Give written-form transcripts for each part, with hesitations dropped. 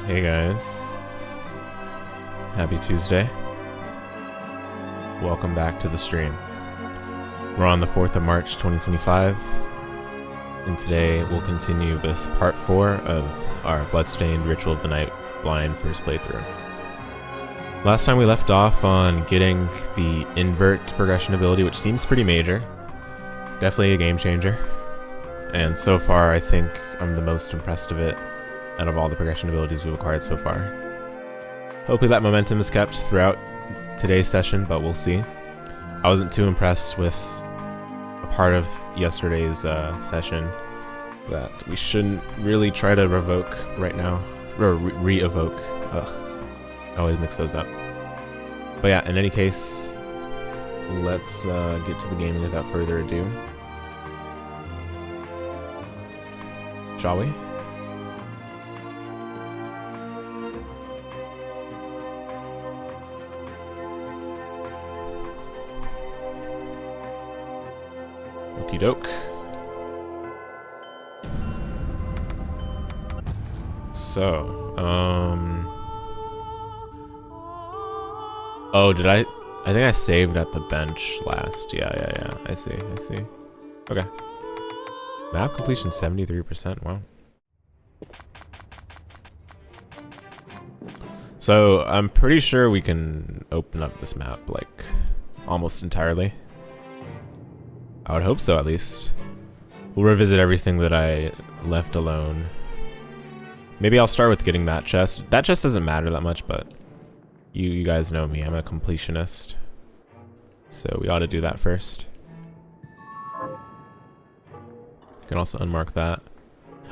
Hey guys, happy Tuesday. Welcome back to the stream. We're on the 4th of March 2025, and today we'll continue with part 4 of our Bloodstained Ritual of the Night blind first playthrough. Last time we left off on getting the invert progression ability, which seems pretty major. Definitely a game changer. And so far I think I'm the most impressed of it out of all the progression abilities we've acquired so far. Hopefully that momentum is kept throughout today's session, but we'll see. I wasn't too impressed with a part of yesterday's session that we shouldn't really try to revoke right now, or re-evoke. Ugh, I always mix those up. But yeah, in any case, let's get to the game without further ado. Shall we? Okie doke. So, oh, did I think I saved at the bench last. Yeah. I see. Okay. Map completion 73%. Wow. So, I'm pretty sure we can open up this map, like, almost entirely. I would hope so, at least. We'll revisit everything that I left alone. Maybe I'll start with getting that chest. That chest doesn't matter that much, but you guys know me. I'm a completionist. So we ought to do that first. You can also unmark that.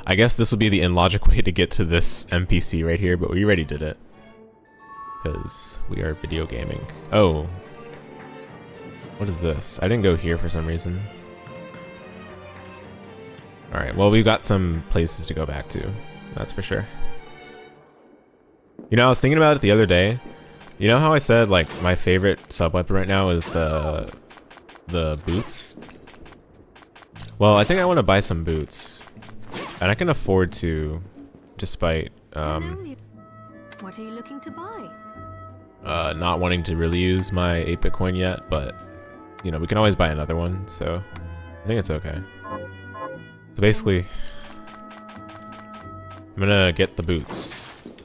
I guess this will be the illogic way to get to this NPC right here, but we already did it. Because we are video gaming. Oh. What is this? I didn't go here for some reason. Alright, well, we've got some places to go back to. That's for sure. You know, I was thinking about it the other day. You know how I said, like, my favorite sub-weapon right now is the boots? Well, I think I want to buy some boots. And I can afford to, despite, What are you looking to buy? not wanting to really use my 8-bit coin yet, but you know, we can always buy another one, so I think it's okay. So basically, I'm gonna get the boots.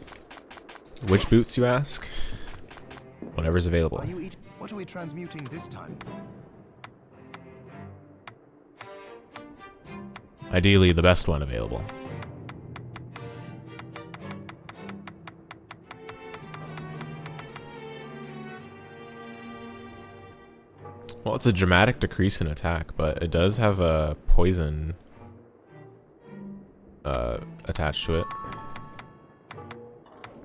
Which boots, you ask? Whatever's available. What are we transmuting this time? Ideally, the best one available. Well, it's a dramatic decrease in attack, but it does have a poison attached to it.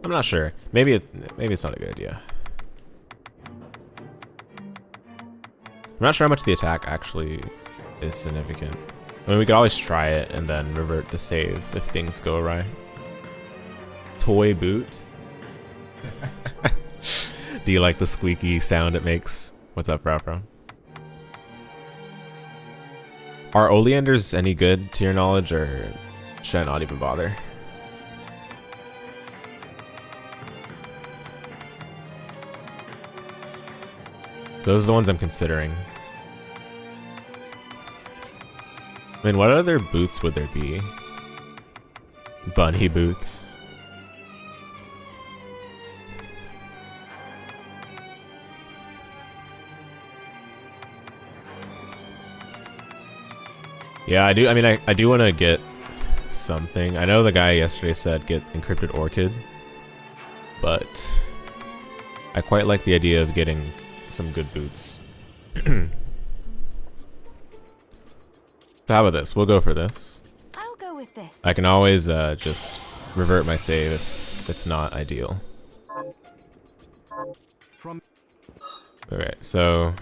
I'm not sure. Maybe it's not a good idea. I'm not sure how much the attack actually is significant. I mean, we could always try it and then revert the save if things go awry. Toy boot. Do you like the squeaky sound it makes? What's up, Pro? Are oleanders any good to your knowledge, or should I not even bother? Those are the ones I'm considering. I mean, what other boots would there be? Bunny boots. Yeah, I do. I mean, I do want to get something. I know the guy yesterday said get encrypted orchid, but I quite like the idea of getting some good boots. So how about this? We'll go for this. I'll go with this. I can always just revert my save if it's not ideal. Okay, so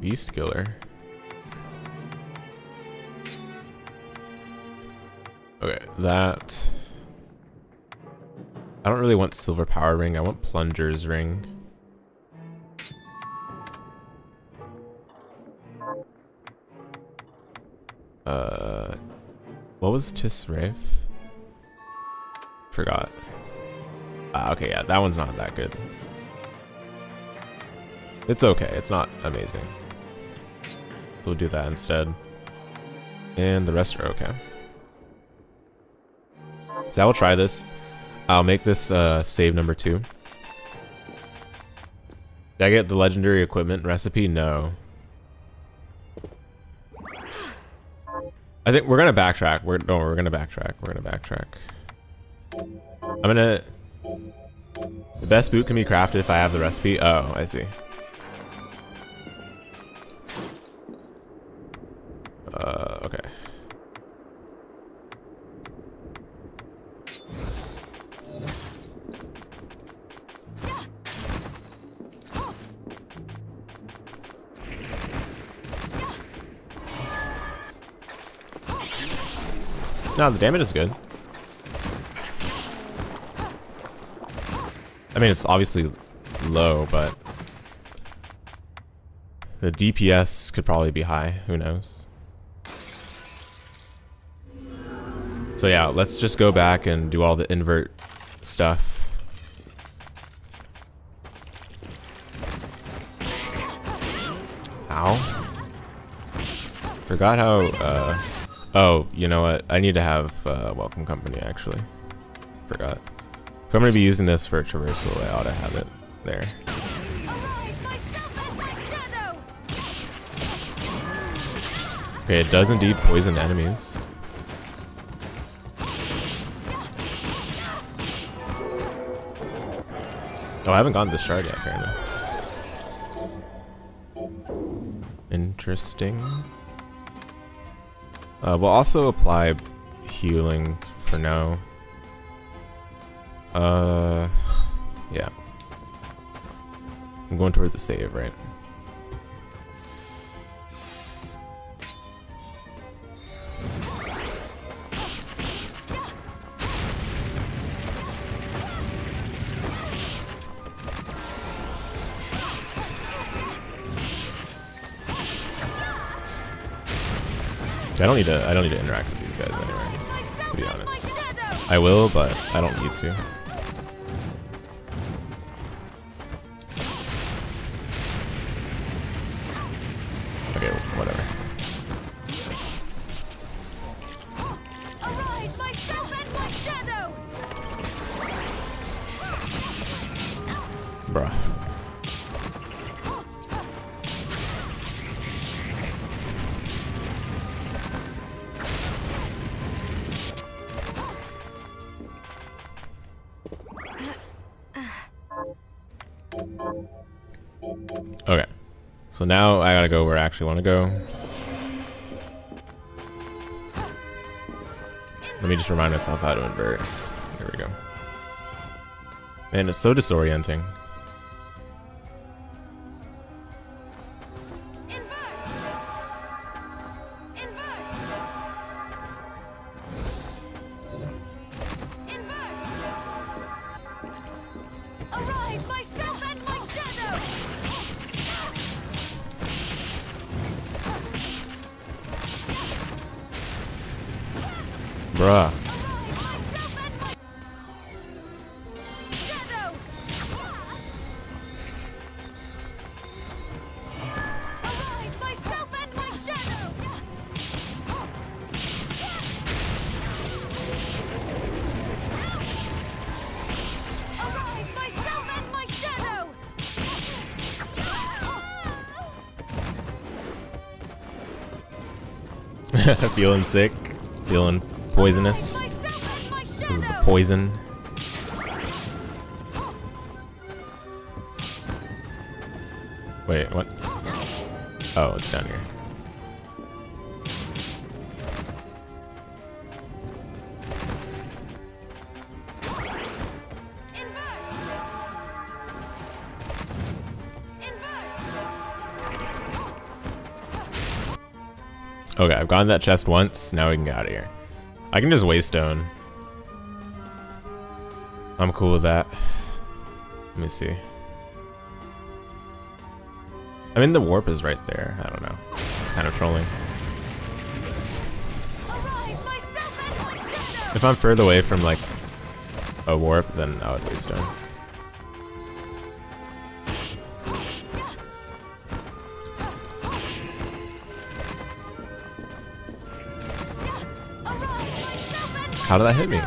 Beast Killer. Okay, that. I don't really want silver power ring. I want plunger's ring. What was Tis Rafe? Forgot. Okay, yeah, that one's not that good. It's okay. It's not amazing. So we'll do that instead. And the rest are okay. So I will try this. I'll make this save number 2. Did I get the legendary equipment recipe? No. I think we're gonna backtrack. We're gonna backtrack. We're gonna backtrack. I'm gonna. The best boot can be crafted if I have the recipe. Oh, I see. Okay. No, the damage is good. I mean, it's obviously low, but the DPS could probably be high. Who knows? So yeah, let's just go back and do all the invert stuff. Ow. Forgot how, oh, you know what? I need to have welcome company, actually. Forgot. If I'm going to be using this for traversal, I ought to have it there. Okay, it does indeed poison enemies. Oh, I haven't gotten the shard yet, apparently. Interesting. We'll also apply healing for now. Yeah. I'm going towards the save, right? I don't need to interact with these guys anyway, to be honest. I will, but I don't need to. Okay, whatever. Bruh. Okay, so now I gotta go where I actually want to go. Let me just remind myself how to invert. Here we go. Man, it's so disorienting. Bruh. Feeling sick, feeling poisonous. This is the poison. Wait, what? Oh, it's down here. Okay, I've gotten that chest once, now we can get out of here. I can just waste stone. I'm cool with that. Let me see. I mean, the warp is right there. I don't know. It's kind of trolling. If I'm further away from like a warp, then I would waste time. How did that hit me?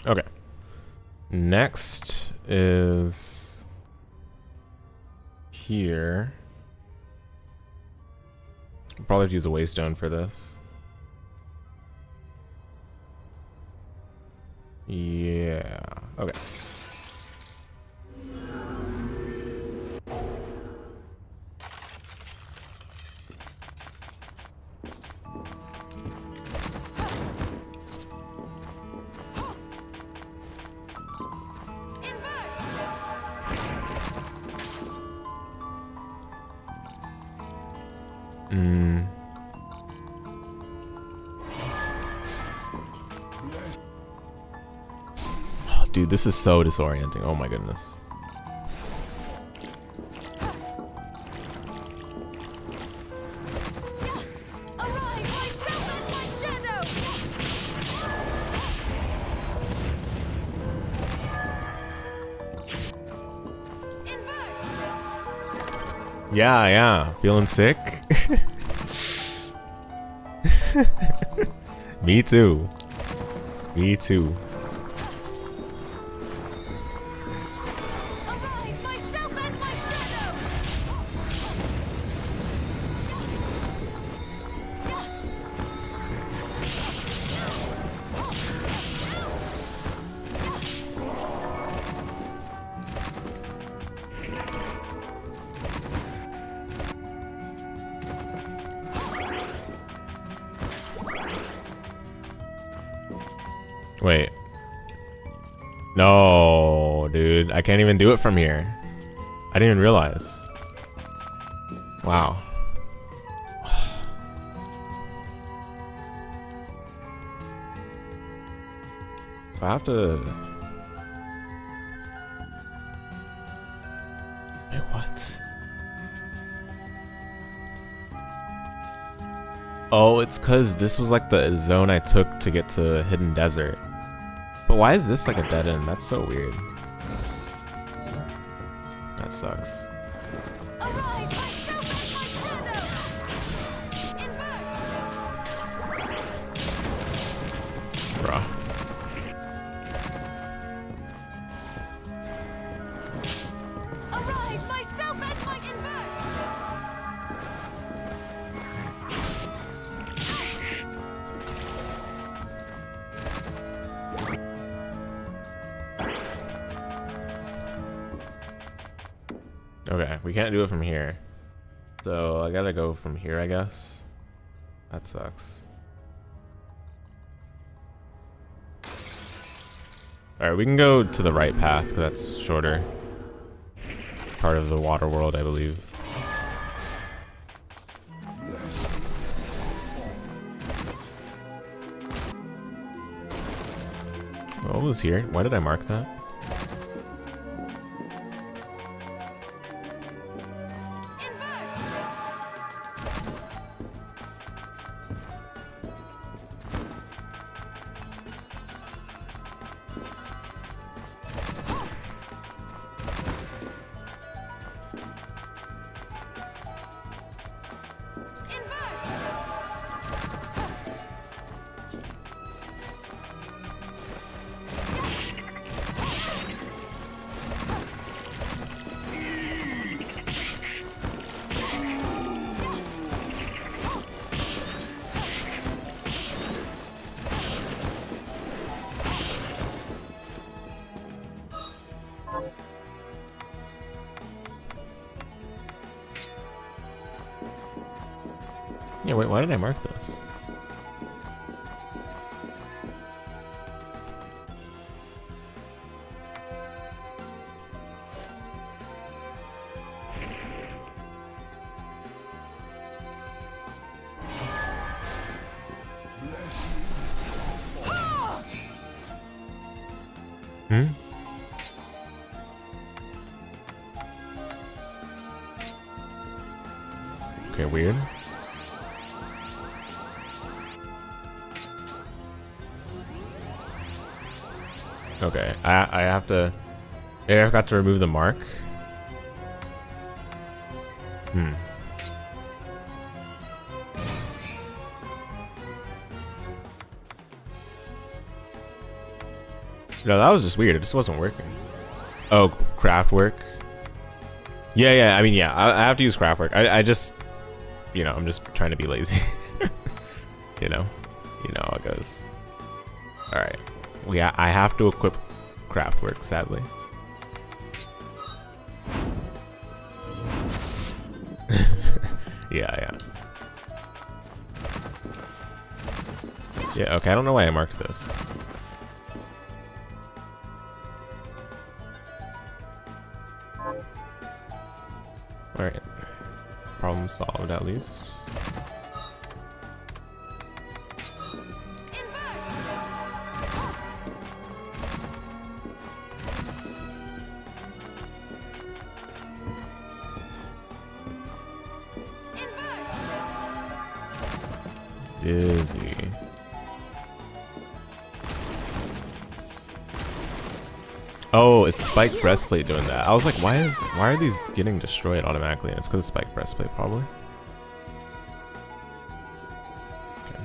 Okay. Next is here. I'll probably have to use a waystone for this. Yeah. Okay. Oh, dude, this is so disorienting. Oh my goodness. Yeah, feeling sick. Me too. Me too. Wait. No, dude. I can't even do it from here. I didn't even realize. Wow. So I have to... Wait, what? Oh, it's because this was like the zone I took to get to Hidden Desert. But why is this like a dead end? That's so weird. That sucks. Bruh. Okay, we can't do it from here. So I gotta go from here, I guess. That sucks. Alright, we can go to the right path, because that's shorter. Part of the water world, I believe. What was here? Why did I mark that? Yeah, wait, why did I mark this? Hmm? Okay, weird. Okay, I have to... I forgot to remove the mark. Hmm. No, that was just weird. It just wasn't working. Oh, craft work. Yeah. I mean, yeah. I have to use craft work. I just, you know, I'm just trying to be lazy. You know how it goes. All right. I have to equip craft work, sadly. Yeah. Yeah. Okay. I don't know why I marked this. Alright. Problem solved, at least. Dizzy. Oh, it's spiked breastplate doing that. I was like, why are these getting destroyed automatically? And it's because of spiked breastplate, probably. Okay.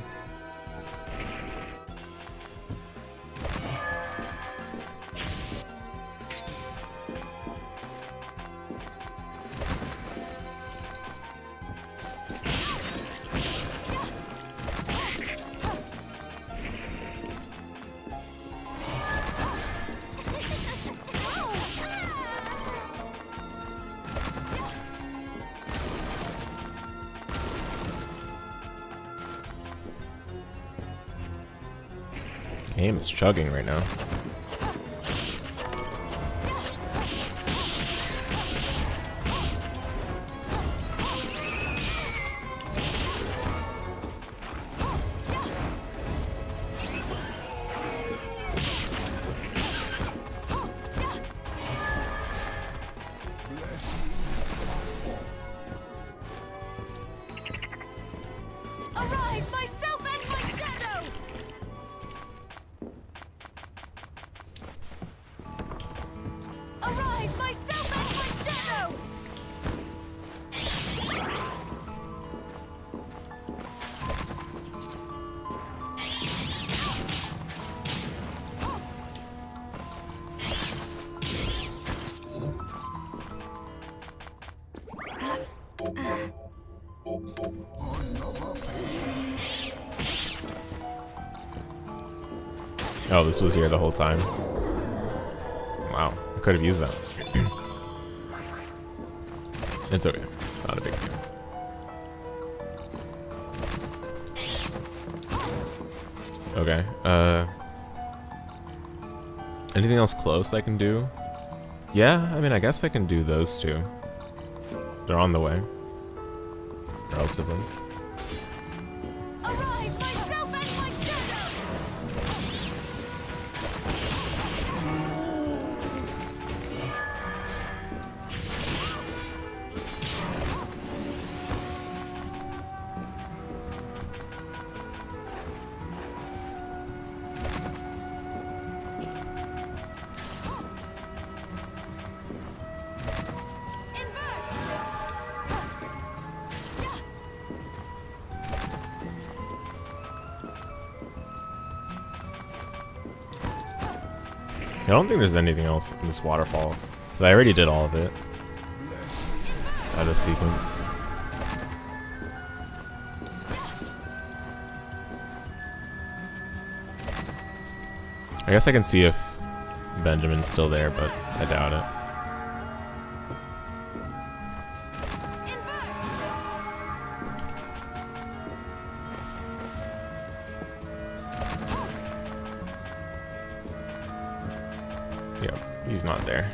Aim is chugging right now. Arise, myself and my shadow! Arise, myself and my shadow! Oh, this was here the whole time. Wow, I could have used that. It's okay. It's not a big deal. Okay. Anything else close I can do? Yeah, I mean, I guess I can do those two. They're on the way. Relatively. Arise, myself and my shadow! I don't think there's anything else in this waterfall. But I already did all of it. Out of sequence. I guess I can see if Benjamin's still there, but I doubt it. Yep, he's not there.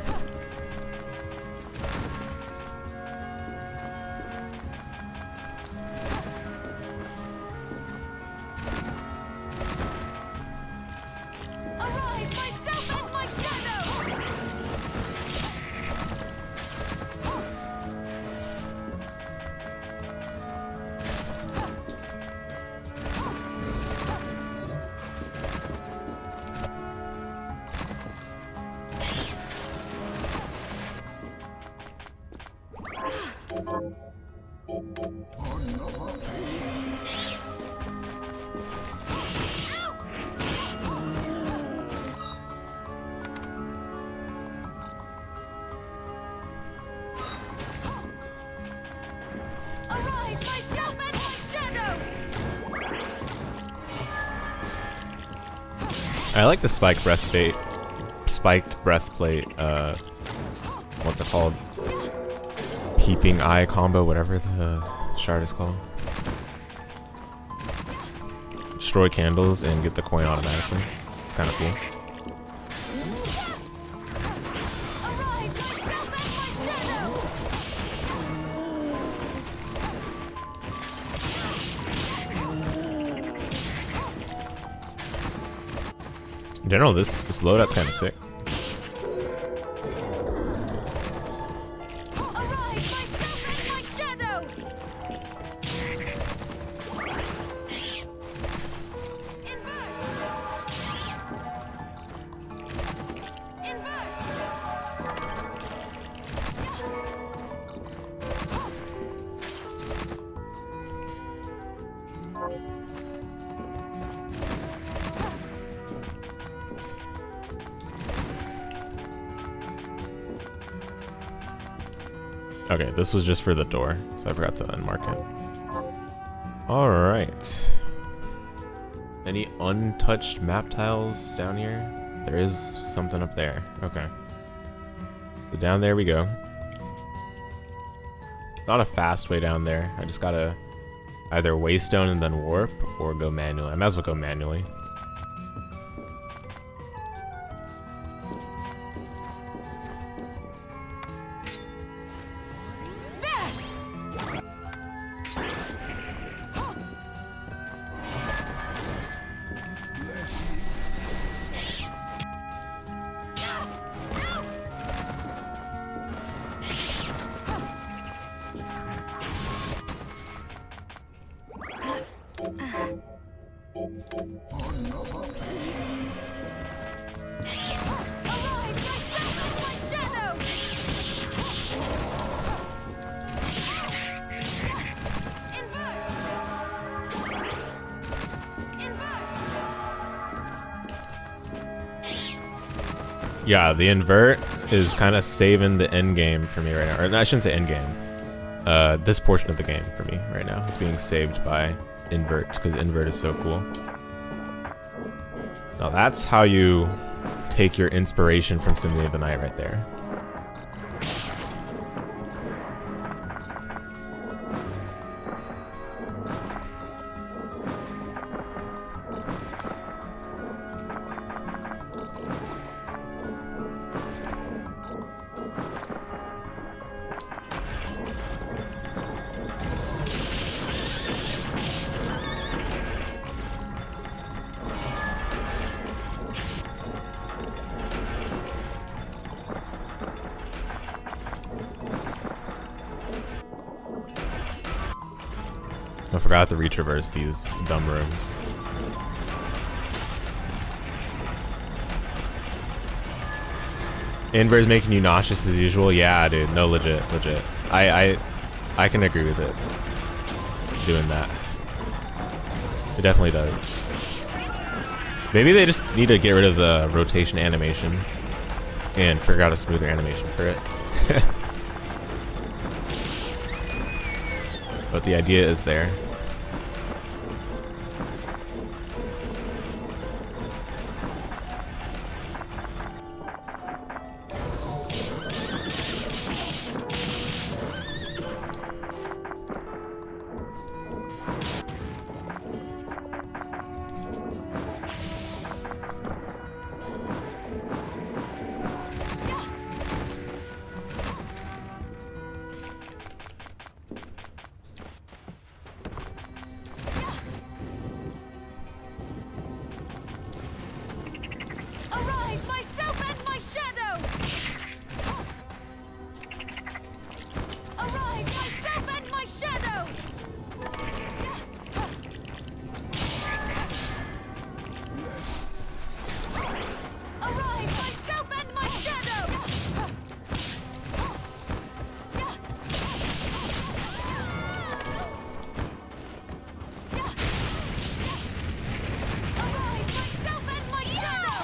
Arise, myself and my shadow! Arise, myself and my shadow! I like the spiked breastplate. What's it called? Peeping eye combo, whatever the shard is called. Destroy candles and get the coin automatically. Kind of cool. Arise, myself and my shadow! In general, this loadout's kind of sick. Arise, myself and my shadow! Invert! Okay, this was just for the door, so I forgot to unmark it. Alright. Any untouched map tiles down here? There is something up there. Okay. So down there we go. Not a fast way down there. I just gotta either waystone and then warp, or go manually. I might as well go manually. Arise, myself and my shadow! Yeah, the invert is kind of saving the end game for me right now. Or no, I shouldn't say end game. This portion of the game for me right now is being saved by invert, because invert is so cool. Now that's how you take your inspiration from Symphony of the Night right there. I forgot to retraverse these dumb rooms. Inver's making you nauseous as usual. Yeah, dude. No, legit. I can agree with it. Doing that. It definitely does. Maybe they just need to get rid of the rotation animation and figure out a smoother animation for it. But the idea is there. Arise, myself and my shadow! Arise, myself and my shadow! Arise, myself and my shadow! Arise, myself and my shadow!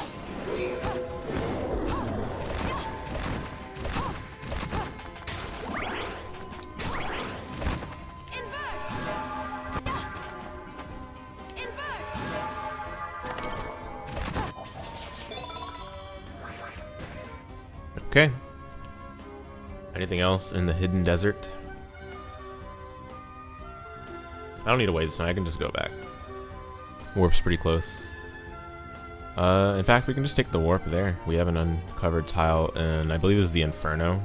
Okay. Anything else in the hidden desert? I don't need to wait this time. I can just go back. Warp's pretty close. In fact, we can just take the warp there. We have an uncovered tile, and I believe this is the Inferno.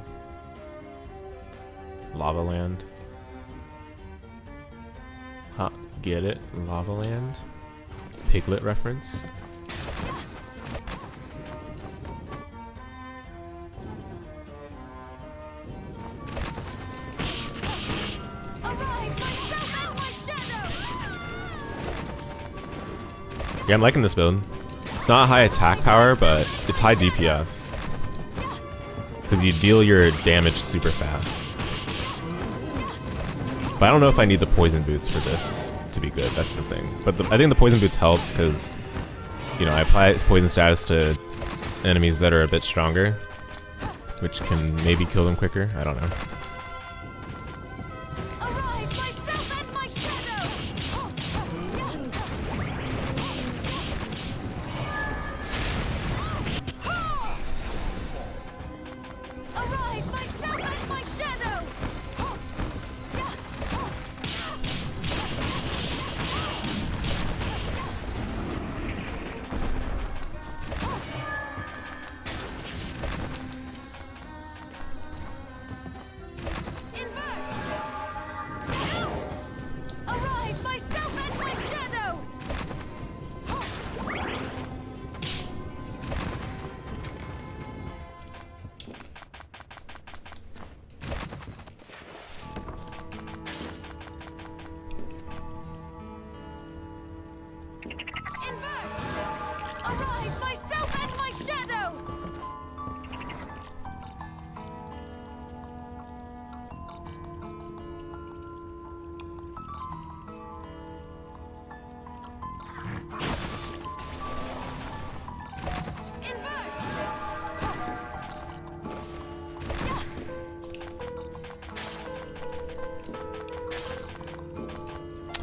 Lava Land. Ha, get it? Lava Land. Piglet reference. Yeah, I'm liking this build. It's not high attack power, but it's high DPS. Because you deal your damage super fast. But I don't know if I need the poison boots for this to be good, that's the thing. But I think the poison boots help because, you know, I apply poison status to enemies that are a bit stronger, which can maybe kill them quicker, I don't know.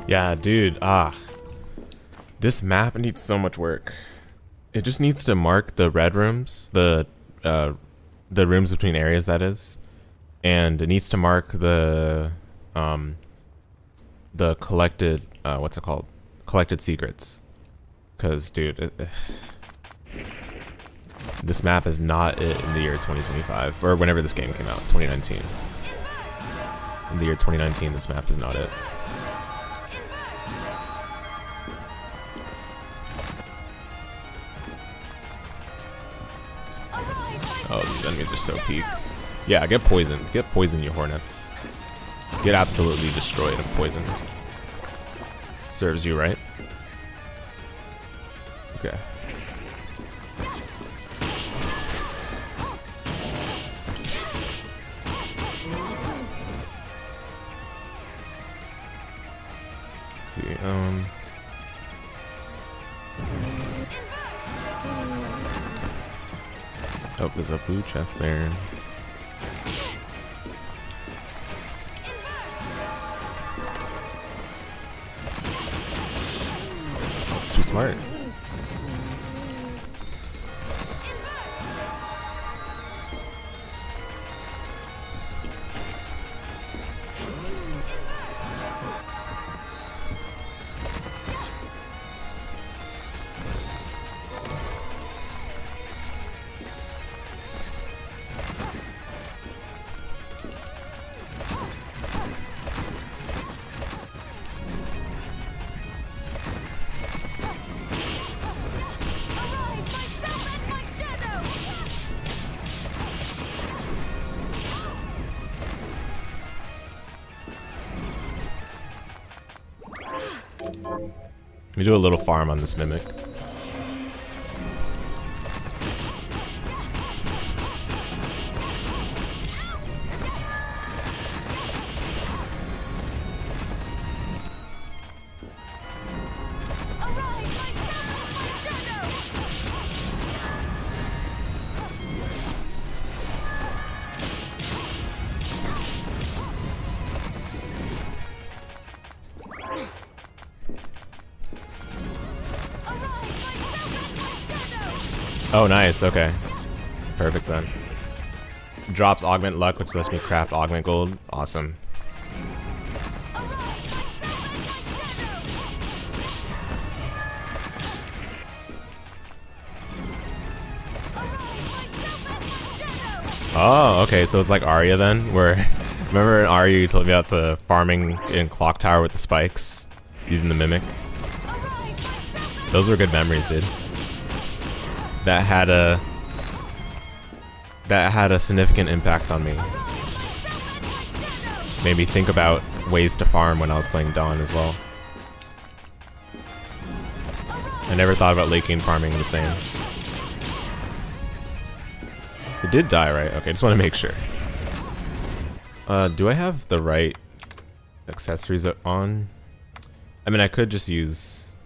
Yeah, dude, this map needs so much work. It just needs to mark the red rooms, the rooms between areas, that is, and it needs to mark the collected, what's it called? Collected secrets. Cause, dude, this map is not it in the year 2025, or whenever this game came out, 2019. In the year 2019, this map is not it. Oh, these enemies are so peak. Yeah, get poisoned. Get poisoned, you hornets. Get absolutely destroyed and poisoned. Serves you right. Okay. Let's see. Oh, there's a blue chest there. That's too smart. Let me do a little farm on this mimic. Oh, nice. Okay. Perfect then. Drops augment luck, which lets me craft augment gold. Awesome. Oh, okay. So it's like Arya then, where remember in Arya you told me about the farming in Clock Tower with the spikes using the mimic. Those were good memories, dude. That had a significant impact on me. Made me think about ways to farm when I was playing Dawn as well. I never thought about late game farming the same. It did die, right? Okay, just want to make sure. Do I have the right accessories on? I mean, I could just use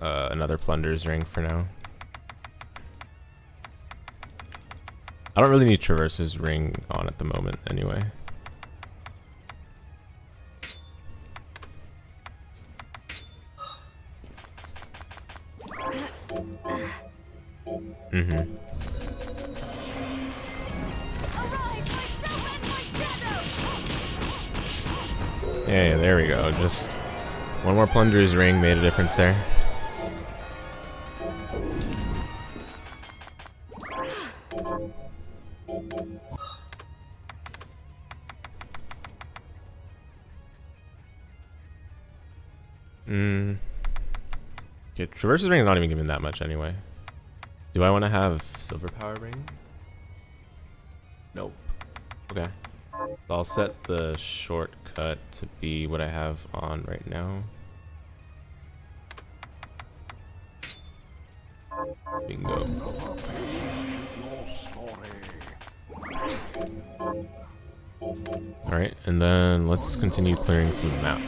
another Plunder's Ring for now. I don't really need Traverser's Ring on at the moment, anyway. Mm-hmm. Yeah, there we go. Just one more Plunder's Ring made a difference there. Okay, Traverser's Ring is not even giving that much anyway. Do I want to have Silver Power Ring? Nope. Okay. So I'll set the shortcut to be what I have on right now. Bingo. Alright, and then let's continue clearing some of the map.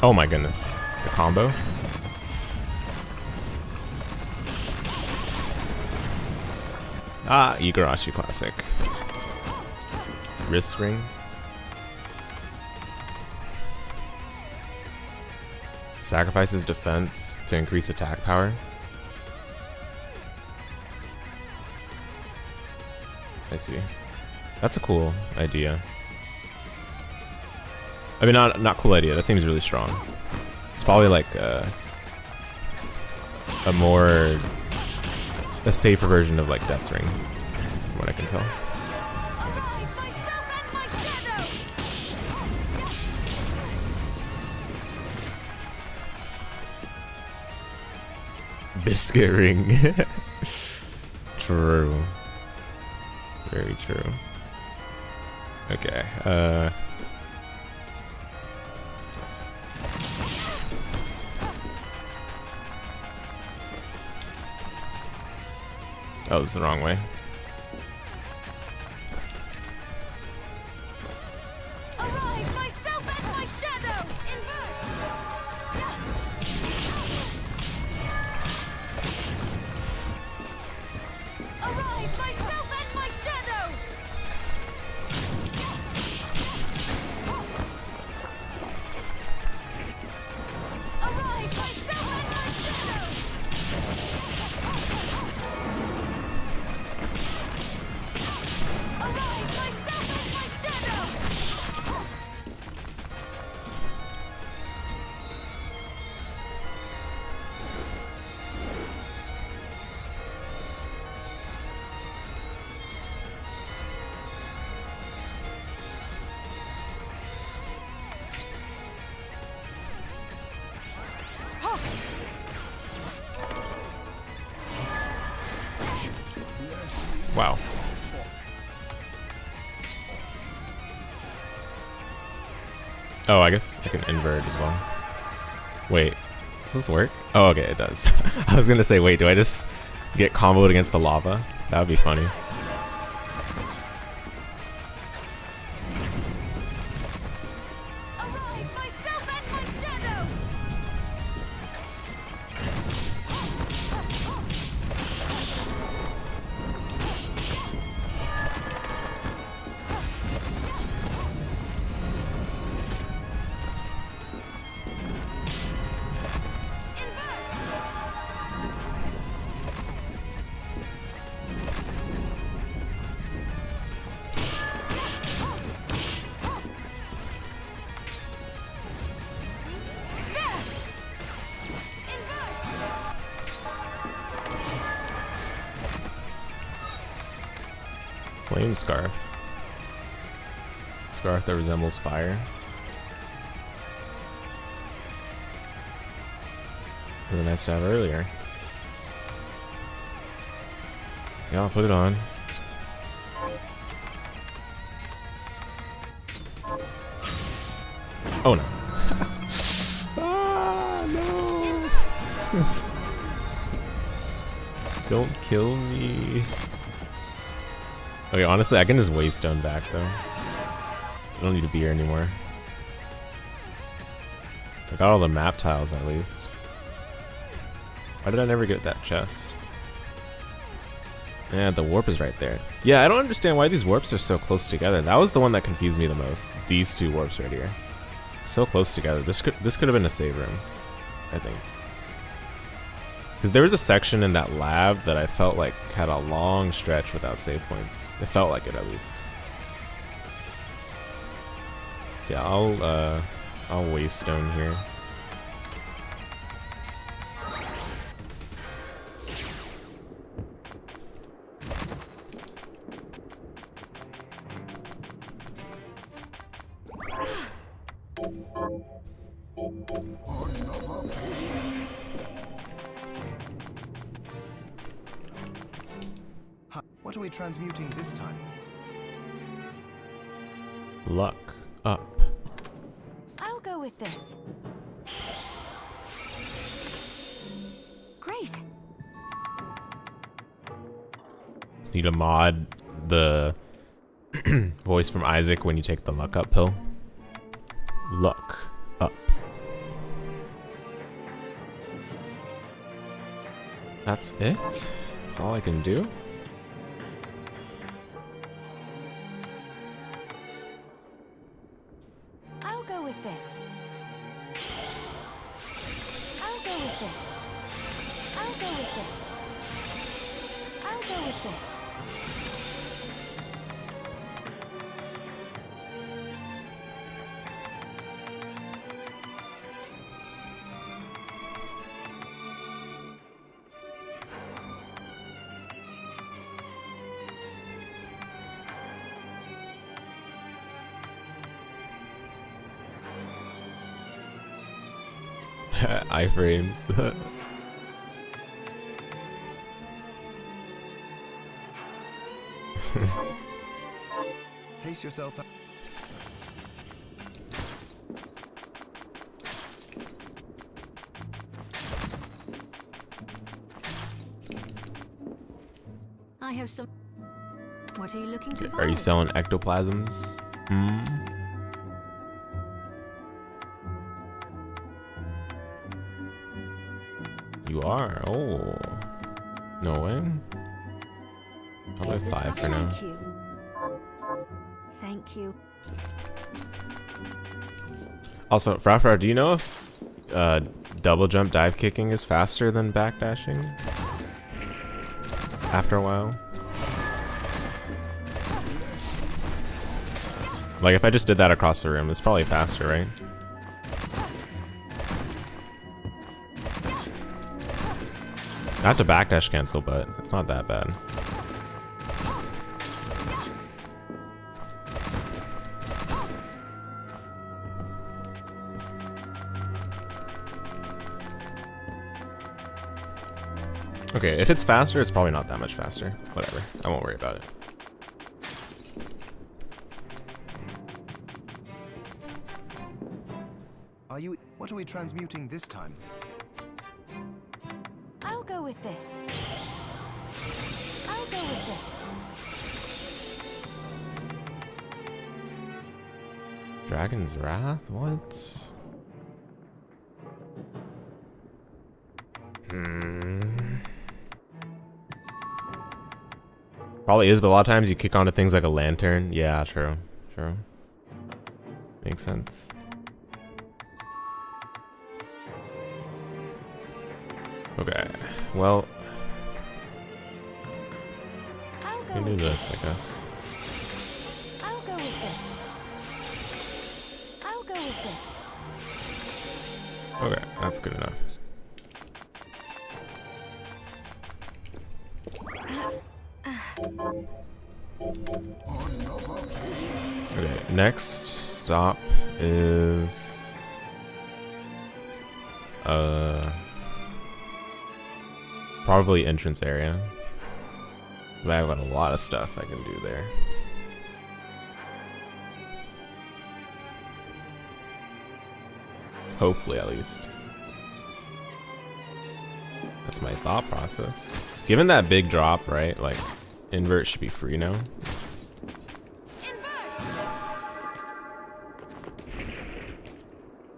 Oh my goodness. The combo. Ah, Igarashi Classic. Wrist ring. Sacrifices defense to increase attack power. I see. That's a cool idea. I mean, not cool idea. That seems really strong. It's probably like a safer version of like Death's Ring, from what I can tell. Arise, myself and my shadow! Biscuit ring. True. Very true. Okay. Oh, this is the wrong way. Arise, myself and my shadow! Invert! Arise, myself and my shadow! Arise, myself and my shadow! Arise, myself and my shadow! Wow. Oh, I guess I can invert as well. Wait, does this work? Oh, okay, it does. I was gonna say, wait, do I just get comboed against the lava? That would be funny. Arise, myself and my shadow! Flame scarf. Scarf that resembles fire. Really nice to have earlier. Yeah, I'll put it on. Oh no. Ah, no. Don't kill me. Okay, honestly, I can just waste stone back though. I don't need to be here anymore. I got all the map tiles at least. Why did I never get that chest? Yeah, the warp is right there. Yeah, I don't understand why these warps are so close together. That was the one that confused me the most. These two warps right here. So close together. This could have been a save room, I think. Because there was a section in that lab that I felt like had a long stretch without save points. It felt like it at least. Yeah, I'll waste stone here. What are we transmuting this time? Luck up. I'll go with this. Great. Just need to mod the voice from Isaac when you take the luck up pill. Luck up. That's it? That's all I can do? this. I'll go with this. I'll go with this. Iframes. Pace yourself. I have some. What are you looking to buy? Are you selling ectoplasms? Hmm. You are? Oh. No way. I'll buy Is this 5 right? for now. Thank you. Thank you. Also, Frafra, do you know if double jump dive kicking is faster than backdashing? After a while? Like if I just did that across the room, it's probably faster, right? I have to backdash cancel, but it's not that bad. Okay, if it's faster, it's probably not that much faster. Whatever, I won't worry about it. What are we transmuting this time? I'll go with this. I'll go with this. Dragon's Wrath? What? Probably is, but a lot of times you kick onto things like a lantern. Yeah, true. True. Makes sense. Okay, well, I'll go we can do with this, I guess. I'll go with this. I'll go with this. Okay, that's good enough. Okay, next stop is probably entrance area. But I've got a lot of stuff I can do there. Hopefully, at least. That's my thought process. Given that big drop, right? Like, invert should be free now.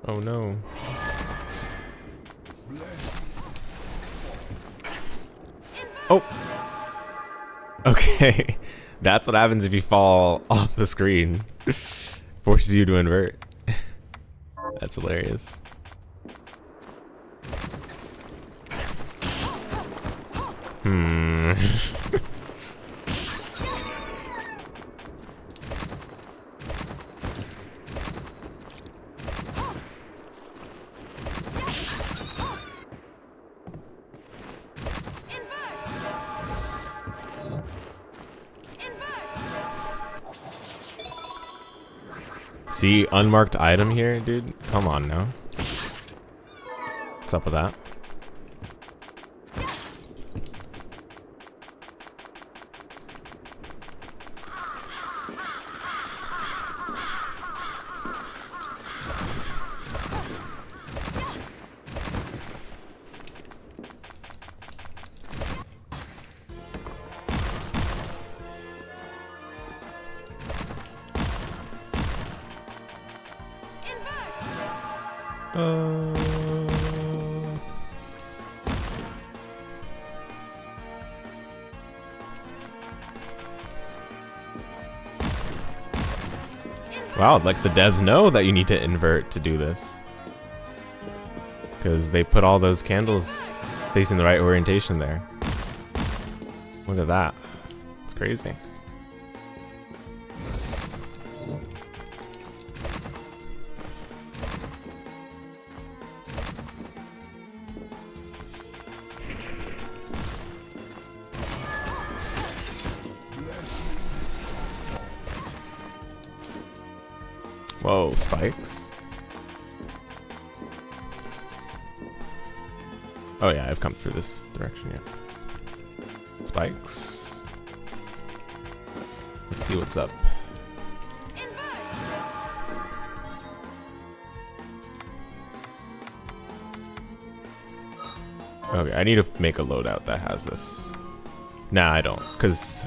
Oh no. Oh! Okay. That's what happens if you fall off the screen. Forces you to invert. That's hilarious. See, unmarked item here, dude? Come on now. What's up with that? Wow, like the devs know that you need to invert to do this. because they put all those candles facing the right orientation there. Look at that. It's crazy. Whoa, spikes. Oh yeah, I've come through this direction, yeah. Spikes. Let's see what's up. Okay, I need to make a loadout that has this. Nah, I don't, because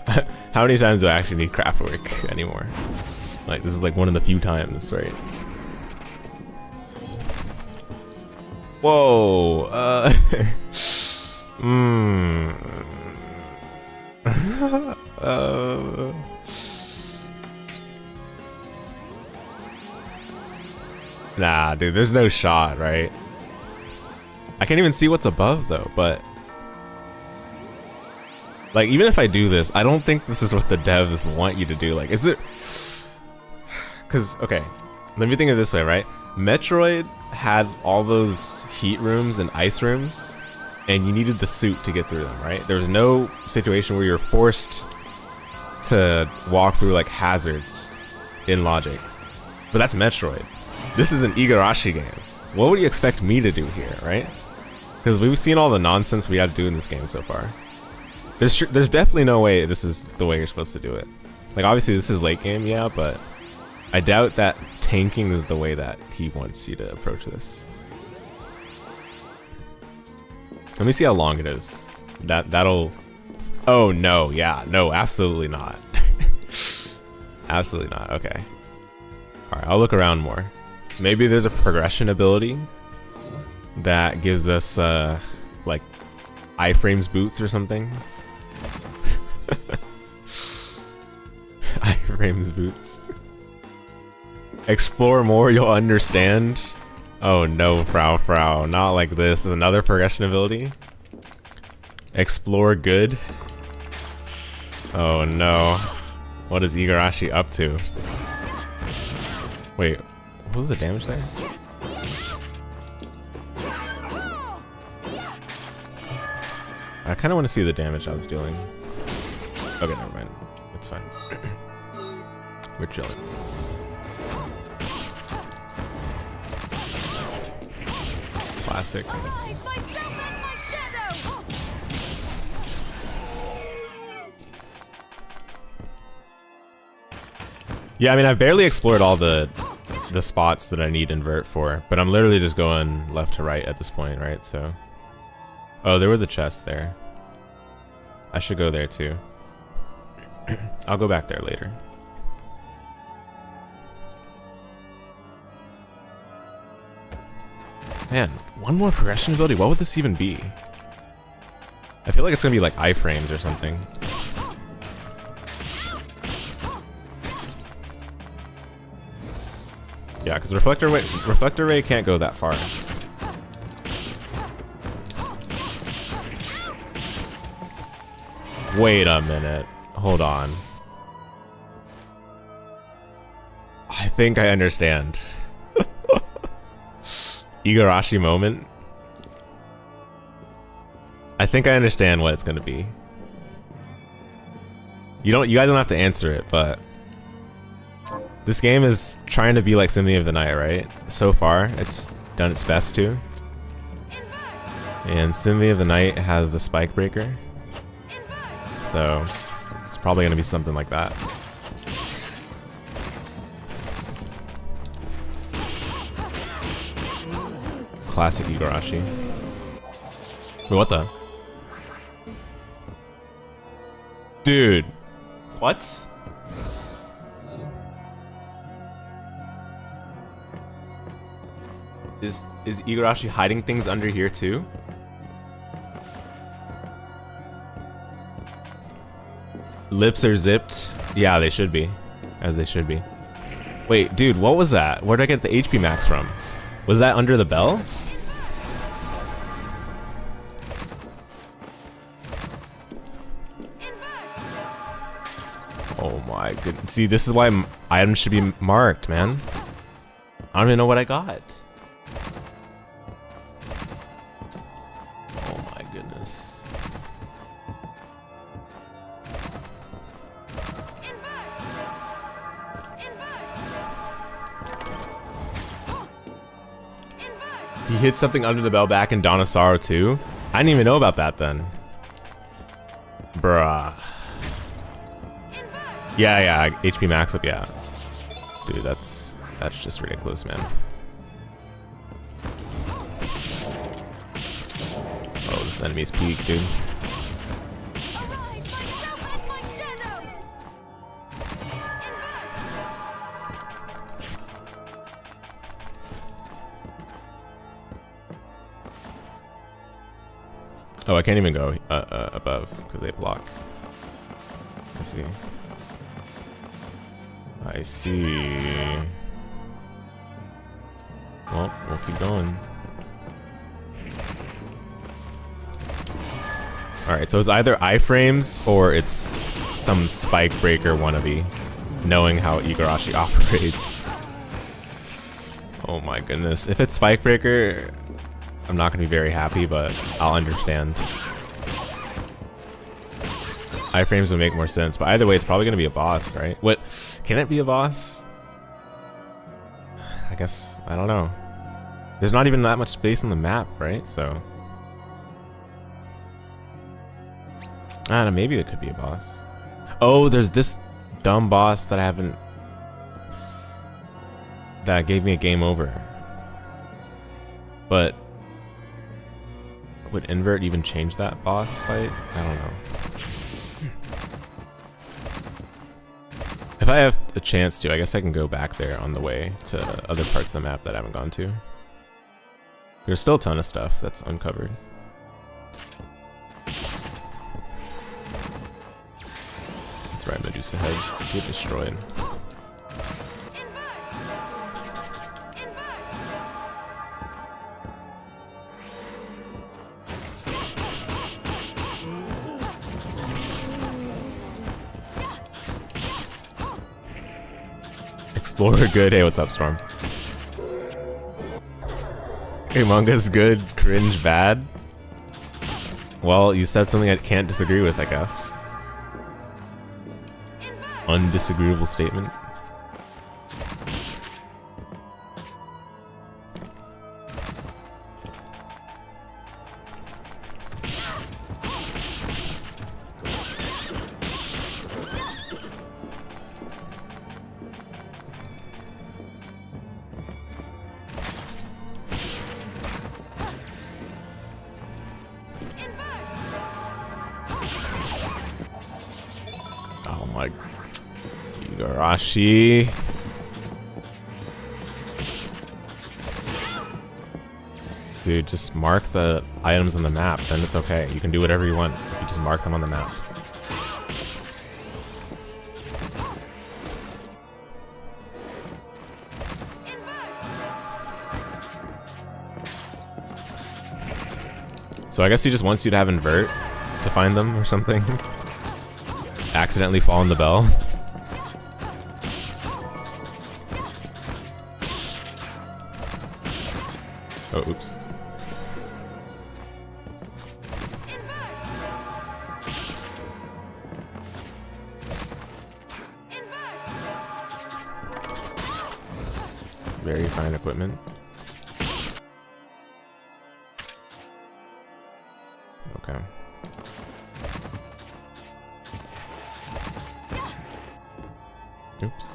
how many times do I actually need craftwork anymore? Like, this is like one of the few times, right? Whoa, Nah, dude, there's no shot, right? I can't even see what's above though, but like, even if I do this, I don't think this is what the devs want you to do. Like, is it? Because, okay, let me think of it this way, right? Metroid had all those heat rooms and ice rooms, and you needed the suit to get through them, right? There was no situation where you're forced to walk through like hazards in logic. But that's Metroid. This is an Igarashi game. What would you expect me to do here, right? Because we've seen all the nonsense we had to do in this game so far. There's definitely no way this is the way you're supposed to do it. Like, obviously this is late game, yeah, but I doubt that tanking is the way that he wants you to approach this. Let me see how long it is. That'll... Oh, no, yeah, no, absolutely not. Absolutely not, okay. Alright, I'll look around more. Maybe there's a progression ability that gives us, like, iframes boots or something. Iframes boots. Explore more, you'll understand. Oh no, Frau, not like this. There's another progression ability. Explore good. Oh no. What is Igarashi up to? Wait, what was the damage there? I kind of want to see the damage I was dealing. Okay, never mind. It's fine. We're chilling. Classic. Yeah, I mean, I've barely explored all the spots that I need invert for, but I'm literally just going left to right at this point, right? So, oh, there was a chest there. I should go there too. I'll go back there later. Man, one more progression ability? What would this even be? I feel like it's gonna be like iframes or something. Yeah, because reflector ray can't go that far. Wait a minute. Hold on. I think I understand. Igarashi moment. I think I understand what it's gonna be. You guys don't have to answer it, but this game is trying to be like Symphony of the Night, right? So far, it's done its best to. And Symphony of the Night has the spike breaker. So it's probably gonna be something like that. Classic Igarashi. Wait, what the? Dude. What? Is Igarashi hiding things under here too? Lips are zipped. Yeah, they should be. As they should be. Wait, dude, what was that? Where did I get the HP max from? Was that under the bell? my goodness. See, this is why items should be marked, man. I don't even know what I got. Oh my goodness. He hit something under the bell back in Dawn of Sorrow too? I didn't even know about that then. Bruh. Yeah, HP max up, yeah. Dude, that's just ridiculous, man. Oh, this enemy's peak, dude. Oh, I can't even go above because they block. I see. I see. Well, we'll keep going. Alright, so it's either iframes or it's some spike breaker wannabe, knowing how Igarashi operates. Oh my goodness. If it's spike breaker, I'm not gonna be very happy, but I'll understand. Iframes would make more sense, but either way, it's probably gonna be a boss, right? What? Can it be a boss? I guess, I don't know. There's not even that much space on the map, right? So, I don't know, maybe it could be a boss. Oh, there's this dumb boss that I haven't, that gave me a game over. But would invert even change that boss fight? I don't know. If I have a chance to, I guess I can go back there on the way to other parts of the map that I haven't gone to. There's still a ton of stuff that's uncovered. That's right, Medusa heads get destroyed. Explorer good. Hey, what's up, Storm? Hey, manga's good, cringe bad. Well, you said something I can't disagree with, I guess. Undisagreeable statement. Igarashi. Dude, just mark the items on the map, then it's okay. You can do whatever you want if you just mark them on the map. So I guess he just wants you to have invert to find them or something. Accidentally fall on the bell. Oh, oops. Very fine equipment. Okay. Oops.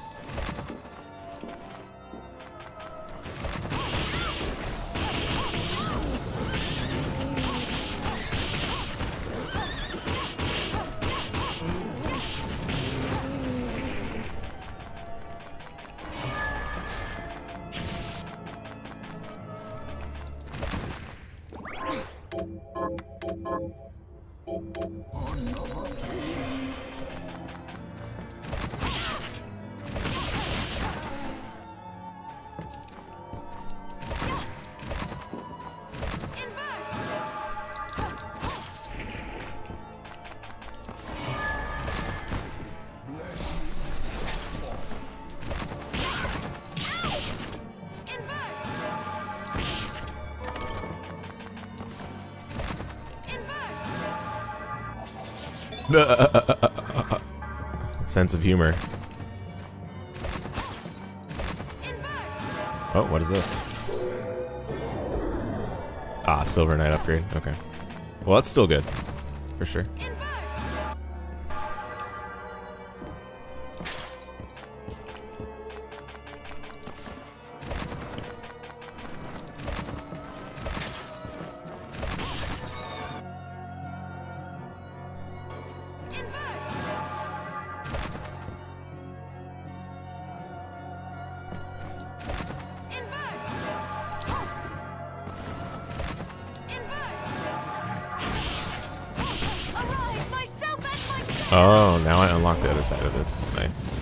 Sense of humor. Oh, what is this? Ah, Silver Knight upgrade. Okay. Well, that's still good. For sure. Oh, now I unlock the other side of this. Nice.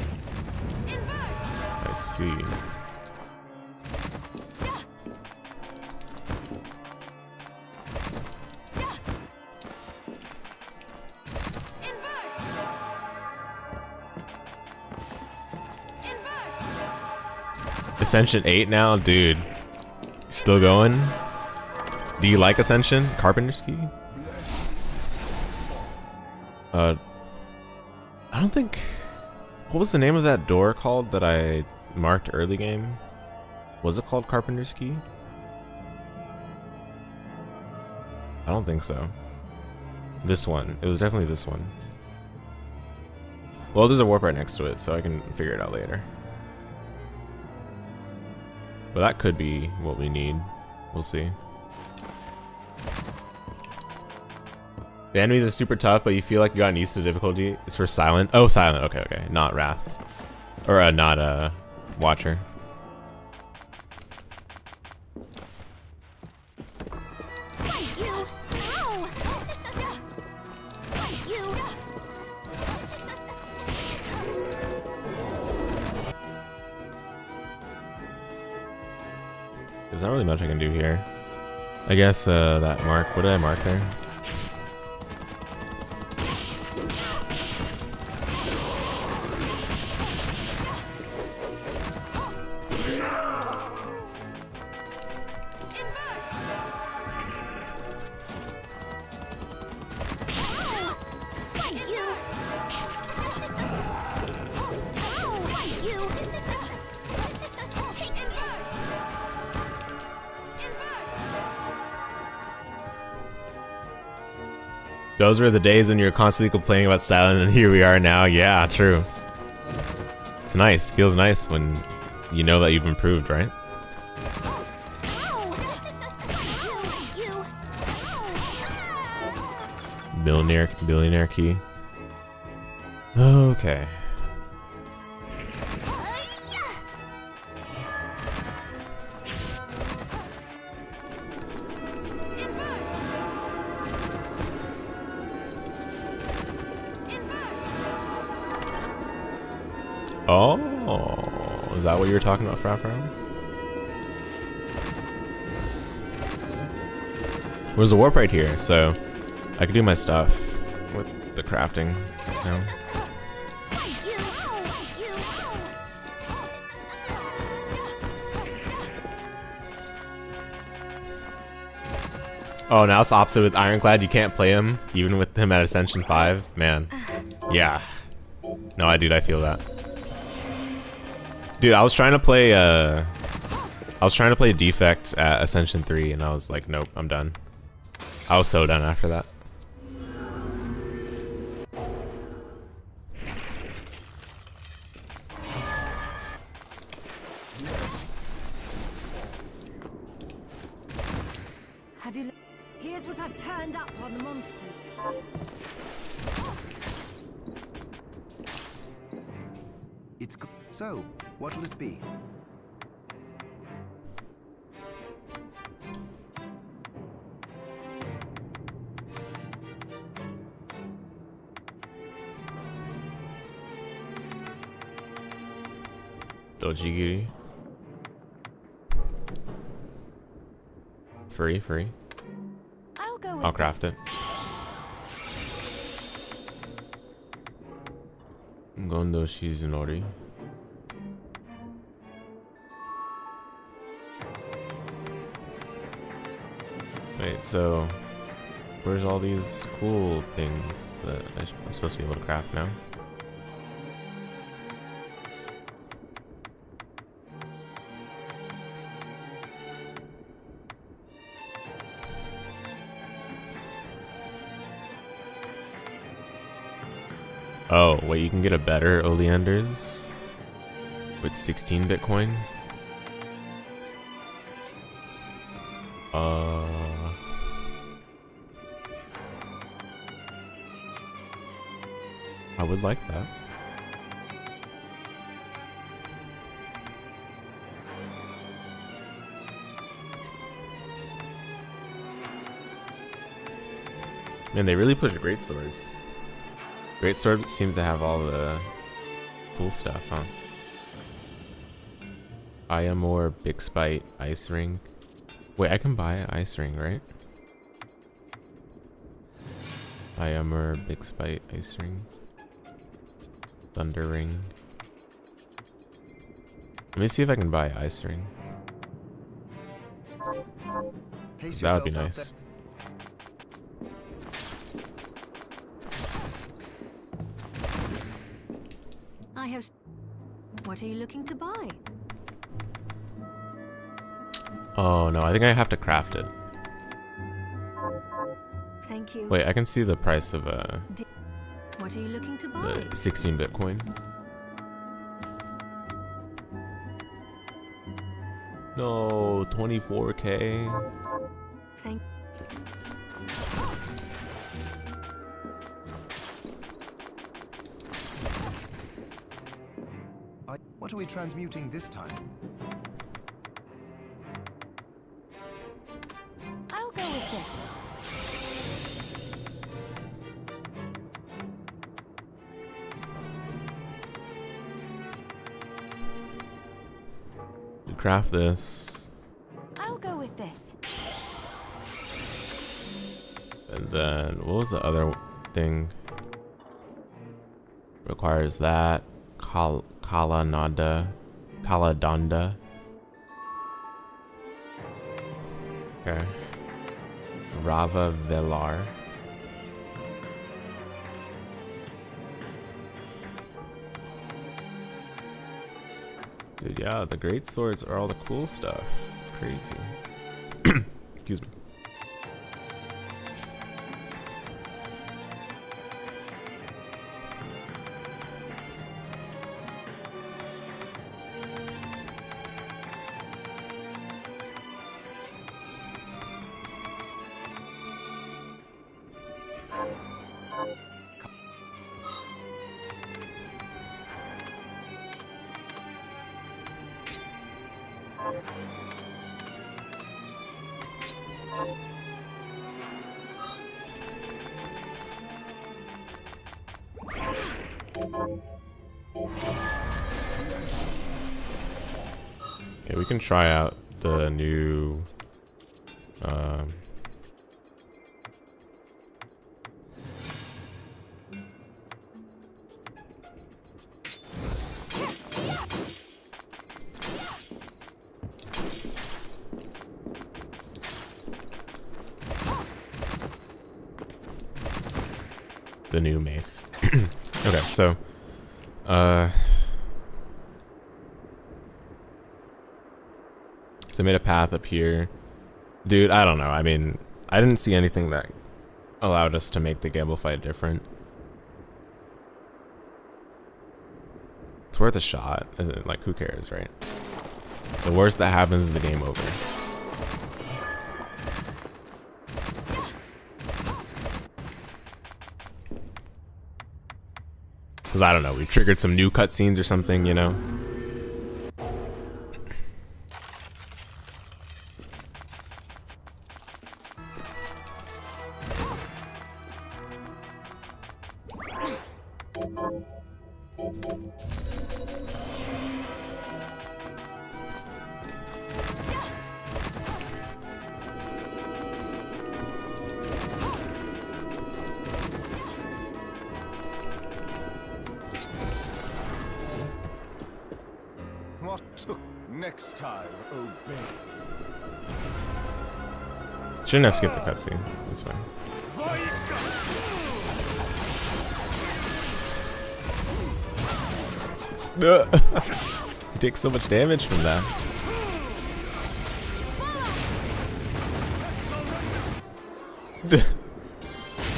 I see. Ascension 8 now? Dude. Still going? Do you like Ascension? Carpenter's Key? I don't think... What was the name of that door called that I marked early game? Was it called Carpenter's Key? I don't think so. This one. It was definitely this one. Well, there's a warp right next to it, so I can figure it out later. But that could be what we need. We'll see. The enemies are super tough, but you feel like you gotten used to the difficulty. It's for Silent. Oh, Silent. Okay, okay. Not Wrath. Or not Watcher. There's not really much I can do here. I guess that mark. What did I mark there? Those were the days when you were constantly complaining about Silent, and here we are now. Yeah, true. It's nice. Feels nice when you know that you've improved, right? Billionaire key. Okay. Oh, is that what you were talking about, Frafro? There's a warp right here, so I could do my stuff with the crafting, you know? Oh, now it's opposite with Ironclad. You can't play him, even with him at Ascension 5. Man, yeah. No, I feel that. Dude, I was trying to play Defect at Ascension 3, and I was like, nope, I'm done. I was so done after that. Have you? Here's what I've turned up on the monsters. It's good. So, what will it be? Dojigiri. Free. I'll craft it. Gondo Shizunori. Wait, so Where's all these cool things that I'm supposed to be able to craft now? Oh, wait, you can get a better oleanders with 16 Bitcoin? I would like that. Man, they really push great swords. Great sword seems to have all the cool stuff, huh? Iamor Big Spite Ice Ring. Wait, I can buy an ice ring, right? Iamor Big Spite Ice Ring. Thunder Ring. Let me see if I can buy ice ring. That would be nice. I have. What are you looking to buy? Oh no, I think I have to craft it. Thank you. Wait, I can see the price of What are you looking to buy? the 16 Bitcoin. No, 24K. Thank. What are we transmuting this time? I'll go with this. We craft this, I'll go with this. and then what was the other thing? Requires that Kaladonda. Okay. Rava Velar. Dude, yeah, the great swords are all the cool stuff. It's crazy. Excuse me. Okay, we can try out the new mace. Okay, so they made a path up here. Dude, I don't know. I mean, I didn't see anything that allowed us to make the gamble fight different. It's worth a shot. Like, who cares, right? The worst that happens is the game over. Because I don't know, we triggered some new cutscenes or something, you know? What took next time, obey? Shouldn't have skipped the cutscene. It's fine. He takes so much damage from that.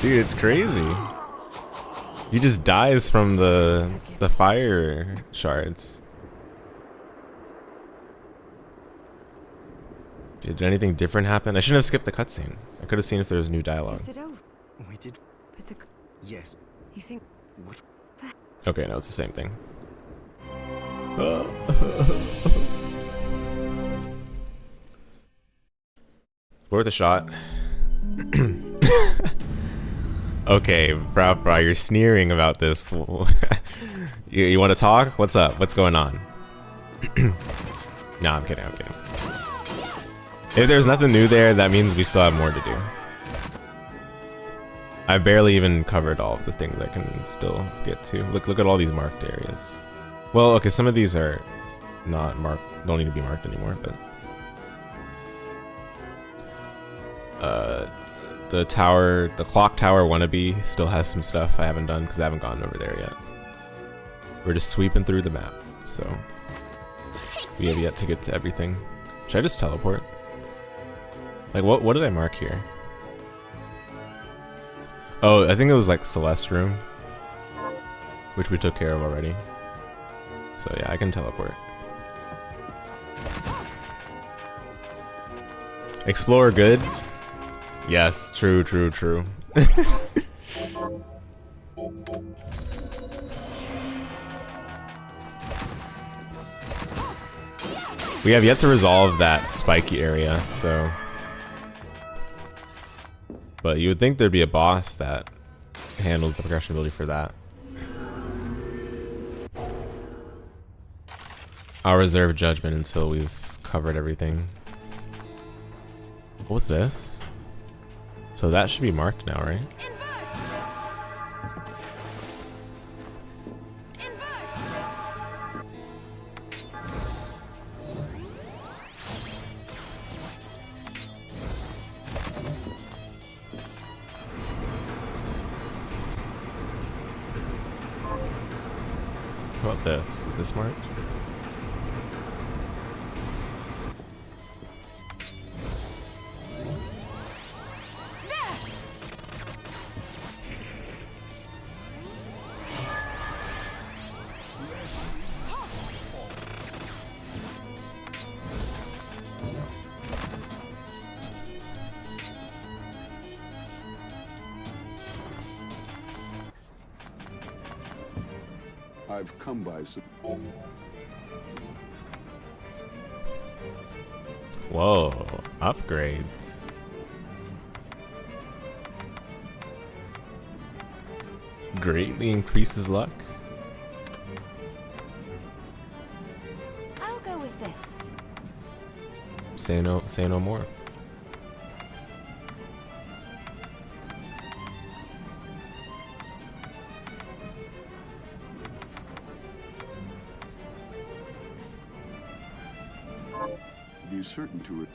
Dude, it's crazy. He just dies from the fire shards. Did anything different happen? I shouldn't have skipped the cutscene. I could have seen if there was new dialogue. Is it over? We did. But the... Yes. You think... What? Okay, no, it's the same thing. Worth a shot. Okay, bro, you're sneering about this. you want to talk? What's up? What's going on? No, I'm kidding. I'm kidding. If there's nothing new there, that means we still have more to do. I barely even covered all of the things I can still get to. Look at all these marked areas. Well, okay, some of these are not marked, don't need to be marked anymore, but the tower, the clock tower wannabe still has some stuff I haven't done because I haven't gone over there yet. We're just sweeping through the map, so we have yet to get to everything. Should I just teleport? Like, what did I mark here? Oh, I think it was like Celeste's room, which we took care of already. So yeah, I can teleport. Explorer good? Yes, true. We have yet to resolve that spiky area, so... But you would think there'd be a boss that handles the progression ability for that. I'll reserve judgment until we've covered everything. What was this? So that should be marked now, right? How about this? Is this marked? I've come by some... Whoa, upgrades. Greatly increases luck. I'll go with this. Say no more. Be certain to it.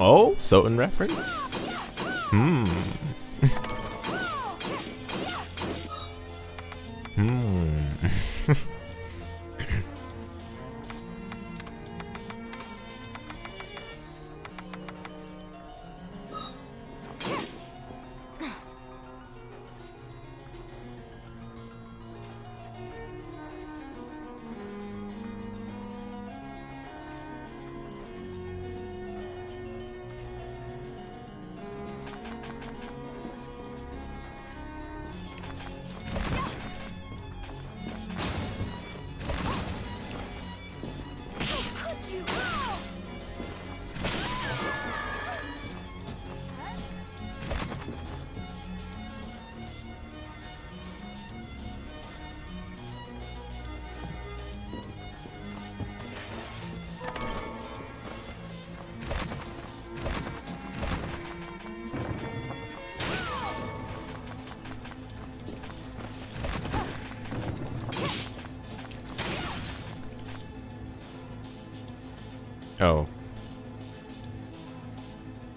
Oh, Soten reference? Hmm. Oh.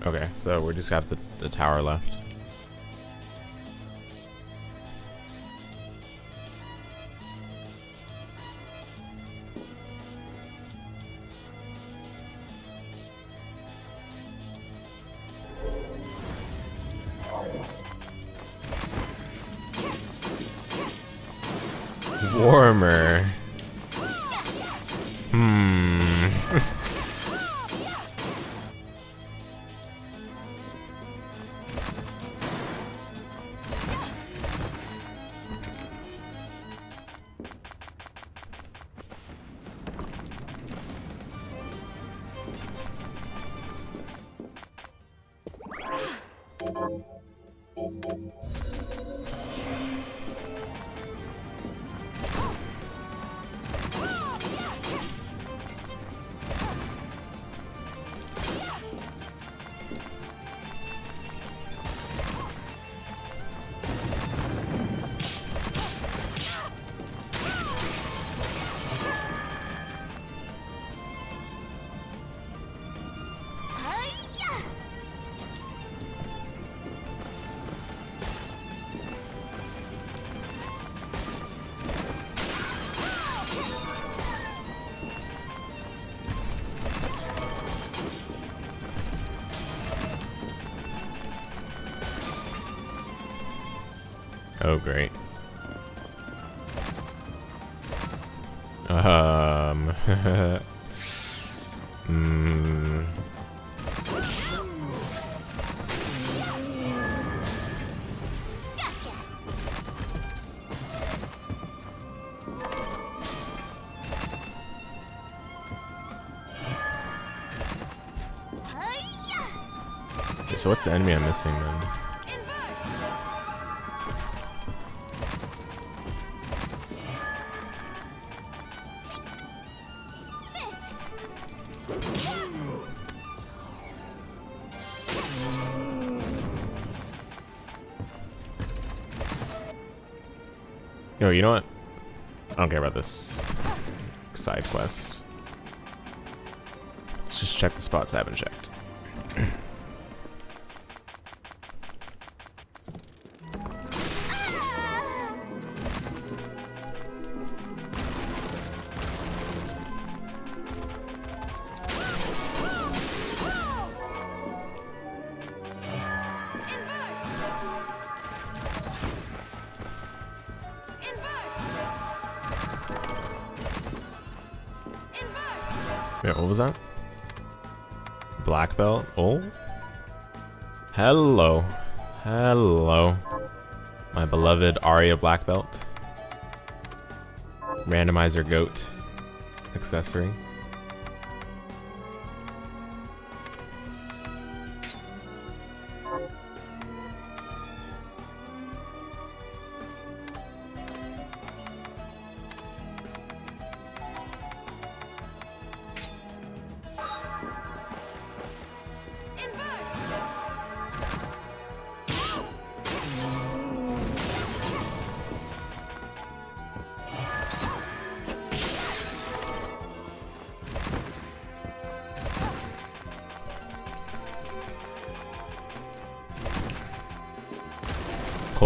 Okay, so we just got the tower left. Warmer. Oh, great. So what's the enemy I'm missing then? No, you know what? I don't care about this side quest. Let's just check the spots I haven't checked. Yeah, what was that? Black belt? Oh. Hello. Hello. My beloved Aria black belt. Randomizer goat accessory.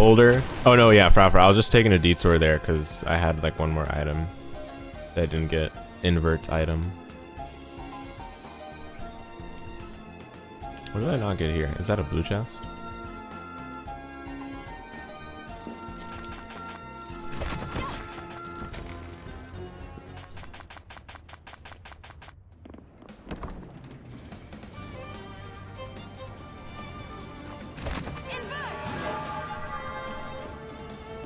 holder. Oh no, yeah, proper. I was just taking a detour there because I had like one more item that I didn't get. Invert item. What did I not get here? Is that a blue chest?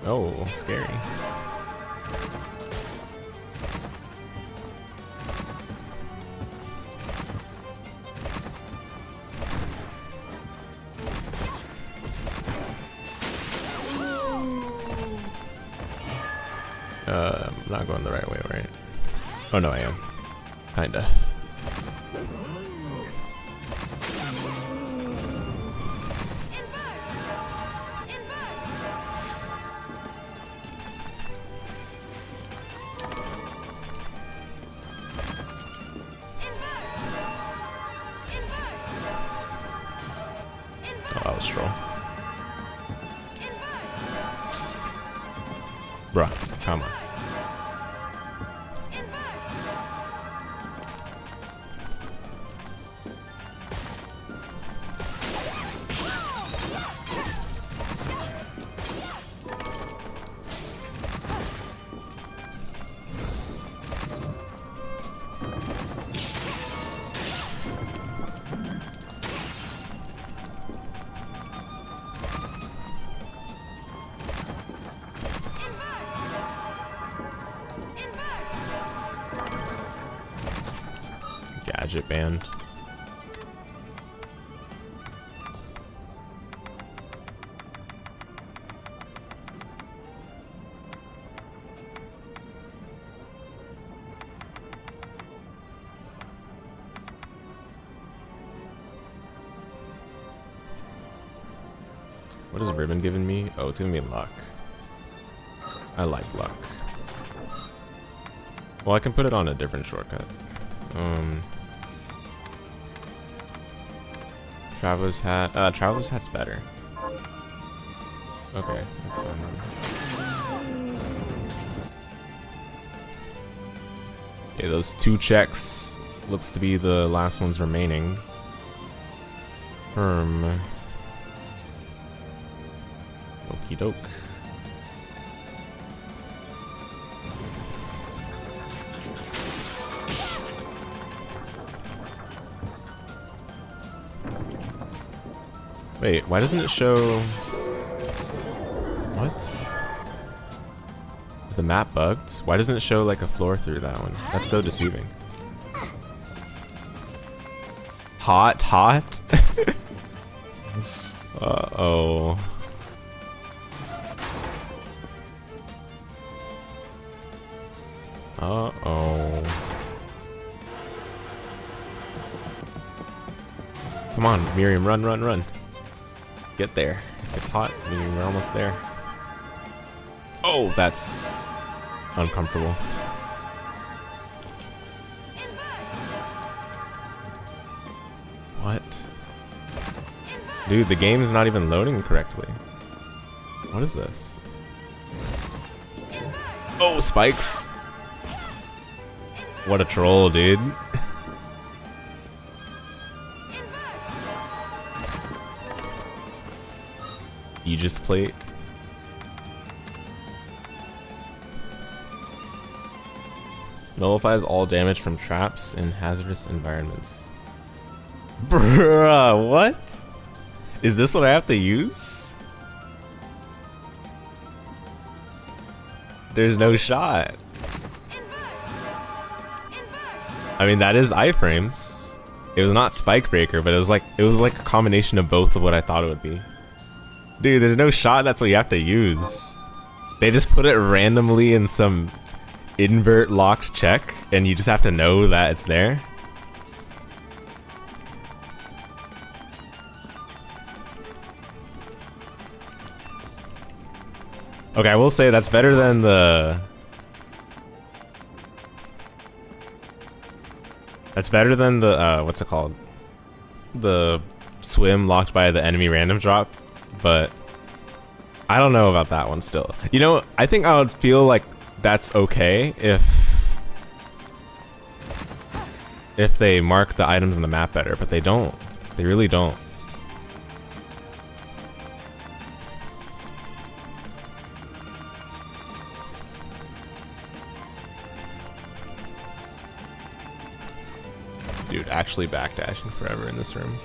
Oh, scary. I'm not going the right way, right? Oh no, I am. Kinda. Oh, that was troll. Bruh, come on. Gadget band. What is ribbon giving me? Oh, it's giving me luck. I like luck. Well, I can put it on a different shortcut. Traveler's hat. Traveler's hat's better. Okay, that's fine. Okay, those 2 checks looks to be the last ones remaining. Okie doke. Wait, why doesn't it show... What? Is the map bugged? Why doesn't it show like a floor through that one? That's so deceiving. Hot, hot? Uh-oh. Uh-oh. Come on, Miriam, run, run, run. Get there. If it's hot, I mean, we're almost there. Oh, that's uncomfortable. What? Dude, the game's not even loading correctly. What is this? Oh, spikes. What a troll, dude. Aegis plate. Nullifies all damage from traps in hazardous environments. Bruh, what? Is this what I have to use? There's no shot. I mean, that is iframes. It was not spike breaker, but it was like a combination of both of what I thought it would be. Dude, there's no shot that's what you have to use. They just put it randomly in some invert locked check, and you just have to know that it's there. Okay, I will say that's better than the... That's better than the, what's it called? The swim locked by the enemy random drop. But I don't know about that one still. You know, I think I would feel like that's okay if they mark the items in the map better, but they don't. They really don't. Dude, actually backdashing forever in this room.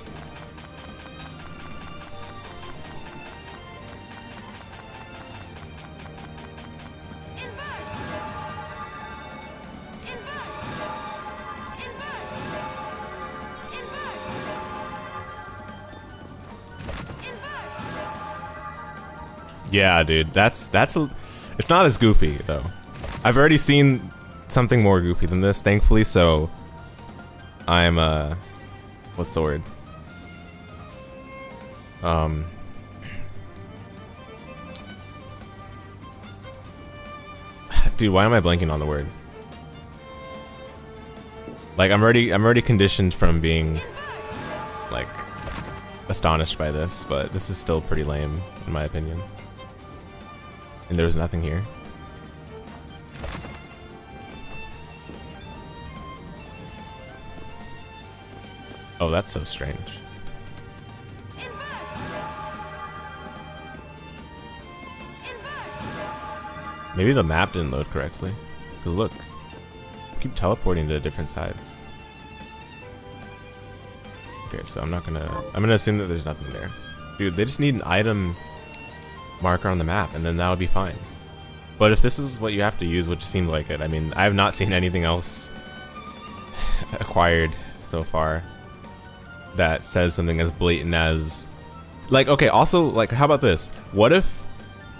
Yeah, dude, it's not as goofy though. I've already seen something more goofy than this, thankfully, so I'm what's the word? Dude, why am I blanking on the word? Like I'm already conditioned from being like astonished by this, but this is still pretty lame in my opinion. And there's nothing here. Oh, that's so strange. Maybe the map didn't load correctly. Cause look, I keep teleporting to different sides. Okay, so I'm gonna assume that there's nothing there. Dude, they just need an item marker on the map and then that would be fine. But if this is what you have to use, which seemed like it, I mean, I have not seen anything else acquired so far that says something as blatant as, like, okay, also, like, how about this? What if,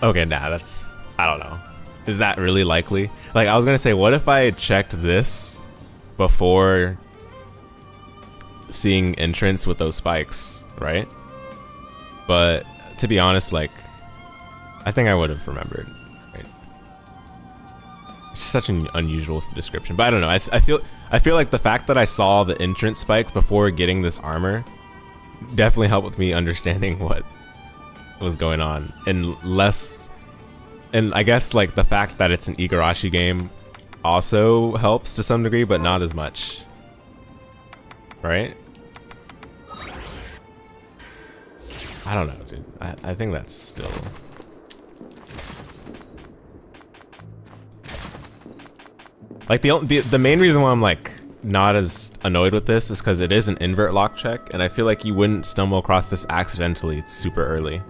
okay, nah, that's, I don't know. Is that really likely? Like, I was gonna say, what if I checked this before seeing entrance with those spikes, right? But to be honest, like, I think I would have remembered, right? It's just such an unusual description, but I don't know. I feel like the fact that I saw the entrance spikes before getting this armor definitely helped with me understanding what was going on, and I guess like the fact that it's an Igarashi game also helps to some degree, but not as much, right? I don't know, dude. I think that's still. Like the main reason why I'm like not as annoyed with this is because it is an invert lock check, and I feel like you wouldn't stumble across this accidentally. It's super early.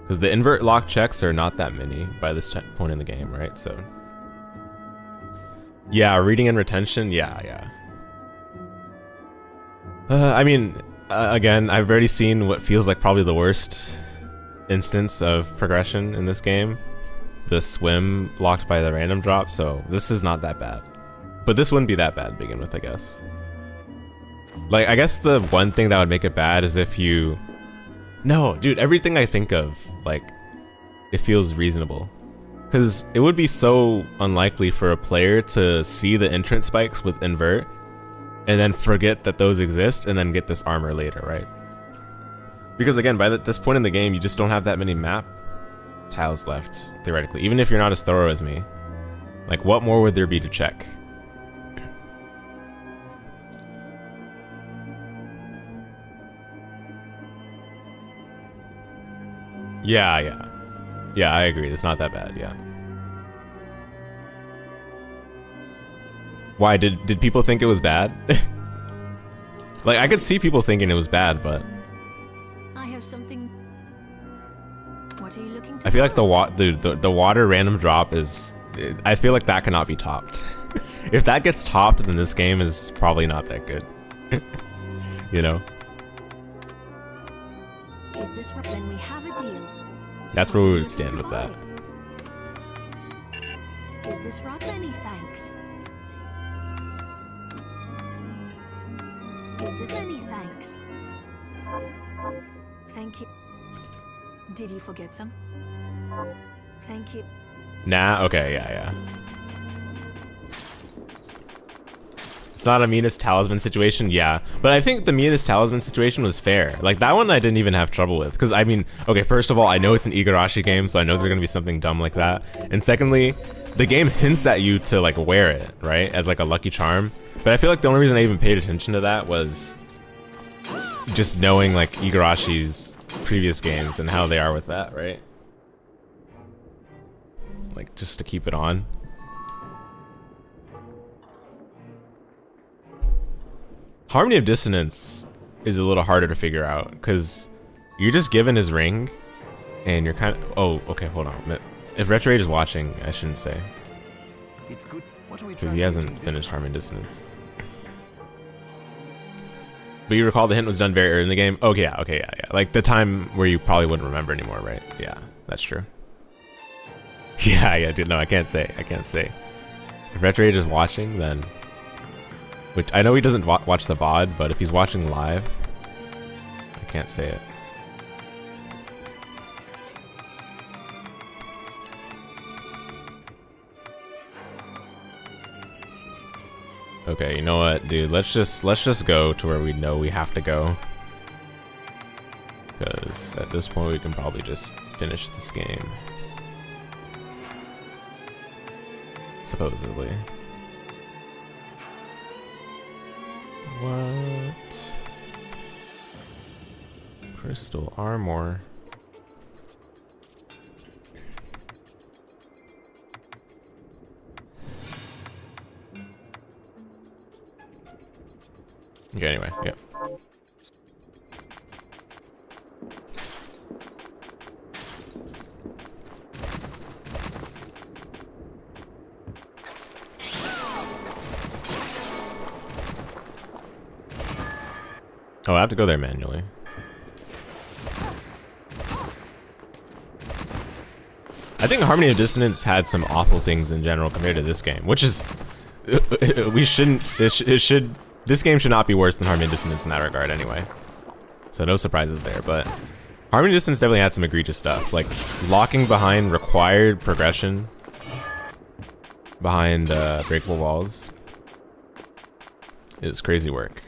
Because the invert lock checks are not that many by this point in the game, right? So yeah, reading and retention, yeah. I mean, again, I've already seen what feels like probably the worst instance of progression in this game. The swim locked by the random drop, so this is not that bad. But this wouldn't be that bad to begin with, I guess. Like, I guess the one thing that would make it bad is if you... No, dude, everything I think of, like, it feels reasonable. Because it would be so unlikely for a player to see the entrance spikes with invert, and then forget that those exist, and then get this armor later, right? Because again, by this point in the game, you just don't have that many map tiles left, theoretically. Even if you're not as thorough as me. Like, what more would there be to check? Yeah, I agree. It's not that bad, yeah. Why, did people think it was bad? Like, I could see people thinking it was bad, but I have something. What are you looking to I feel like the water random drop is, I feel like that cannot be topped. If that gets topped, then this game is probably not that good. You know? Is this right? Then we have a deal. That's where we would stand with that. Is this right? Many thanks. Is this many thanks? Thank you. Did you forget some? Thank you. Nah, okay, yeah. It's not a Minas Talisman situation, yeah. But I think the Minas Talisman situation was fair. Like, that one I didn't even have trouble with. Because, I mean, okay, first of all, I know it's an Igarashi game, so I know there's going to be something dumb like that. And secondly, the game hints at you to, like, wear it, right? As, like, a lucky charm. But I feel like the only reason I even paid attention to that was just knowing, like, Igarashi's previous games and how they are with that, right? Like, just to keep it on. Harmony of Dissonance is a little harder to figure out because you're just given his ring and you're kind of... Oh, okay, hold on. If Retro Rage is watching, I shouldn't say. It's good. What are we Because he hasn't finished Harmony of Dissonance. But you recall the hint was done very early in the game? Okay, yeah. Like the time where you probably wouldn't remember anymore, right? Yeah, that's true. Yeah, dude, no, I can't say. If Retro Rage is watching, then... Which, I know he doesn't watch the VOD, but if he's watching live, I can't say it. Okay, you know what, dude? Let's just go to where we know we have to go. Because at this point, we can probably just finish this game. Supposedly. What? Crystal armor. Okay, anyway, yeah. Oh, I have to go there manually. I think Harmony of Dissonance had some awful things in general compared to this game, which is... we shouldn't... This game should not be worse than Harmony of Dissonance in that regard anyway. So no surprises there, but... Harmony of Dissonance definitely had some egregious stuff, like locking behind required progression behind breakable walls. It's crazy work.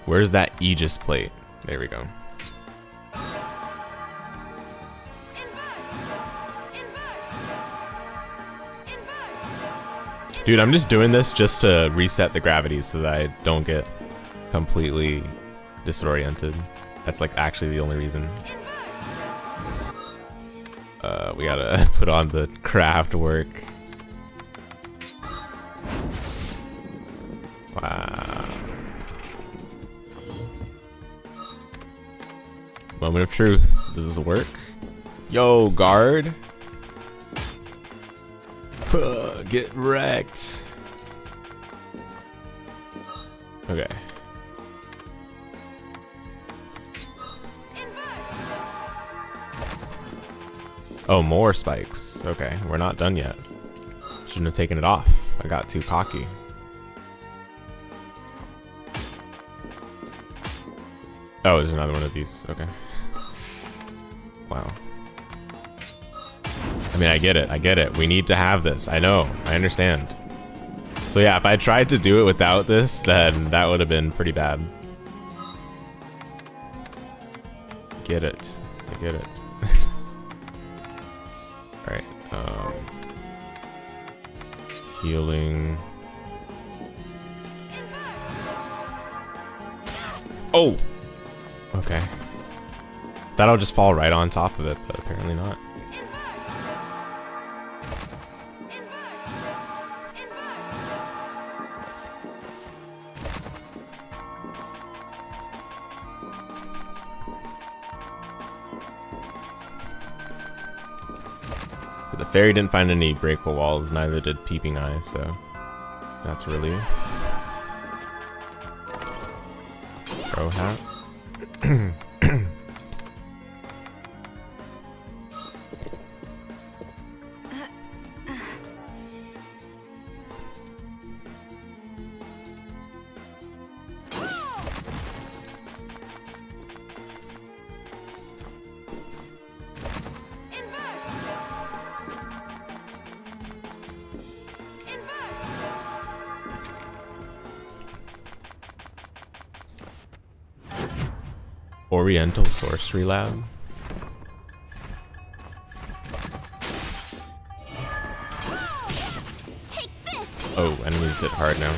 Where's that Aegis plate? There we go. Dude, I'm just doing this just to reset the gravity so that I don't get completely disoriented. That's like actually the only reason. We gotta put on the craft work. Wow. Moment of truth. Does this work? Yo, guard. Get wrecked. Okay. Oh, more spikes. Okay, we're not done yet. Shouldn't have taken it off. I got too cocky. Oh, there's another one of these. Okay. Wow. I mean, I get it. We need to have this. I know. I understand. So yeah, if I tried to do it without this, then that would have been pretty bad. Get it. I get it. Alright. Healing. Oh! Okay. Thought I'll just fall right on top of it, but apparently not. But the fairy didn't find any breakable walls, neither did Peeping Eye, so that's a relief. Pro hat. Oriental Sorcery Lab. Take this. Oh, enemies hit hard now.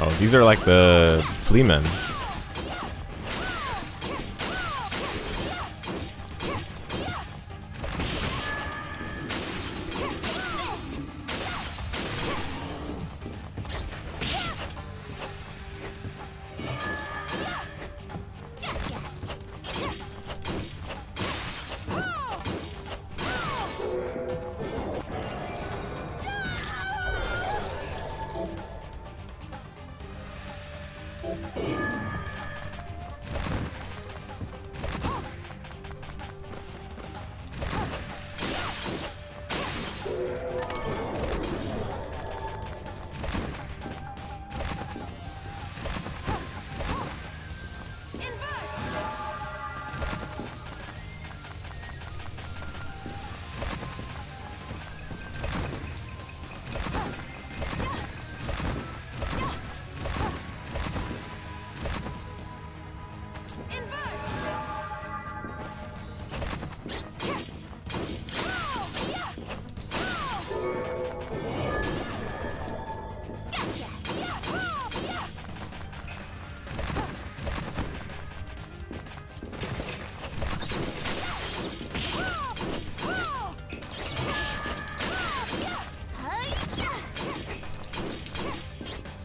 Oh, these are like the flea men.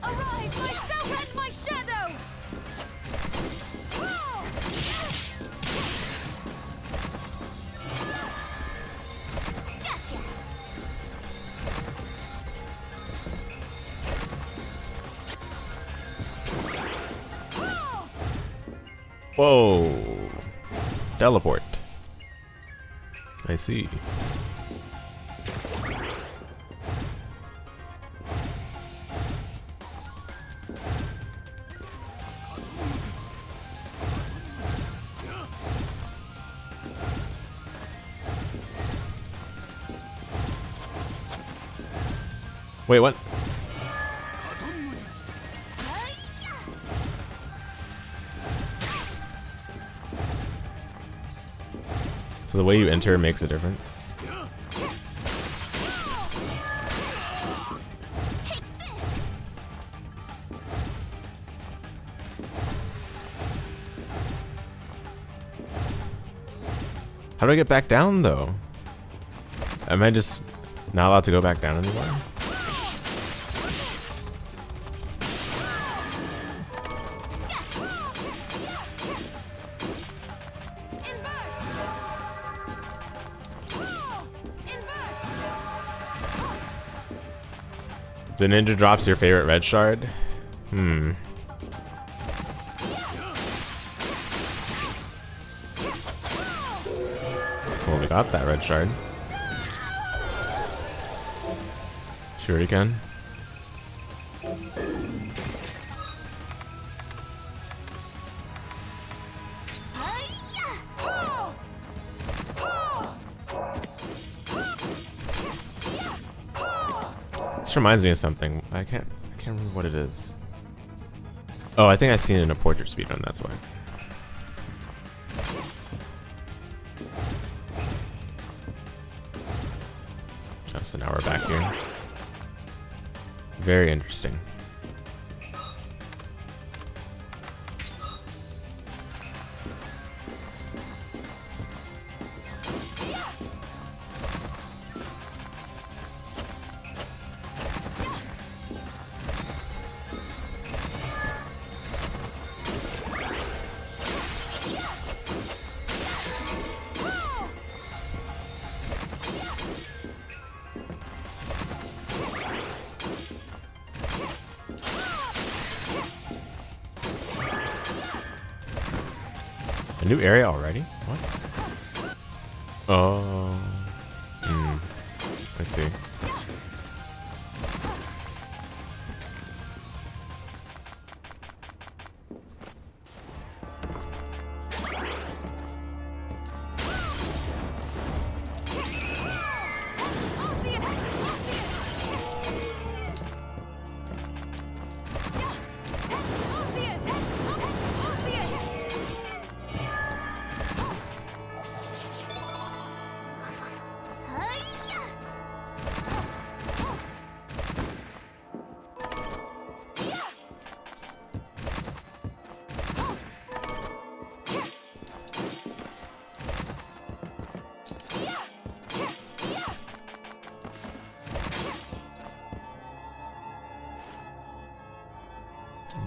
Arise, myself and my shadow! Gotcha! Whoa! Teleport. I see. Wait, what? So the way you enter makes a difference. Take this! How do I get back down, though? Am I just not allowed to go back down anymore? The ninja drops your favorite red shard? Hmm. Well, we got that red shard. Sure you can. This reminds me of something. I can't remember what it is. Oh, I think I've seen it in a portrait speedrun, that's why. Oh, so now we're back here. Very interesting. A new area already? What? Oh. I see.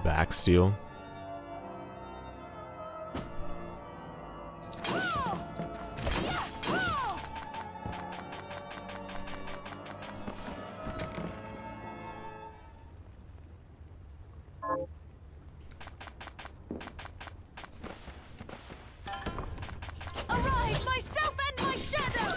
back steel. Arise, myself and my shadow!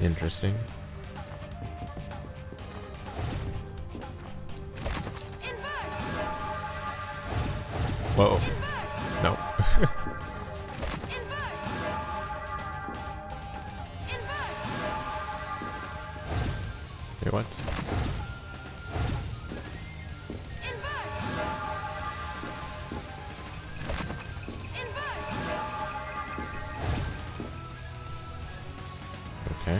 Interesting. Whoa. No. Wait, what? Okay.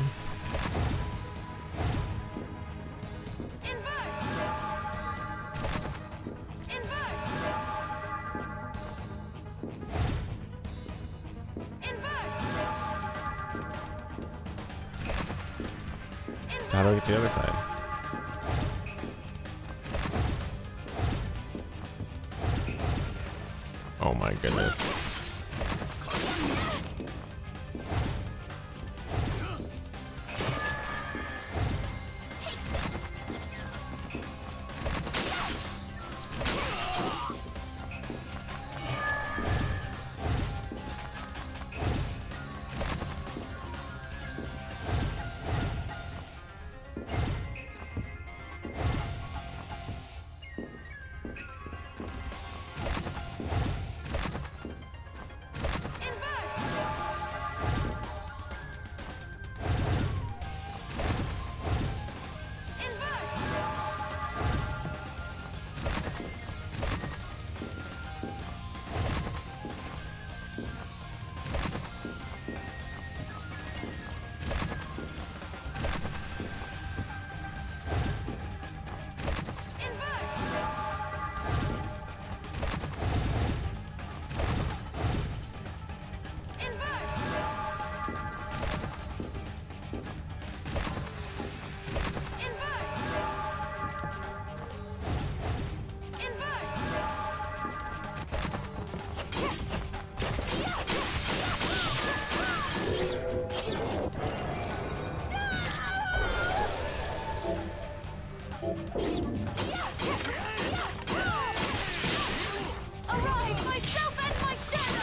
How do I get to the other side? Oh my goodness. Arise, myself and my shadow!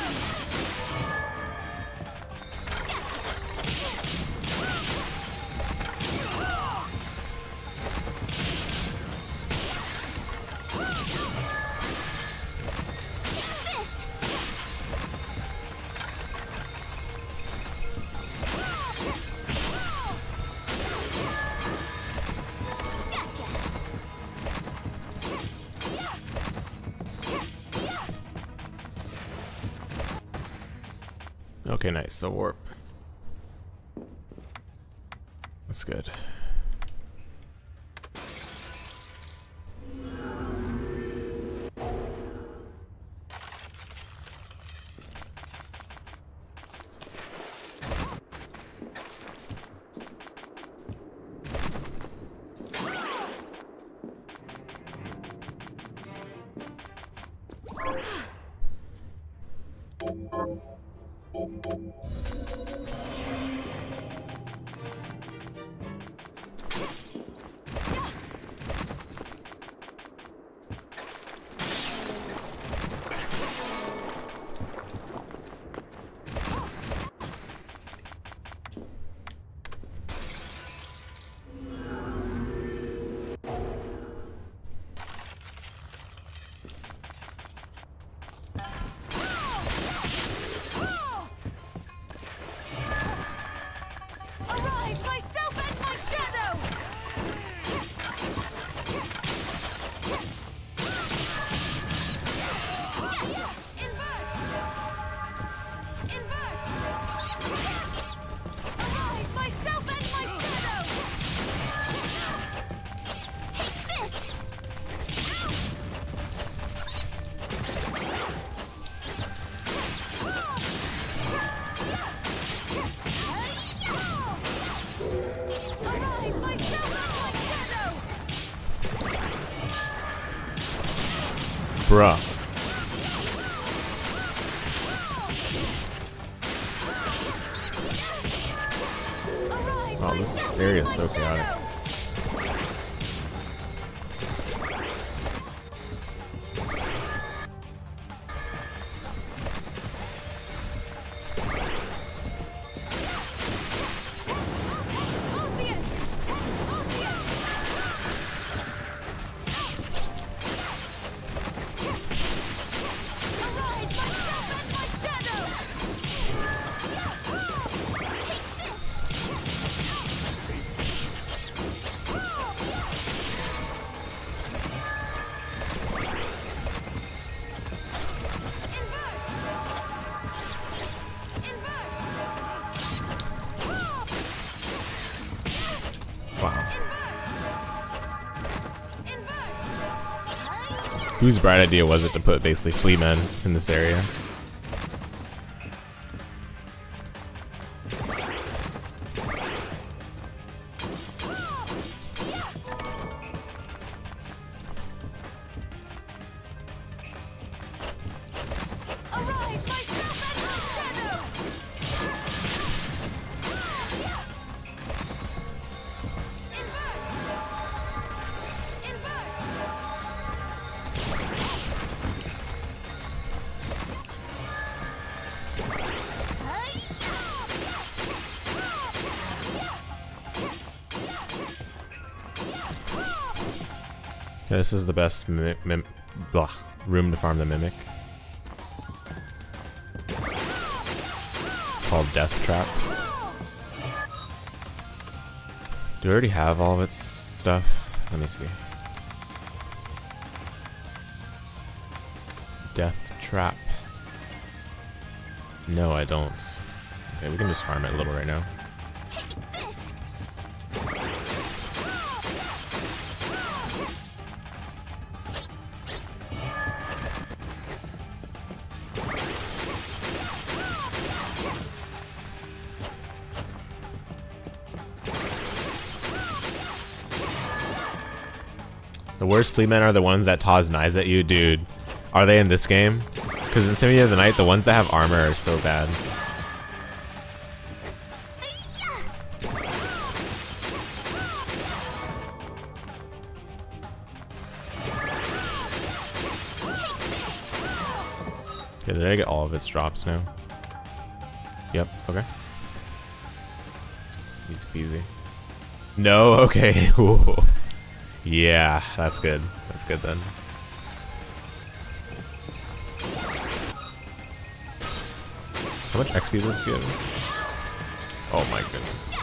Okay, nice. So warp. That's good. Bruh. Wow, this area is so chaotic. Whose bright idea was it to put basically flea men in this area? Yeah, this is the best room to farm the Mimic. Called Death Trap. Do I already have all of its stuff? Let me see. Death Trap. No, I don't. Okay, we can just farm it a little right now. The worst flea men are the ones that toss knives at you, dude. Are they in this game? Because in Symphony of the Night, the ones that have armor are so bad. Okay, did I get all of its drops now? Yep, okay. Easy peasy. No, okay. Ooh. Yeah, that's good. That's good then. How much XP does this give? Oh my goodness.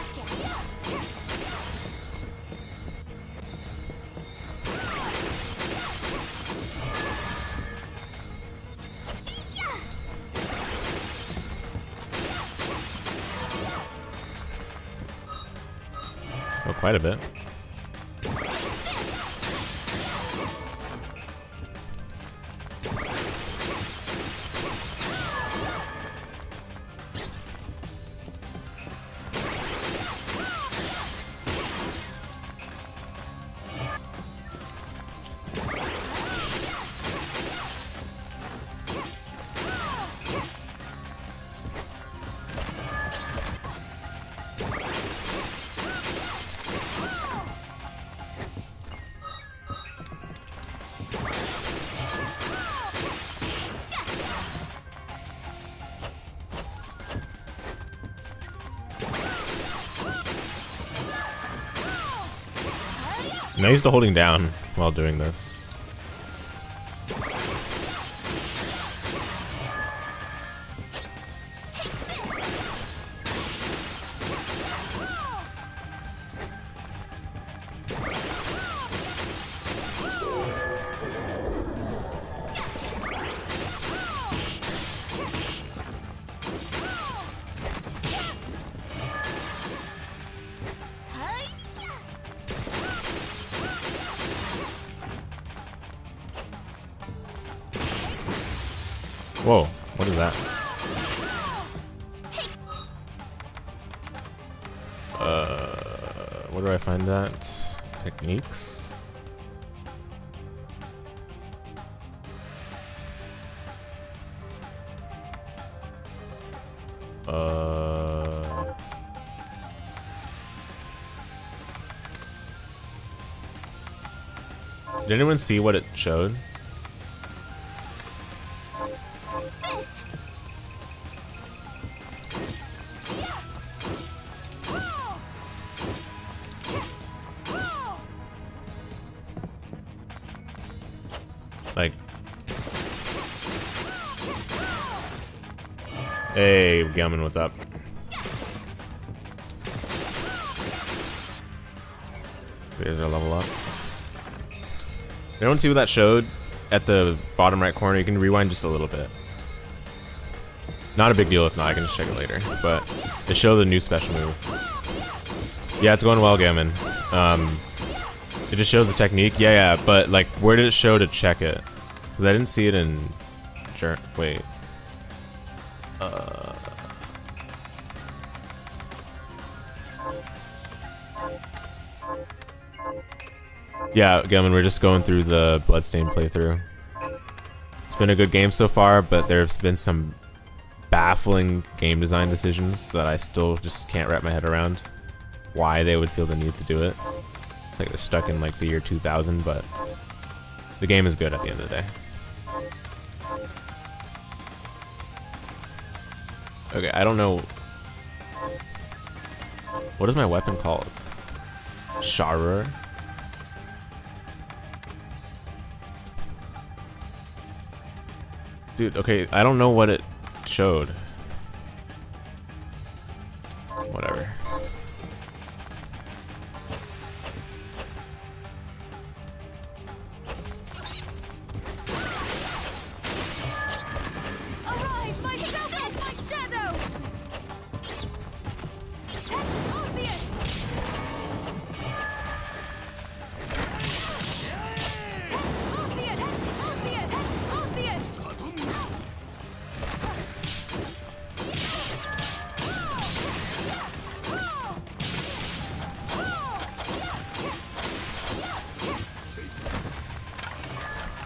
Oh, quite a bit. I'm not used to holding down while doing this. Whoa, what is that? Where do I find that? Techniques? Did anyone see what it showed? This. Like, hey, Gelman, what's up? There's our level up. Anyone see what that showed at the bottom right corner? You can rewind just a little bit. Not a big deal if not, I can just check it later. But it showed the new special move. Yeah, it's going well, Gammon. It just shows the technique. Yeah, but like, where did it show to check it? Because I didn't see it in... Wait. Yeah, Gammon, we're just going through the Bloodstained playthrough. It's been a good game so far, but there's been some baffling game design decisions that I still just can't wrap my head around. Why they would feel the need to do it. Like they're stuck in like the year 2000, but the game is good at the end of the day. Okay, I don't know. What is my weapon called? Sharer? Dude, okay, I don't know what it showed. Whatever. Arise, my self, my shadow. Arceus.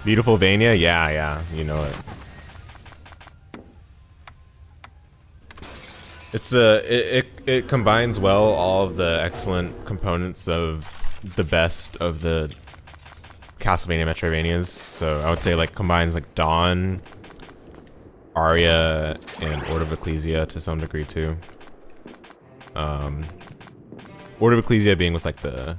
Beautiful Vania? Yeah, you know it. It's it combines well all of the excellent components of the best of the Castlevania Metroidvanias. So I would say like combines like Dawn, Aria, and Order of Ecclesia to some degree too. Order of Ecclesia being with like the,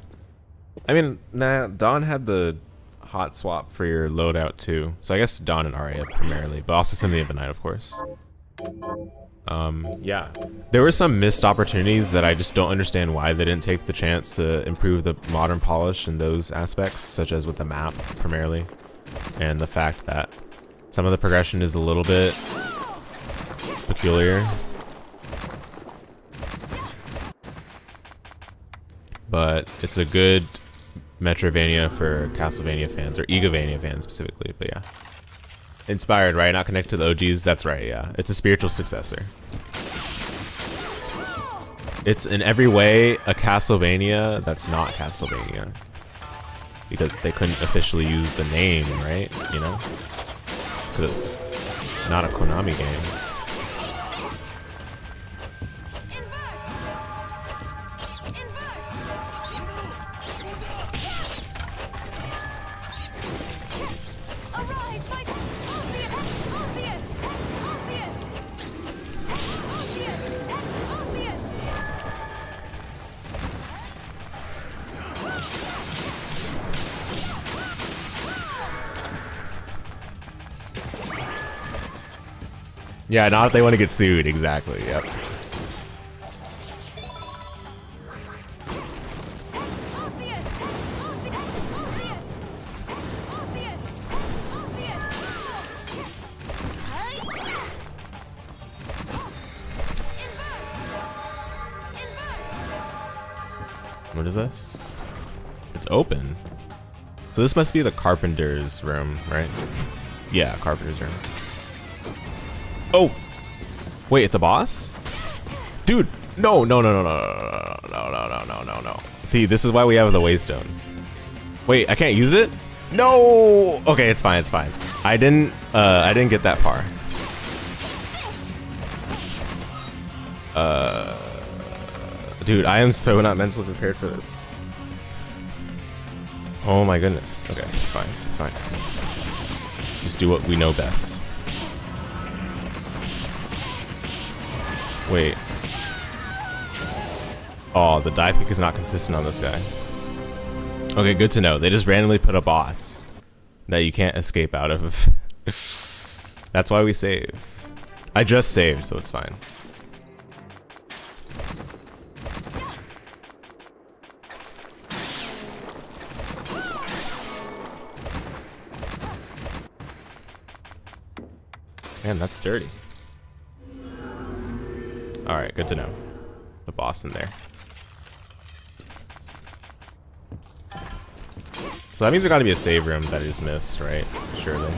I mean, nah, Dawn had the hot swap for your loadout too. So I guess Dawn and Aria primarily, but also Symphony of the Night, of course. Yeah. There were some missed opportunities that I just don't understand why they didn't take the chance to improve the modern polish in those aspects, such as with the map primarily, and the fact that some of the progression is a little bit peculiar. But it's a good Metroidvania for Castlevania fans, or Egovania fans specifically, but yeah. Inspired, right? Not connected to the OGs? That's right, yeah. It's a spiritual successor. It's in every way a Castlevania that's not Castlevania. Because they couldn't officially use the name, right? You know? Because it's not a Konami game. Yeah, not if they want to get sued, exactly, yep. What is this? It's open. So this must be the carpenter's room, right? Yeah, carpenter's room. Oh, wait, it's a boss? Dude, no. See, this is why we have the waystones. Wait, I can't use it? No. Okay, it's fine. I didn't get that far. Dude, I am so not mentally prepared for this. Oh my goodness. Okay, it's fine. It's fine. Just do what we know best. Wait. Oh, the dive kick is not consistent on this guy. Okay, good to know. They just randomly put a boss that you can't escape out of. That's why we save. I just saved, so it's fine. Man, that's dirty. Alright, good to know. The boss in there. So that means there gotta be a save room that I just missed, right? Surely.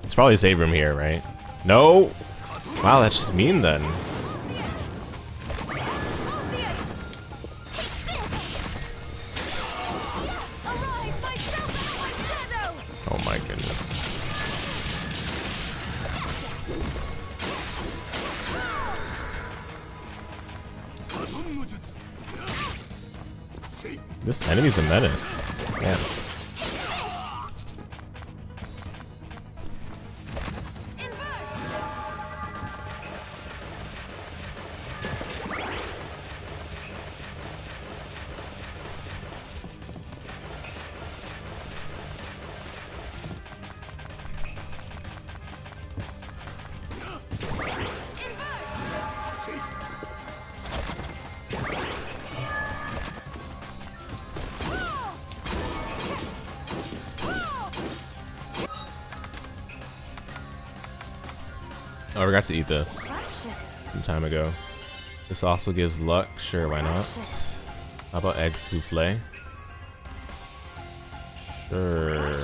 It's probably a save room here, right? No! Wow, that's just mean then. Oh my goodness. This enemy's a menace. Man. Oh, I forgot to eat this some time ago. This also gives luck. Sure, why not? How about egg souffle? Sure.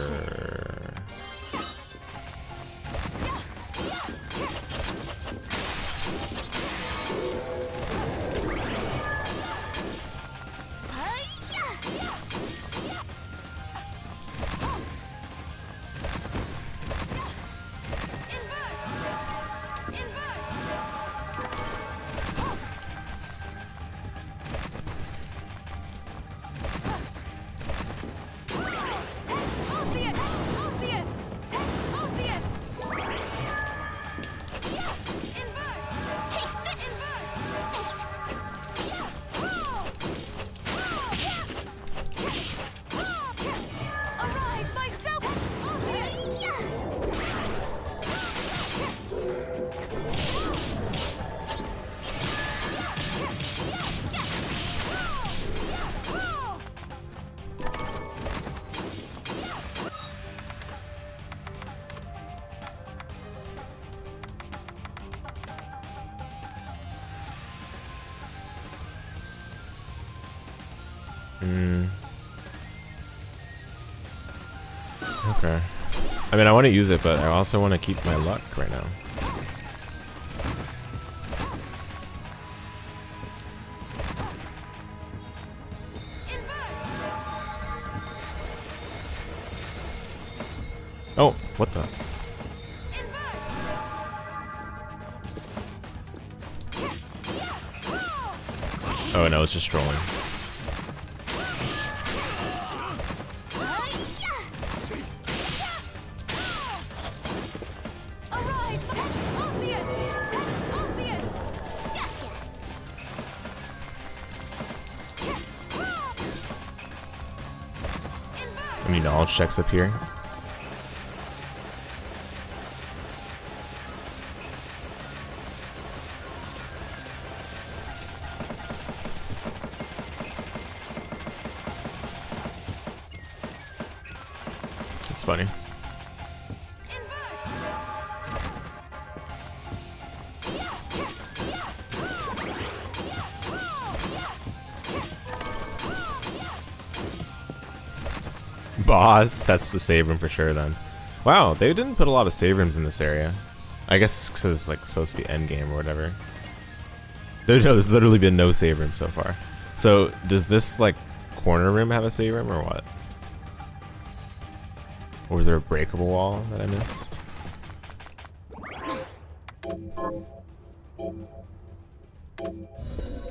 Okay. I mean, I want to use it, but I also want to keep my luck right now. Oh, what the? Oh no, it's just trolling. any knowledge checks up here. It's funny. Boss, that's the save room for sure then. Wow, they didn't put a lot of save rooms in this area. I guess it's because like supposed to be end game or whatever. There's literally been no save room so far. So does this like corner room have a save room or what? Or is there a breakable wall that I missed?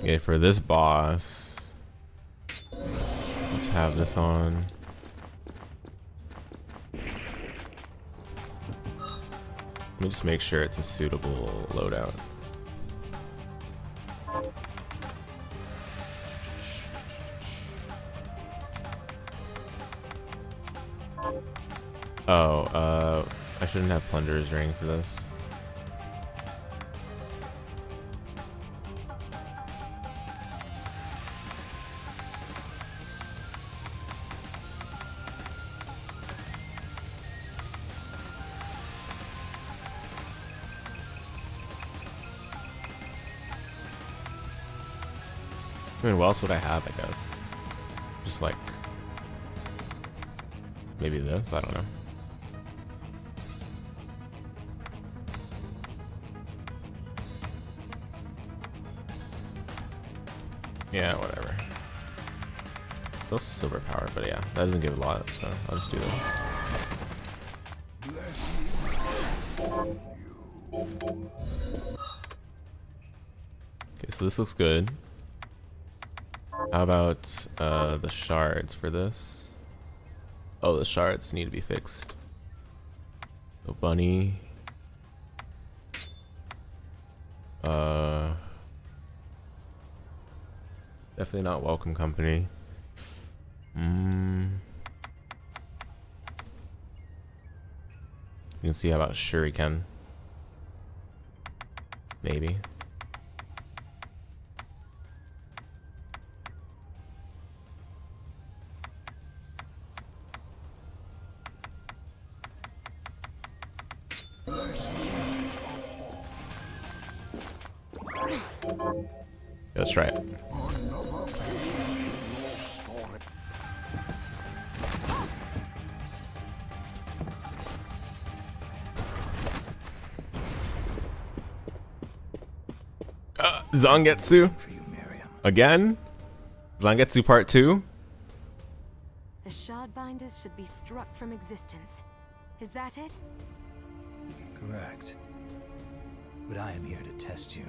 Okay, for this boss, let's have this on. Let me just make sure it's a suitable loadout. Oh, I shouldn't have Plunderer's Ring for this. I mean, what else would I have, I guess? Just like... maybe this? I don't know. Yeah, whatever. Still silver power, but yeah, that doesn't give a lot, so I'll just do this. Okay, so this looks good. How about the shards for this? Oh, the shards need to be fixed. So bunny. Definitely not welcome company. You can see how about shuriken. Maybe. Let's try it. Zangetsu? Again? Zangetsu Part 2? The shard binders should be struck from existence. Is that it? Correct. But I am here to test you,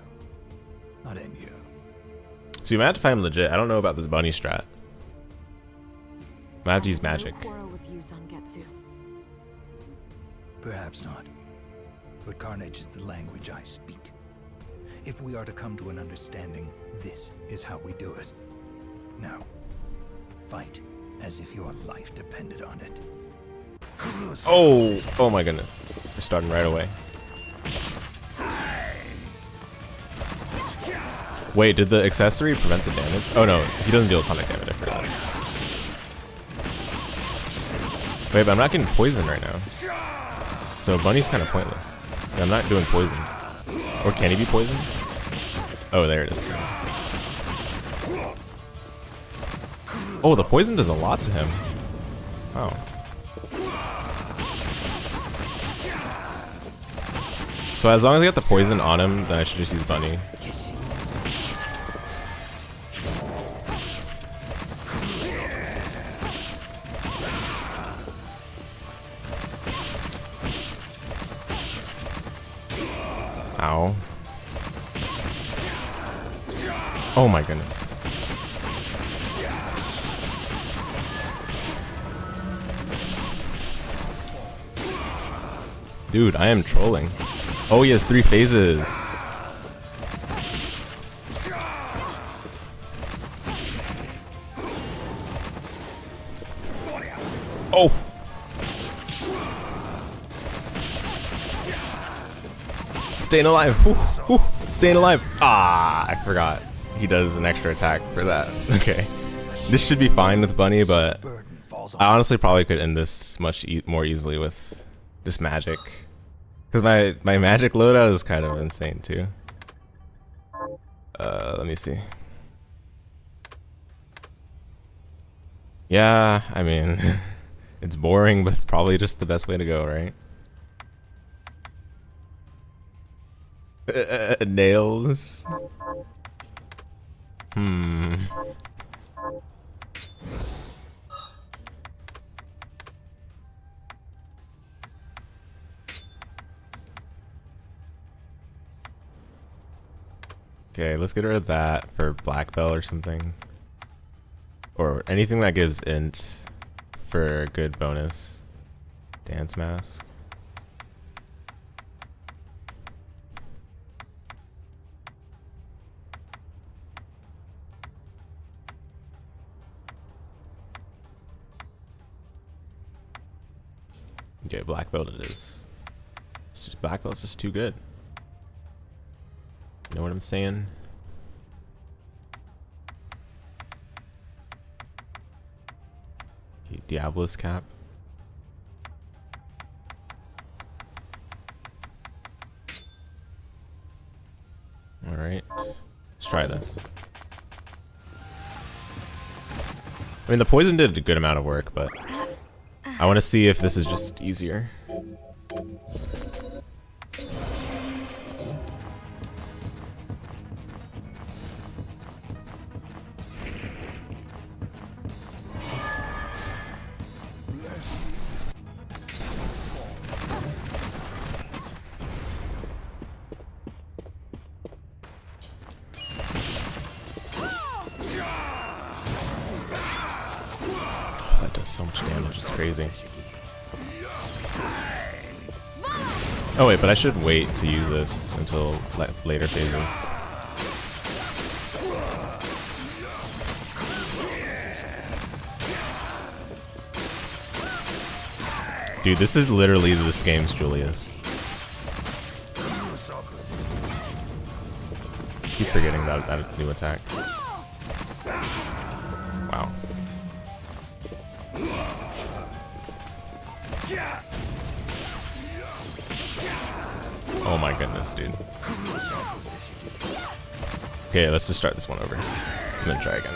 not end you. So you might have to find him legit. I don't know about this bunny strat. Might have to use I have magic. No quarrel with you, Zangetsu. Perhaps not. But carnage is the language I speak. If we are to come to an understanding, this is how we do it. Now, fight as if your life depended on it. Oh! Oh my goodness. We're starting right away. Wait, did the accessory prevent the damage? Oh no, he doesn't deal atomic damage, I forgot. Wait, but I'm not getting poisoned right now. So bunny's kind of pointless. I'm not doing poison. Or can he be poisoned? Oh, there it is. Oh, the poison does a lot to him. Oh. So as long as I get the poison on him, then I should just use bunny. Ow. Oh my goodness. Dude, I am trolling. Oh, he has 3 phases. Oh. Staying alive. Woo, woo, staying alive. Ah, I forgot. He does an extra attack for that. Okay. This should be fine with Bunny, but I honestly probably could end this much more easily with just magic. Because my magic loadout is kind of insane too. Let me see. Yeah, I mean, it's boring, but it's probably just the best way to go, right? Nails. Okay, let's get rid of that for black belt or something. Or anything that gives int for a good bonus. Dance mask. Okay, black belt it is. It's just black belt's just too good. You know what I'm saying? Okay, Diablo's cap. Alright. Let's try this. I mean, the poison did a good amount of work, but I want to see if this is just easier. That does so much damage, it's crazy. Oh wait, but I should wait to use this until later phases. Dude, this is literally this game's Julius. Keep forgetting that new attack. Wow. Oh my goodness, dude. Okay, let's just start this one over. And then try again.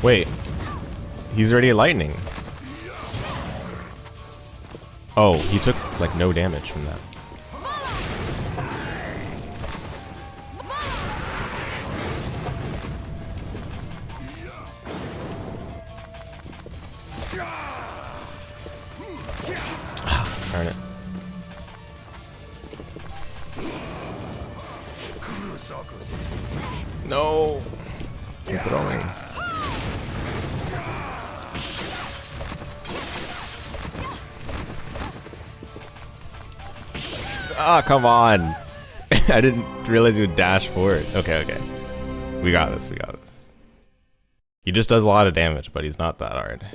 Wait, he's already lightning. Oh, he took like no damage from that. Darn it. No. I'm throwing. Ah, come on. I didn't realize you would dash forward. Okay, okay. We got this, we got this. He just does a lot of damage, but he's not that hard.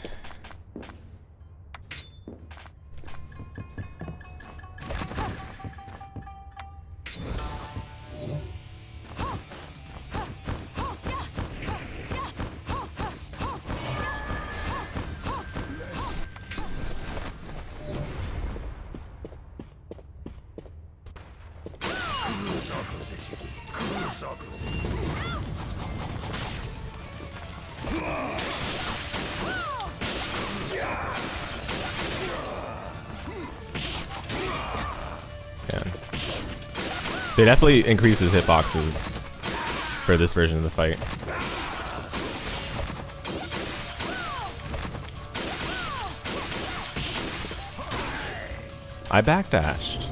They definitely increase his hitboxes for this version of the fight. I backdashed.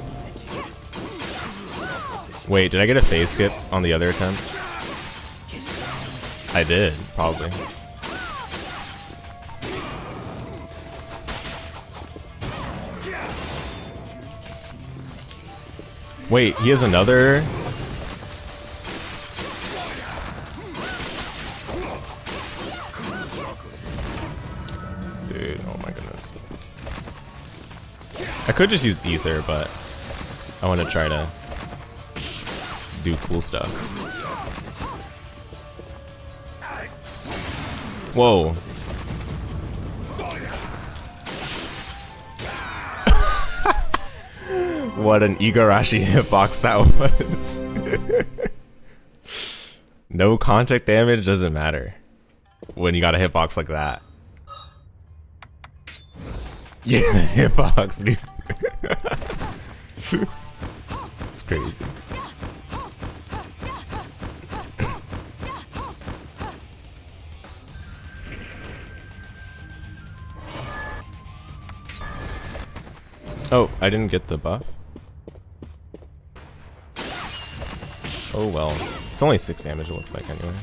Wait, did I get a phase skip on the other attempt? I did, probably. Wait, he has another? Dude, oh my goodness. I could just use ether, but I want to try to do cool stuff. Whoa. What an Igarashi hitbox that was. No contact damage doesn't matter when you got a hitbox like that. Yeah, hitbox, dude. It's crazy. Oh, I didn't get the buff. Oh well. It's only 6 damage, it looks like, anyway.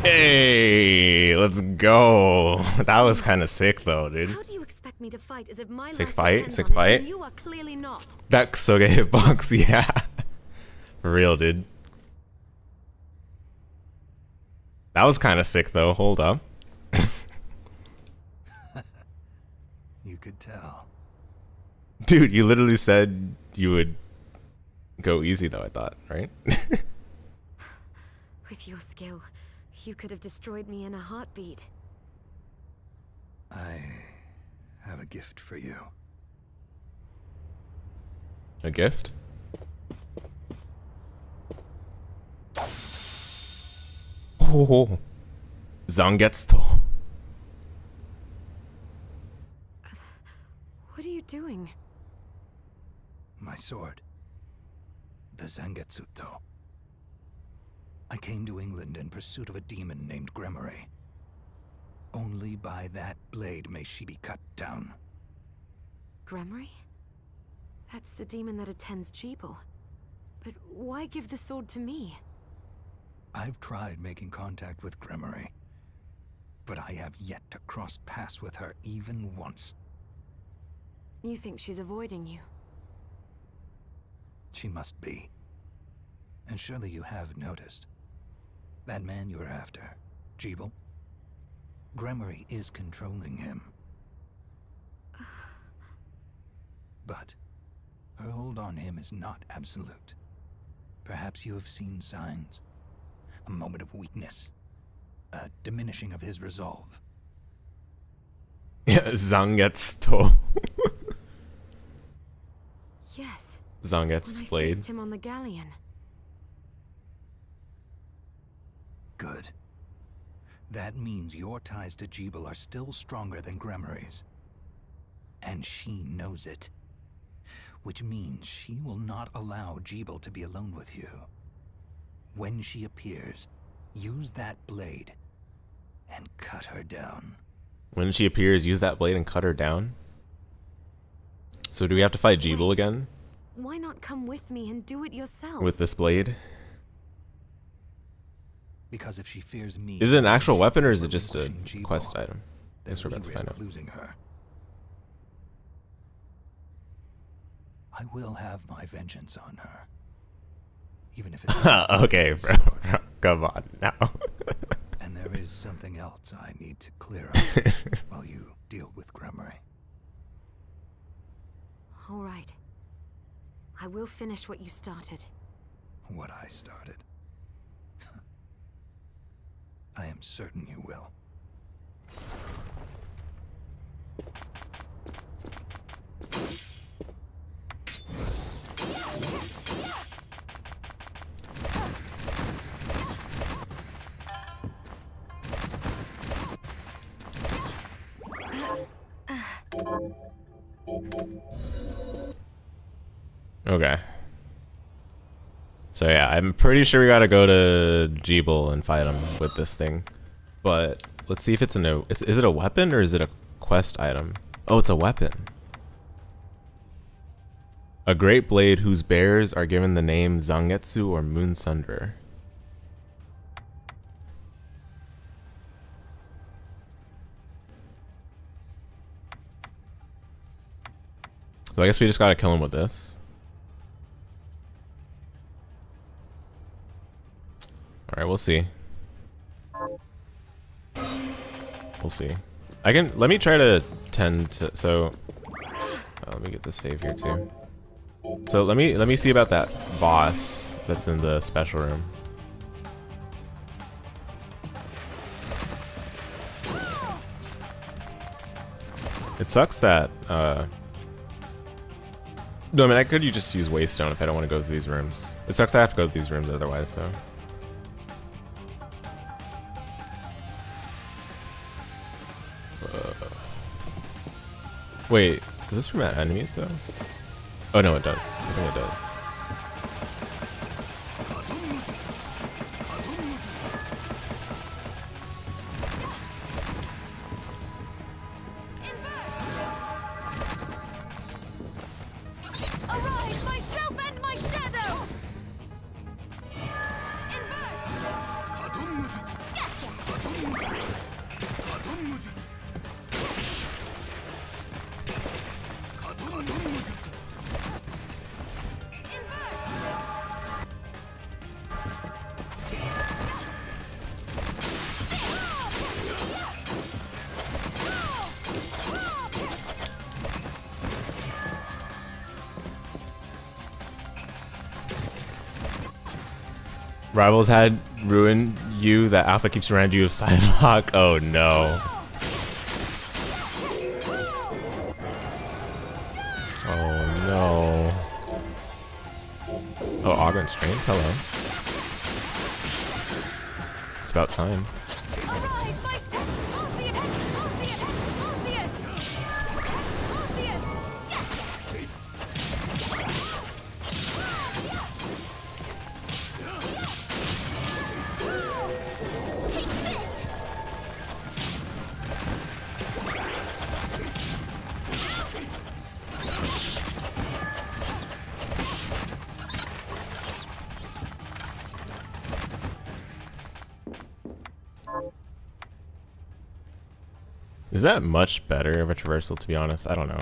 Hey, let's go. That was kind of sick though, dude. How do you expect me to fight as if my Sick life fight, depends sick on it fight. when you are clearly not. That Ksoge hitbox, yeah. For real, dude. That was kind of sick though, hold up. You could tell. Dude, you literally said you would go easy though, I thought, right? With your skill, you could have destroyed me in a heartbeat. I have a gift for you. A gift? Oh, Zangetsu. What are you doing? My sword. The Zangetsuto. I came to England in pursuit of a demon named Gremory. Only by that blade may she be cut down. Gremory? That's the demon that attends Jeeble. But why give the sword to me? I've tried making contact with Gremory, but I have yet to cross paths with her even once. You think she's avoiding you? She must be. And surely you have noticed. That man you're after, Jeeble, Gremory is controlling him. But her hold on him is not absolute. Perhaps you have seen signs. A moment of weakness. A diminishing of his resolve. Yeah, Zangetsu. Yes. Zangetsu's When I blade. faced him on the galleon. Good. That means your ties to Jeeble are still stronger than Gremory's. And she knows it. Which means she will not allow Jeeble to be alone with you. When she appears, use that blade and cut her down. When she appears, use that blade and cut her down. So do we have to fight Jeeble Wait. again Why not come with me and do it yourself? with this blade? Because if she fears me, Is it an actual weapon or is it for just a relinquishing G-Ball, quest item? I then guess we're about we to find risk out. losing her. I will have my vengeance on her. Even if it's Okay, bro. Come on now. And there is something else I need to clear up while you deal with Gremory. All right. I will finish what you started. What I started. I am certain you will. Okay. So yeah, I'm pretty sure we gotta go to Jeeble and fight him with this thing. But let's see if it's is it a weapon or is it a quest item? Oh, it's a weapon. A great blade whose bearers are given the name Zangetsu or Moon Sunderer. So I guess we just gotta kill him with this. Alright, we'll see. We'll see. Let me try to tend to, so, let me get this save here too. So let me see about that boss that's in the special room. It sucks that, no, I mean, I could just use Waystone if I don't want to go through these rooms. It sucks I have to go through these rooms otherwise, though. Wait, is this from enemies, though? Oh, no, it does. I think it does. Arise, myself and my shadow! Rivals had ruined you. That alpha keeps around you of Psylocke. Oh no. Oh no. Oh, Augment Strength. Hello. It's about time. Arise, my step! Arceus! Arceus! Arceus! Take this! Is that much better of a traversal, to be honest? I don't know.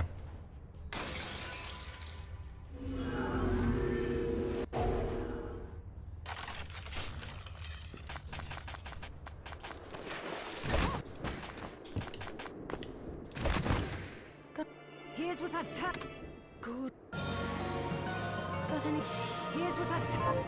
Here's what I've tapped. Good. Got any? Here's what I've tapped.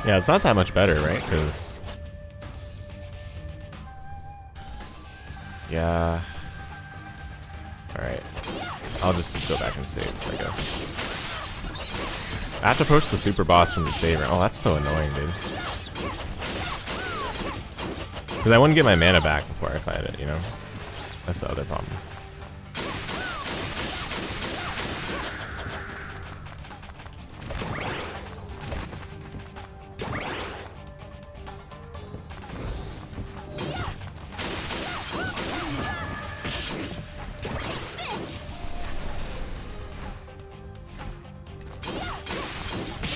Yeah, it's not that much better, right? Because... yeah... Alright. I'll just go back and save, I guess. I have to approach the super boss from the saver. Oh, that's so annoying, dude. Because I wouldn't get my mana back before I fight it, you know? That's the other problem.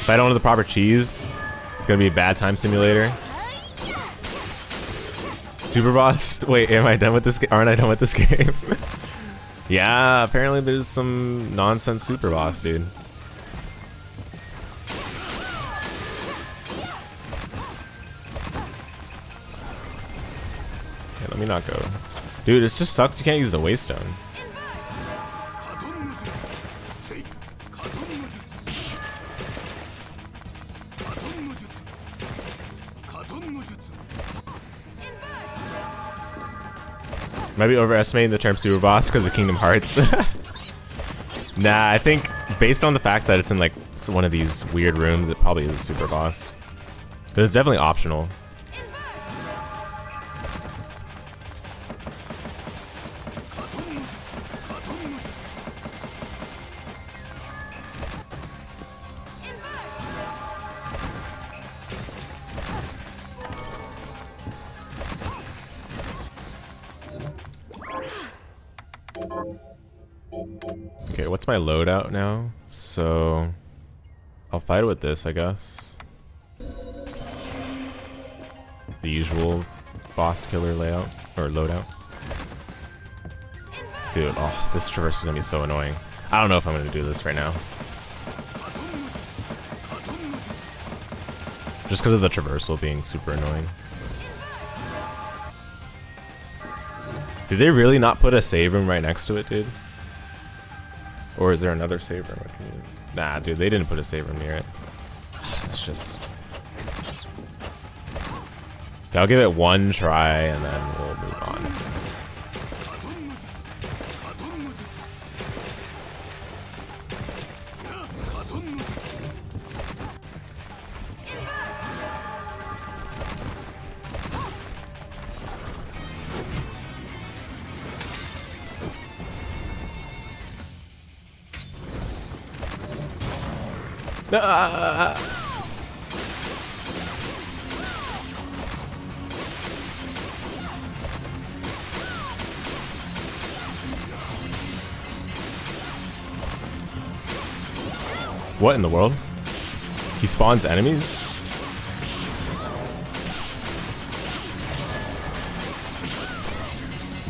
If I don't have the proper cheese, it's gonna be a bad time simulator. Super boss? Wait, am I done with this? Aren't I done with this game? Yeah, apparently there's some nonsense super boss, dude. Yeah, let me not go. Dude, it just sucks you can't use the waystone. Might be overestimating the term super boss because of Kingdom Hearts. Nah, I think based on the fact that it's in like one of these weird rooms, it probably is a super boss. But it's definitely optional. Okay, what's my loadout now? So I'll fight it with this, I guess. The usual boss killer layout or loadout. Dude, oh, this traverse is gonna be so annoying. I don't know if I'm gonna do this right now. Just because of the traversal being super annoying. Did they really not put a save room right next to it, dude? Or is there another save room I can use? Nah, dude, they didn't put a save room near it. It's just... I'll give it one try and then we'll move on. What in the world? He spawns enemies?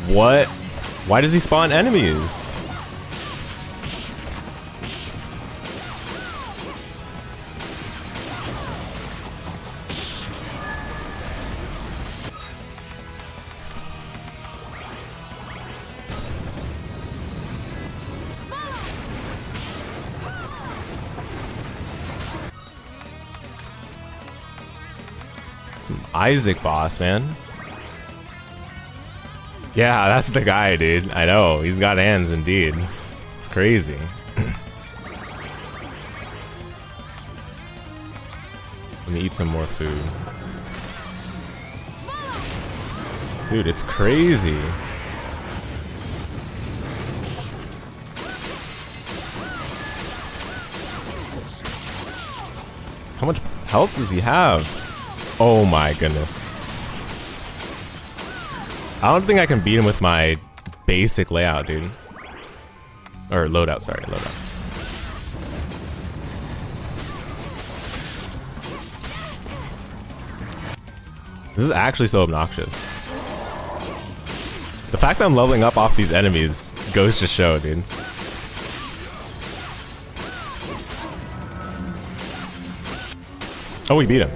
What? Why does he spawn enemies? Isaac boss, man. Yeah, that's the guy, dude. I know. He's got hands indeed. It's crazy. Let me eat some more food. Dude, it's crazy. How much health does he have? Oh my goodness. I don't think I can beat him with my basic layout, dude. Or loadout, sorry, loadout. This is actually so obnoxious. The fact that I'm leveling up off these enemies goes to show, dude. Oh, we beat him.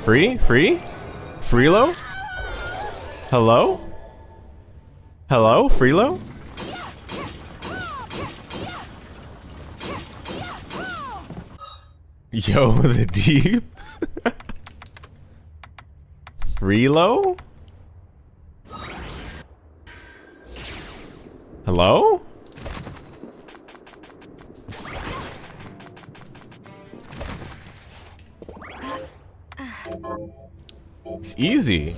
Free? Free? Freelo? Hello? Hello? Freelo? Yo, the deeps? Relo? Hello? It's easy.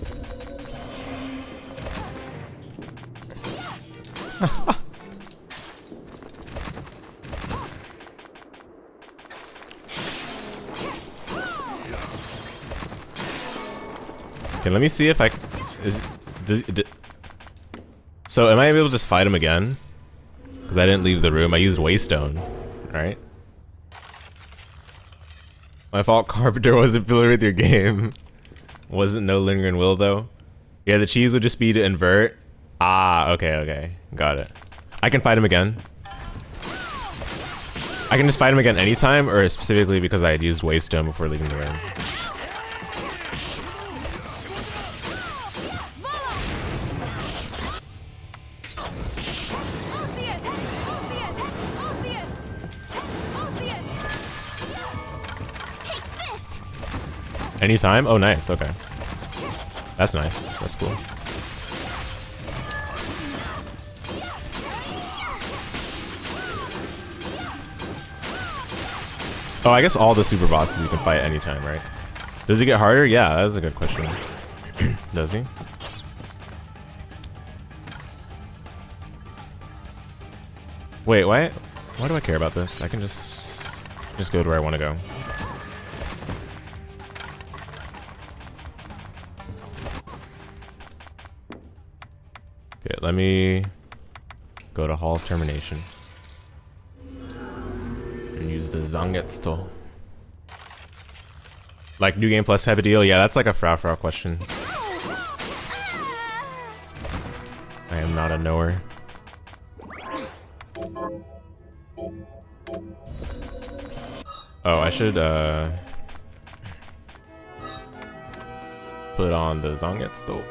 Okay, let me see if I so am I able to just fight him again? Because I didn't leave the room. I used Waystone. Alright. My fault, Carpenter wasn't familiar with your game. Wasn't no lingering will though. Yeah, the cheese would just be to invert. Ah, okay. Got it. I can fight him again. I can just fight him again anytime, or specifically because I had used Waystone before leaving the room. Anytime? Oh, nice. Okay. That's nice. That's cool. Oh, I guess all the super bosses you can fight anytime, right? Does it get harder? Yeah, that's a good question. Does he? Wait, why do I care about this? I can just go to where I want to go. Okay, let me go to Hall of Termination and use the Zangetsu. Like New Game Plus type of deal? Yeah, that's like a Frau question. I am not a knower. Oh, I should put on the Zangetsu.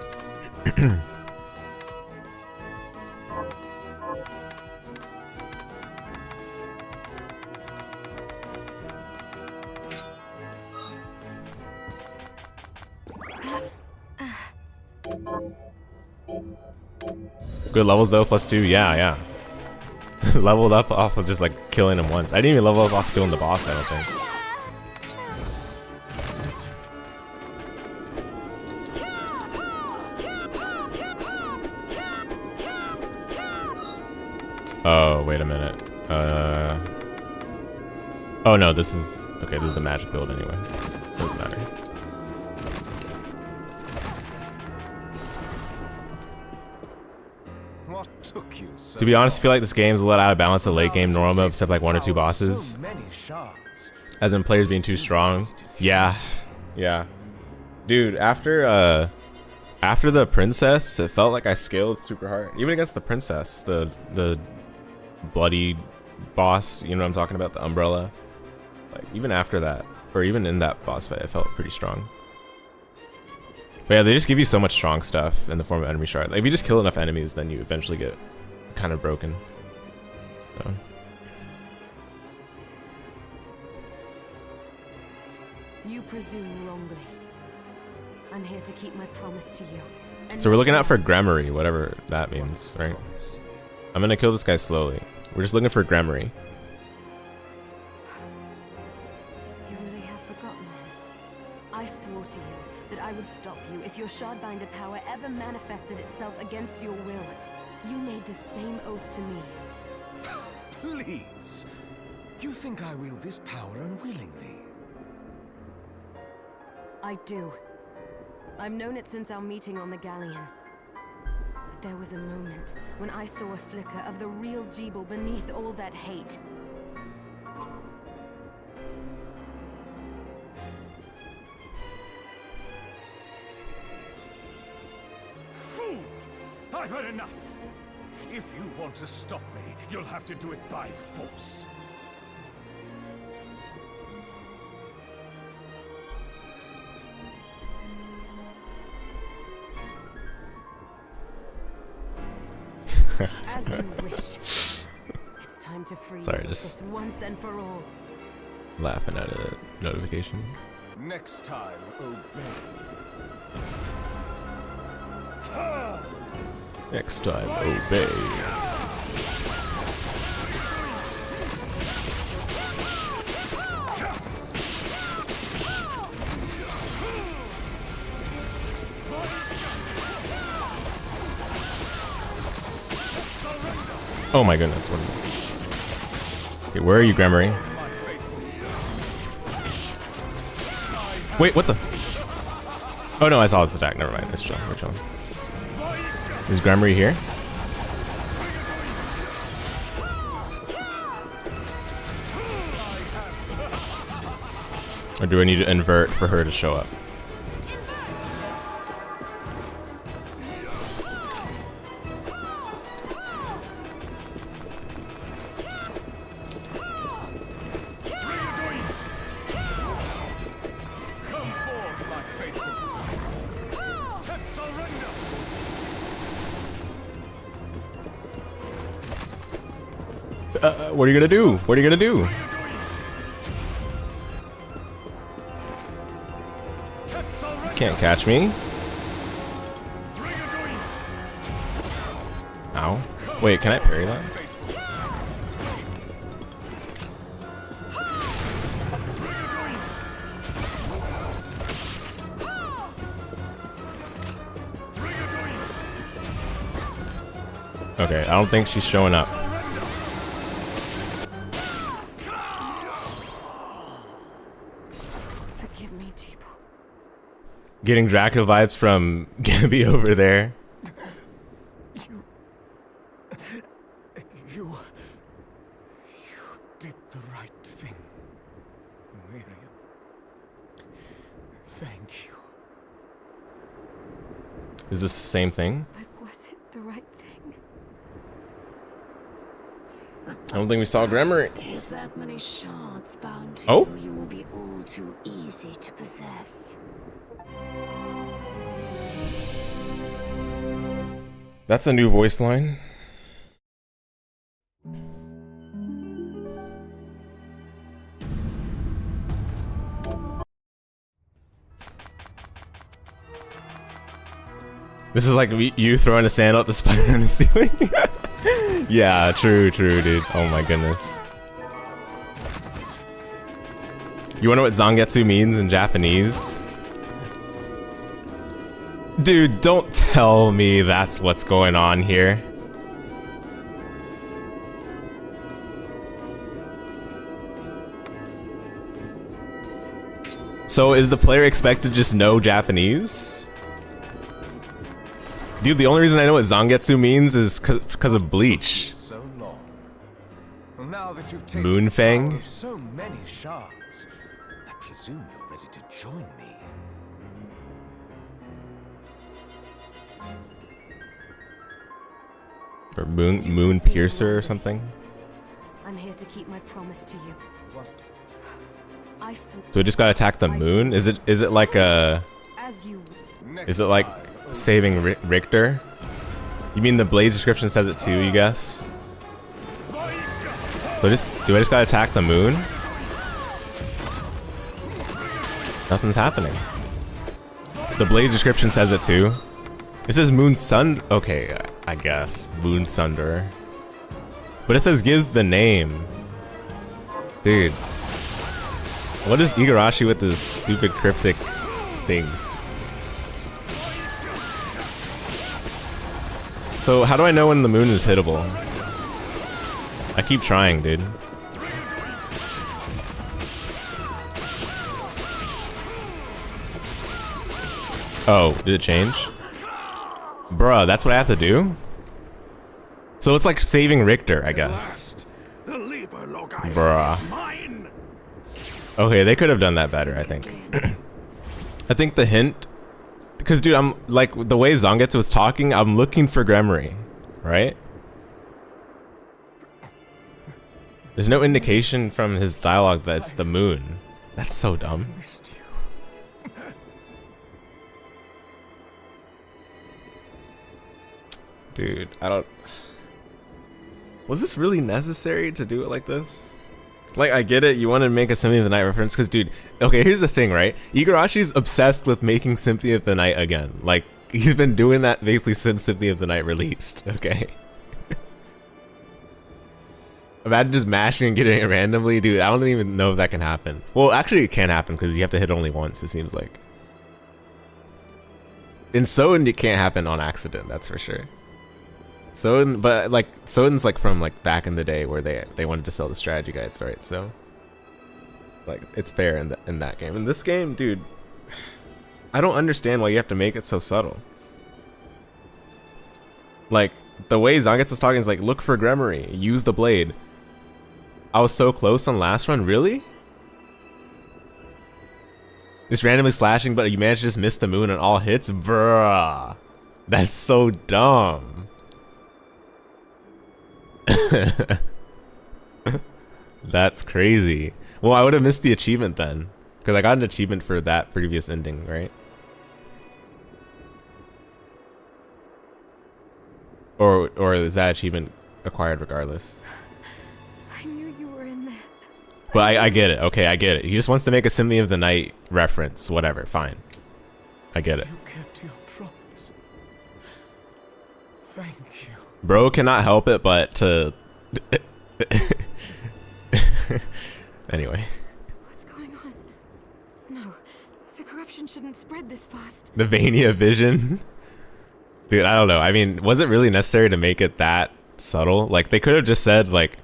Good levels though, +2. Yeah. Leveled up off of just like killing him once. I didn't even level up off killing the boss, I don't think. Oh, wait a minute. Oh no, this is okay. This is the magic build anyway. Doesn't matter. To be honest, I feel like this game's a little out of balance. The late game normal mode, except like 1 or 2 bosses. As in players being too strong. Yeah. Dude, after the princess, it felt like I scaled super hard. Even against the princess, the bloody boss, you know what I'm talking about, the umbrella. Like even after that, or even in that boss fight, I felt pretty strong. But yeah, they just give you so much strong stuff in the form of enemy shard. Like if you just kill enough enemies, then you eventually get kind of broken. So. You presume wrongly. I'm here to keep my promise to you. So we're looking out for Gremory, whatever that means, right? I'm gonna kill this guy slowly. We're just looking for Gremory. You really have forgotten then. I swore to you that I would stop you if your Shardbinder power ever manifested itself against your will. You made the same oath to me. Please. You think I wield this power unwillingly? I do. I've known it since our meeting on the galleon. But there was a moment when I saw a flicker of the real Jeeble beneath all that hate. Fool! I've had enough! If you want to stop me, you'll have to do it by force. As you wish. It's time to free Sorry, you just this once and for all. laughing at a notification. Next time, obey. Next time, obey. Oh my goodness. Okay, where are you, Gremory? Wait, what the? Oh no, I saw this attack. Never mind. It's chill. We're chilling. Is Gremory here? Or do I need to invert for her to show up? What are you gonna do? What are you gonna do? Can't catch me. Ow. Wait, can I parry that? Okay, I don't think she's showing up. Getting Dracula vibes from Gabby over there. You did the right thing, Miriam. Thank you. Is this the same thing? But was it the right thing? I don't think we saw Gremory. With that many shards bound to Oh? you, you will be all too easy to possess. That's a new voice line. This is like you throwing a sandal at the spider in the ceiling. Yeah, true, dude. Oh my goodness. You wanna know what Zangetsu means in Japanese? Dude, don't tell me that's what's going on here. So is the player expected to just know Japanese? Dude, the only reason I know what Zangetsu means is because of Bleach. So long. Well, now that you've tasted Moonfang? the power of so many shards, I presume you're ready to join me. Or Moon Piercer or something. I'm here to keep my promise to you. What? I swear. So we just gotta attack the moon? Is it like a... As you Is it like saving Richter? You mean the Blade's description says it too, you guess? So do I just gotta attack the moon? Nothing's happening. The Blade's description says it too. It says Moon Sun. Okay, I guess Moon Sunder. But it says gives the name. Dude, what is Igarashi with his stupid cryptic things? So how do I know when the moon is hittable? I keep trying, dude. Oh, did it change? Bruh, that's what I have to do? So it's like saving Richter, I guess. Bruh. Okay, they could have done that better, I think. I think the hint... Because, dude, I'm like, the way Zangetsu was talking, I'm looking for Gremory, right? There's no indication from his dialogue that it's the moon. That's so dumb. Dude, I don't... Was this really necessary to do it like this? Like, I get it, you want to make a Symphony of the Night reference, because, dude, okay, here's the thing, right? Igarashi's obsessed with making Symphony of the Night again. Like, he's been doing that basically since Symphony of the Night released. Okay. Imagine just mashing and getting it randomly, dude. I don't even know if that can happen. Well, actually, it can happen because you have to hit only once. It seems like. In Soden, it can't happen on accident. That's for sure. Soden, but like Soden's like from like back in the day where they wanted to sell the strategy guides, right? So like it's fair in that game. In this game, dude, I don't understand why you have to make it so subtle. Like the way Zangetsu was talking is like, look for Gremory, use the blade. I was so close on last run, really? Just randomly slashing, but you managed to just miss the moon on all hits? Bruh. That's so dumb. That's crazy. Well, I would have missed the achievement then. Because I got an achievement for that previous ending, right? Or is that achievement acquired regardless? I knew you were in there. But I get it. Okay, I get it. He just wants to make a Symphony of the Night reference. Whatever, fine. I get it. You kept your promise. Thank you. Bro cannot help it but to... Anyway. What's going on? No, the corruption shouldn't spread this fast. The Vania vision? Dude, I don't know. I mean, was it really necessary to make it that subtle? Like, they could have just said, like,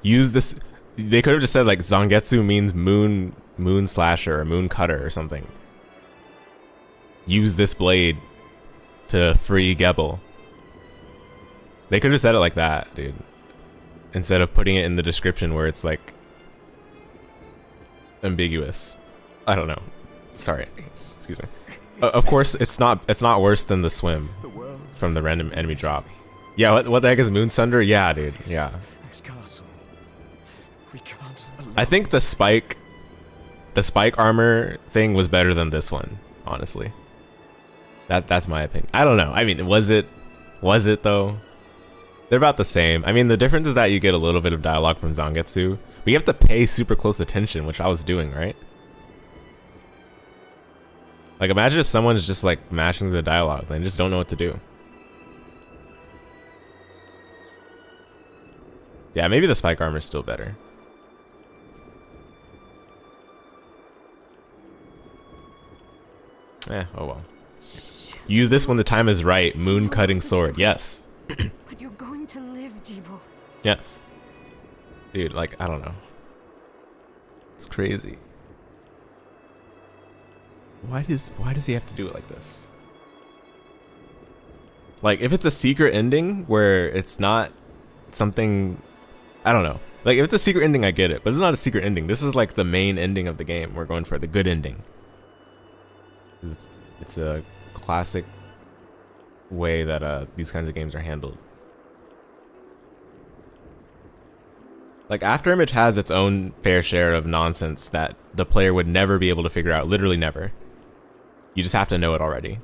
use this... They could have just said, like, Zangetsu means moon slasher or moon cutter or something. Use this blade to free Gebel. They could have said it like that, dude. Instead of putting it in the description where it's, like, ambiguous. I don't know. Sorry. Excuse me. Of course, it's not worse than the swim from the random enemy drop. Yeah, what the heck is Moon Sunder? Yeah, dude. Yeah. I think the spike armor thing was better than this one, honestly. That's my opinion. I don't know. I mean, was it though? They're about the same. I mean, the difference is that you get a little bit of dialogue from Zangetsu, but you have to pay super close attention, which I was doing, right? Like, imagine if someone's just like mashing the dialogue and just don't know what to do. Yeah, maybe the spike armor is still better. Oh well. Use this when the time is right. Moon cutting sword. Yes. But you're going to live, Jibo. Yes. Dude, like, I don't know. It's crazy. Why does he have to do it like this? Like, if it's a secret ending where it's not something, I don't know. Like, if it's a secret ending, I get it, but it's not a secret ending. This is like the main ending of the game. We're going for the good ending. It's a classic way that these kinds of games are handled. Like, Afterimage has its own fair share of nonsense that the player would never be able to figure out. Literally never. You just have to know it already.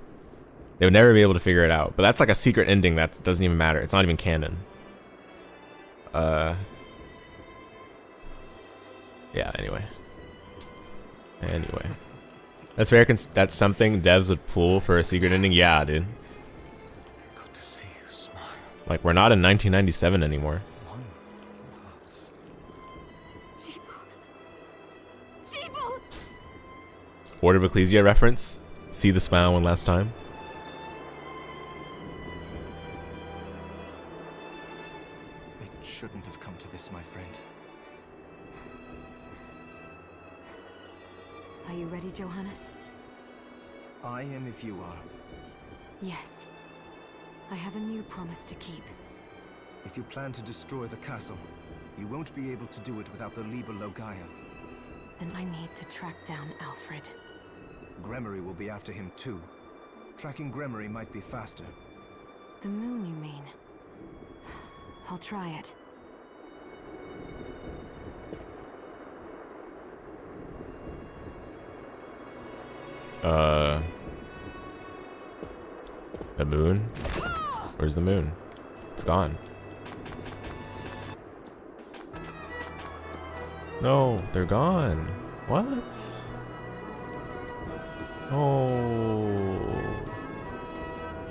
They would never be able to figure it out. But that's like a secret ending that doesn't even matter. It's not even canon. Yeah, anyway. That's fair. That's something devs would pull for a secret ending. Yeah, dude. Good to see you smile. Like, we're not in 1997 anymore. Jibo! Order of Ecclesia reference. See the smile one last time. It shouldn't have come to this, my friend. Are you ready, Johannes? I am if you are. Yes. I have a new promise to keep. If you plan to destroy the castle, you won't be able to do it without the Liber Logaev. Then I need to track down Alfred. Gremory will be after him too. Tracking Gremory might be faster. The moon, you mean? I'll try it. The moon? Where's the moon? It's gone. No, they're gone. What? Oh.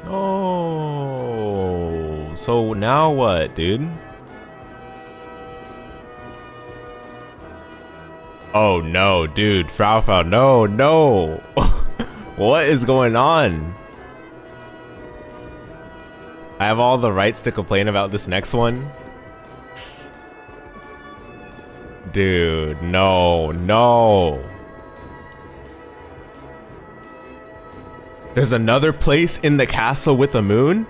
No. So now what, dude? Oh no, dude. Frau, no, no. What is going on? I have all the rights to complain about this next one. Dude, no, no. There's another place in the castle with a moon?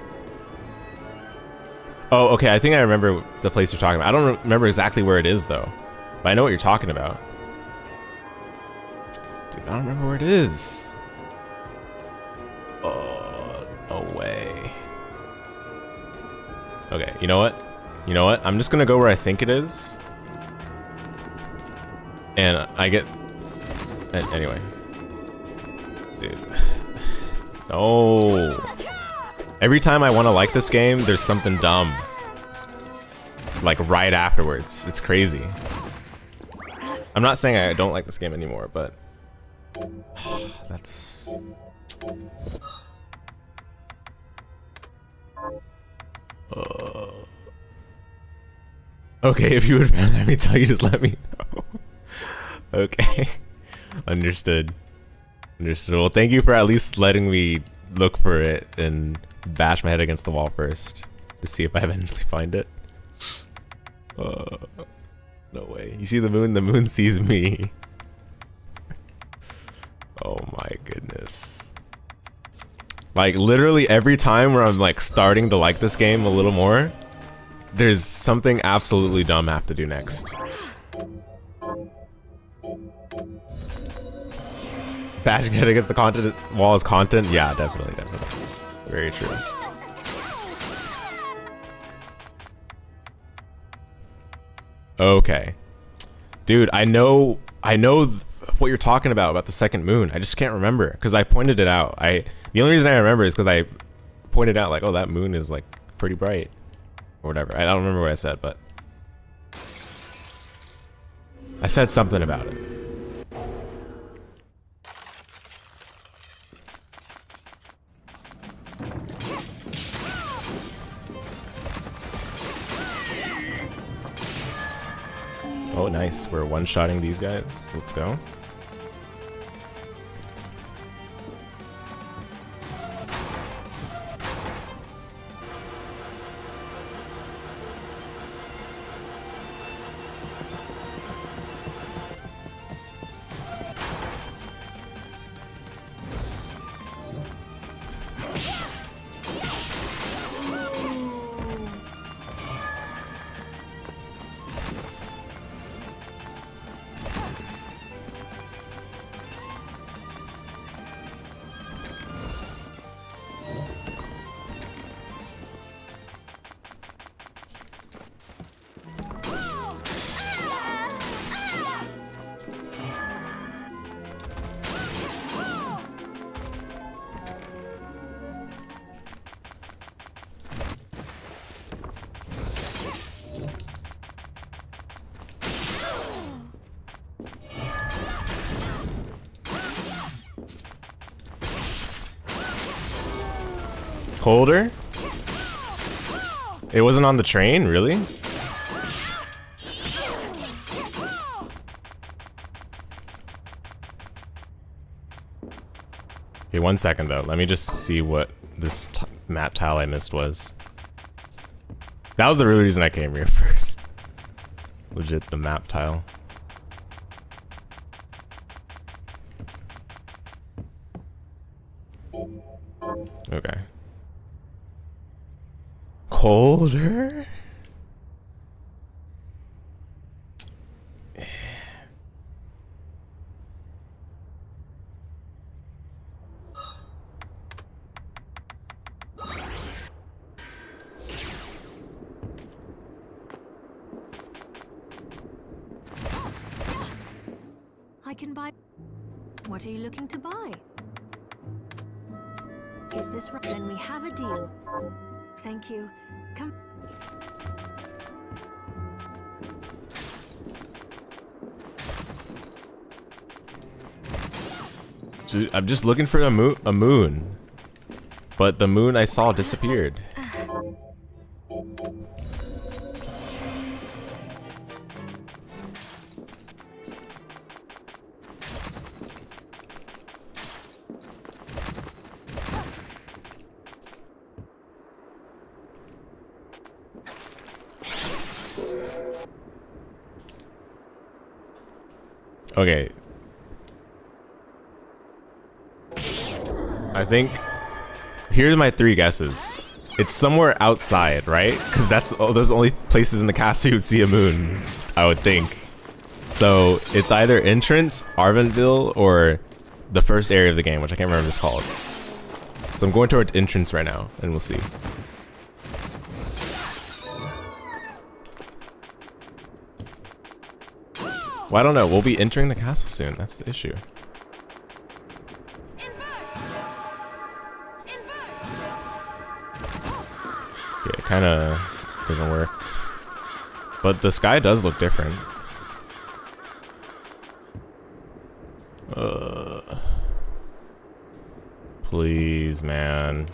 Oh, okay, I think I remember the place you're talking about. I don't remember exactly where it is, though. But I know what you're talking about. Dude, I don't remember where it is. Oh, no way. Okay, you know what? You know what? I'm just gonna go where I think it is. And I get... Anyway. Dude. No. Every time I want to like this game, there's something dumb. Like right afterwards. It's crazy. I'm not saying I don't like this game anymore, but... That's... Okay, if you would rather let me tell you, just let me know. Okay. Understood. Understood. Well, thank you for at least letting me look for it and bash my head against the wall first to see if I eventually find it. No way. You see the moon sees me. Oh my goodness. Like literally every time where I'm like starting to like this game a little more, there's something absolutely dumb I have to do next. Bashing head against the content wall is content? Yeah, definitely, definitely. Very true. Okay. Dude, I know what you're talking about the second moon. I just can't remember because I pointed it out. The only reason I remember is because I pointed out like, oh, that moon is like pretty bright or whatever. I don't remember what I said, but I said something about it. Oh, nice. We're one-shotting these guys. Let's go. Colder? It wasn't on the train, really? Okay, 1 second though. Let me just see what this map tile I missed was. That was the real reason I came here first. Legit, the map tile. Okay. Colder? I can buy. What are you looking to buy? Is this right? Then we have a deal. Thank you. Come. Dude, I'm just looking for a moon. But the moon I saw disappeared. Okay. I think here's my 3 guesses. It's somewhere outside, right? Because those are the only places in the castle you would see a moon, I would think. So it's either entrance, Arvenville, or the first area of the game, which I can't remember what it's called. So I'm going towards entrance right now, and we'll see. Well, I don't know. We'll be entering the castle soon. That's the issue. Yeah, it kind of doesn't work. But the sky does look different. Please, man.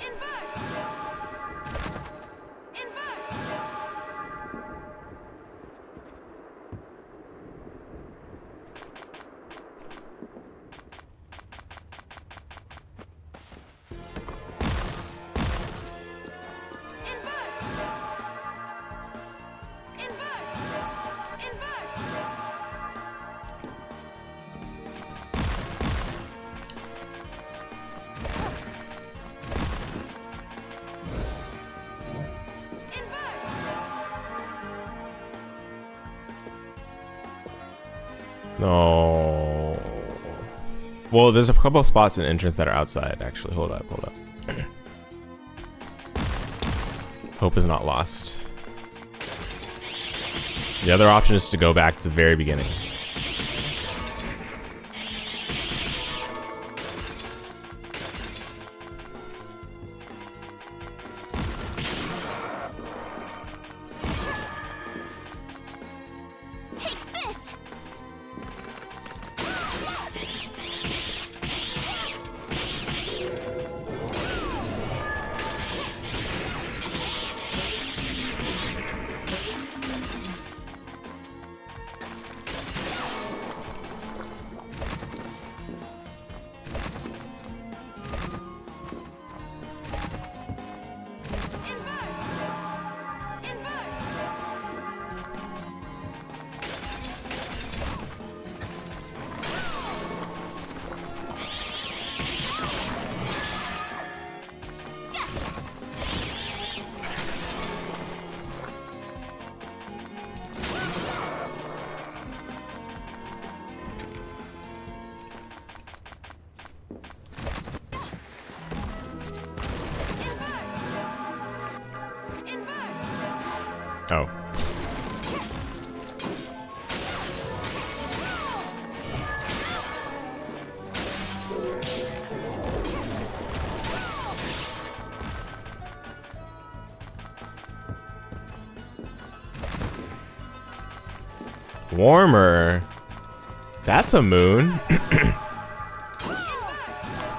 No. Well, there's a couple of spots in entrance that are outside, actually. Hold up, hold up. Hope is not lost. The other option is to go back to the very beginning. Oh. Warmer? That's a moon.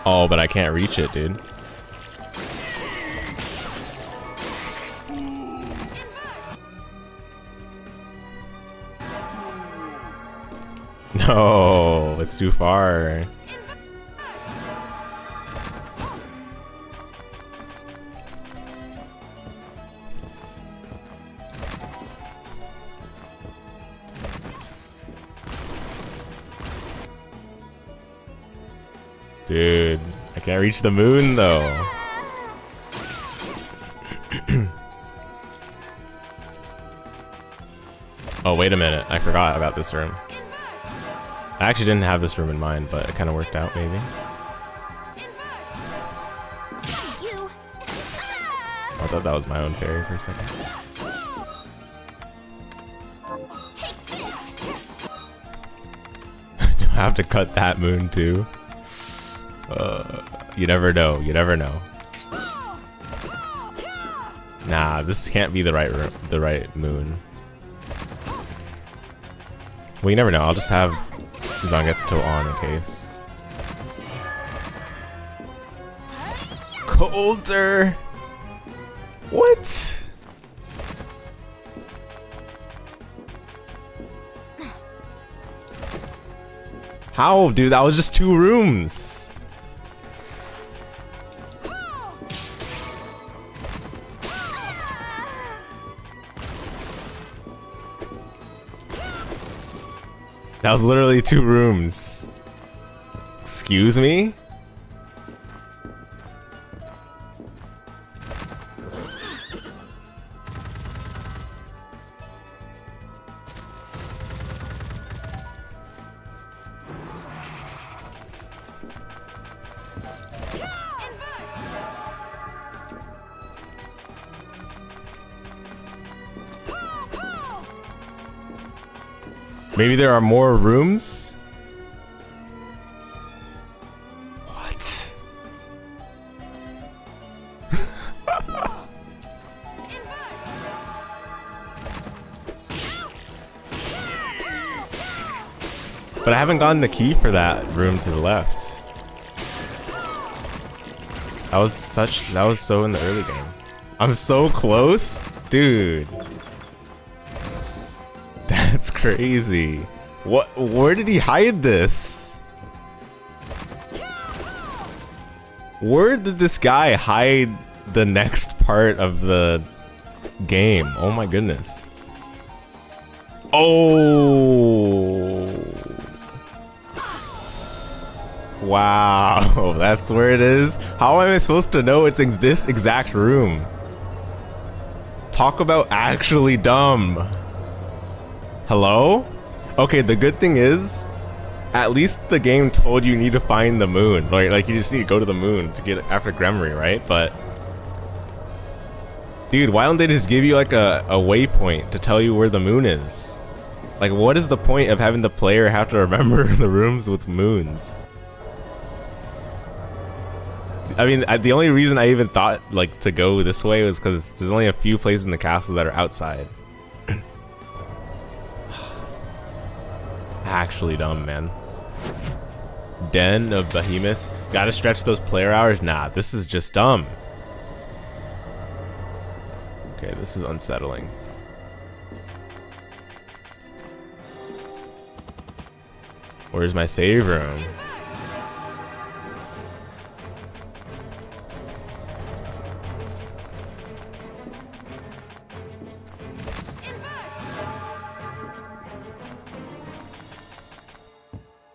Oh, but I can't reach it, dude. No, it's too far. Dude, I can't reach the moon though. Oh, wait a minute. I forgot about this room. I actually didn't have this room in mind, but it kind of worked out, maybe. I thought that was my own fairy for a second. Do I have to cut that moon too? You never know. You never know. Nah, this can't be the right moon. Well, you never know. I'll just have Zangetsu on in case. colder. What? How, dude? That was just 2 rooms. That was literally 2 rooms. Excuse me? Maybe there are more rooms? What? But I haven't gotten the key for that room to the left. That was so in the early game. I'm so close? Dude. That's crazy. Where did he hide this? Where did this guy hide the next part of the game? Oh my goodness. Oh. Wow, that's where it is? How am I supposed to know it's in this exact room? Talk about actually dumb. Hello? Okay, the good thing is, at least the game told you need to find the moon. Like you just need to go to the moon to get after Gremory, right? But dude, why don't they just give you like a waypoint to tell you where the moon is? Like, what is the point of having the player have to remember the rooms with moons? I mean, the only reason I even thought like to go this way was because there's only a few places in the castle that are outside. Actually dumb, man. Den of Behemoths. Gotta stretch those player hours? Nah, this is just dumb. Okay, this is unsettling. Where's my save room?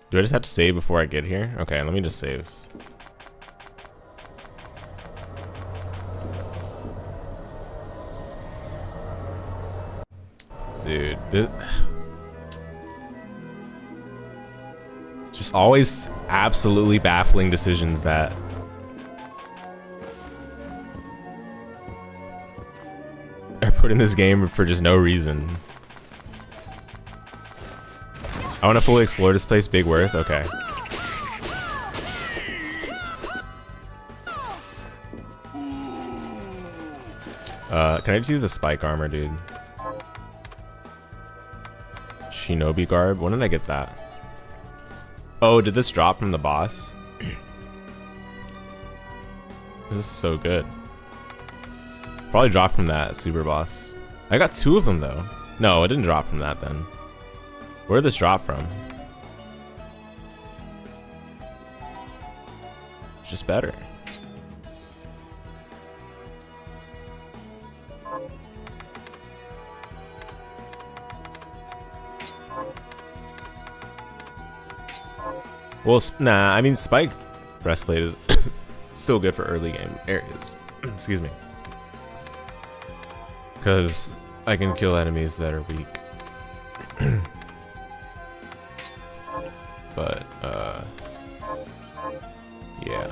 Do I just have to save before I get here? Okay, let me just save. Dude, just always absolutely baffling decisions that are put in this game for just no reason. I want to fully explore this place. Big Worth. Okay. Can I just use the spike armor, dude? Shinobi garb. When did I get that? Oh, did this drop from the boss? This is so good. Probably dropped from that super boss. I got 2 of them though. No, it didn't drop from that then. Where did this drop from? It's just better. Well, nah, I mean, Spike breastplate is still good for early game areas. Excuse me. Because I can kill enemies that are weak. But, yeah.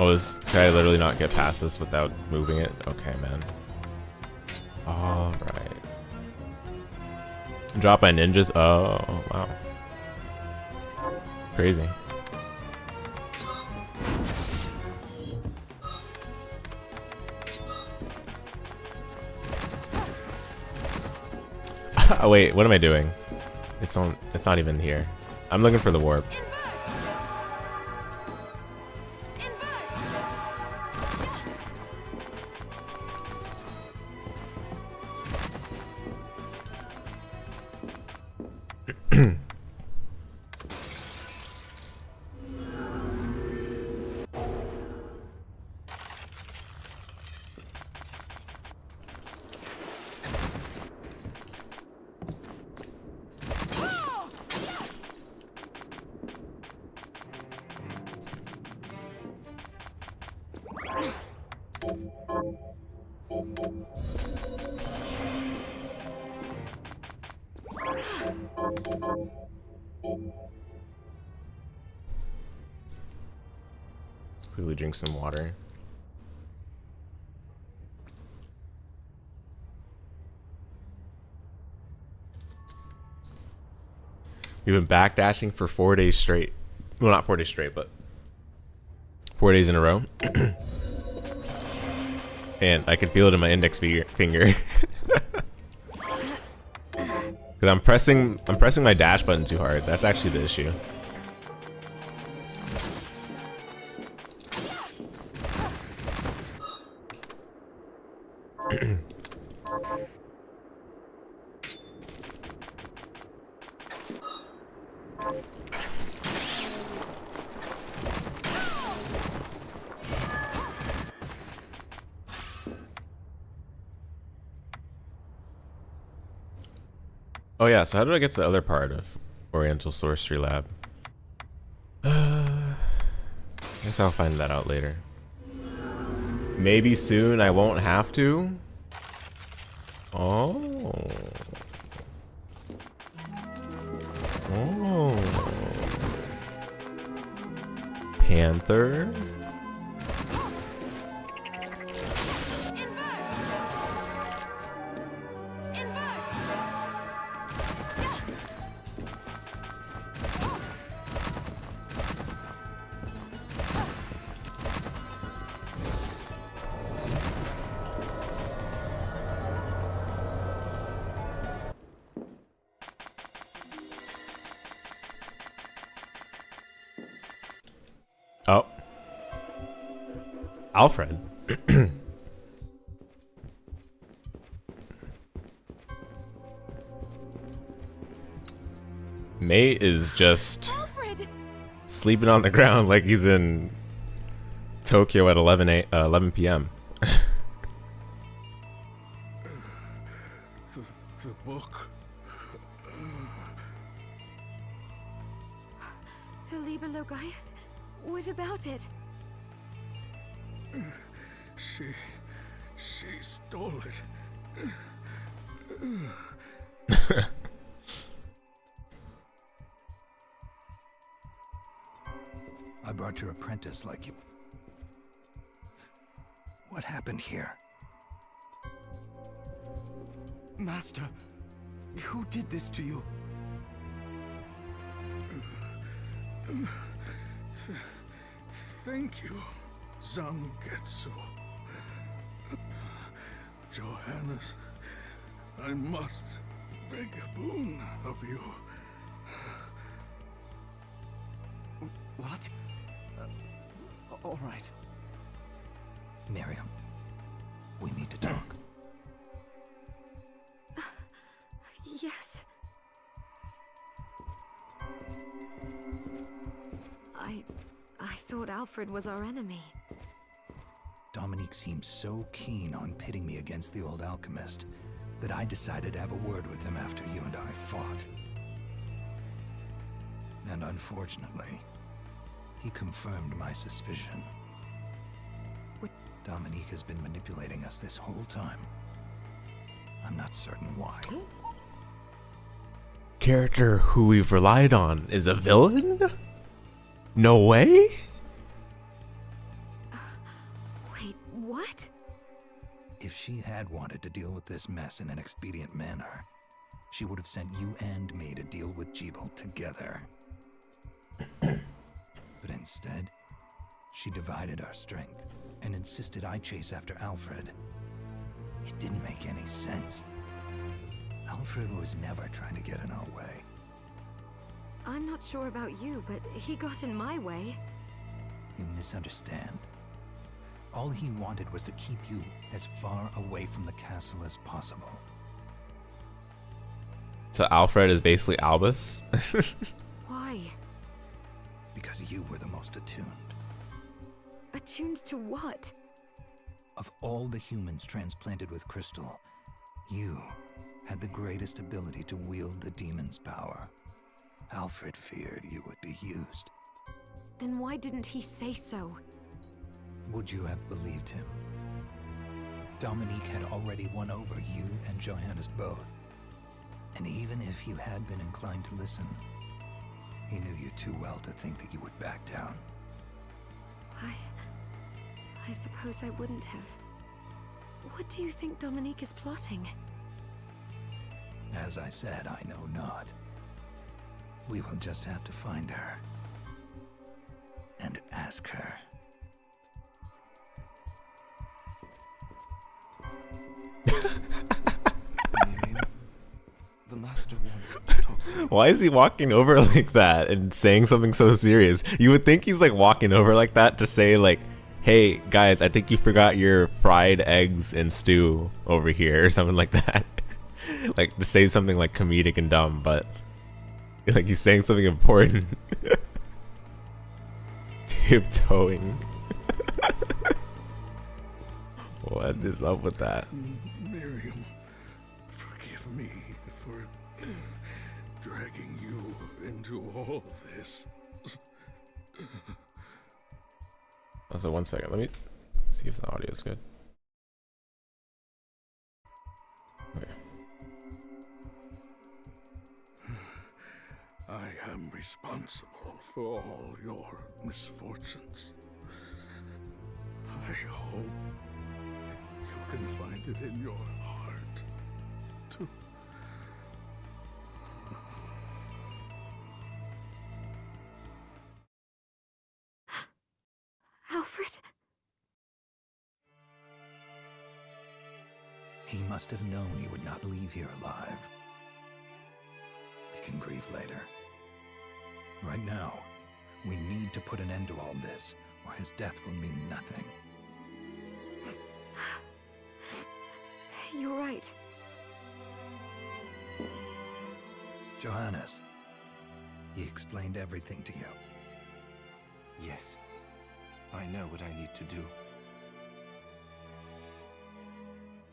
Oh, can I literally not get past this without moving it? Okay, man. Alright. Drop by ninjas? Oh, wow. Crazy. Oh wait, what am I doing? It's on. It's not even here. I'm looking for the warp. Quickly drink some water. You've been backdashing for 4 days straight. Well, not 4 days straight, but 4 days in a row. And I can feel it in my index finger. Because I'm pressing my dash button too hard. That's actually the issue. Oh yeah, so how do I get to the other part of Oriental Sorcery Lab? I guess I'll find that out later. Maybe soon I won't have to. Oh. Oh. Panther. Oh. Alfred. May is just Alfred! sleeping on the ground like he's in Tokyo at 11 p.m. The book. The Liber Logaeth? What about it? She stole it. I brought your apprentice like you. What happened here? Master, who did this to you? Thank you, Zangetsu. Johannes, I must beg a boon of you. What? All right. Miriam, we need to talk. Yes. I thought Alfred was our enemy. Dominique seemed so keen on pitting me against the old alchemist that I decided to have a word with him after you and I fought. And unfortunately, he confirmed my suspicion. What? Dominique has been manipulating us this whole time. I'm not certain why. Character who we've relied on is a villain? No way? Wait, what? If she had wanted to deal with this mess in an expedient manner, she would have sent you and me to deal with Jebel together. But instead, she divided our strength and insisted I chase after Alfred. It didn't make any sense. Alfred was never trying to get in our way. I'm not sure about you, but he got in my way. You misunderstand. All he wanted was to keep you as far away from the castle as possible. So Alfred is basically Albus. Why? Because you were the most attuned. Attuned to what? Of all the humans transplanted with Crystal, you had the greatest ability to wield the demon's power. Alfred feared you would be used. Then why didn't he say so? Would you have believed him? Dominique had already won over you and Johannes both. And even if you had been inclined to listen, he knew you too well to think that you would back down. I suppose I wouldn't have. What do you think Dominique is plotting? As I said, I know not. We will just have to find her. And ask her. The master wants to talk to you. Why is he walking over like that and saying something so serious? You would think he's like walking over like that to say like, hey guys, I think you forgot your fried eggs and stew over here or something like that. Like to say something like comedic and dumb, but like he's saying something important. Tiptoeing. What is up with that? Miriam, forgive me for dragging you into all this. Oh, so 1 second, let me see if the audio is good. Okay. I am responsible for all your misfortunes. I hope you can find it in your heart to... Alfred? He must have known he would not leave here alive. We can grieve later. Right now, we need to put an end to all this, or his death will mean nothing. You're right. Johannes, he explained everything to you. Yes, I know what I need to do.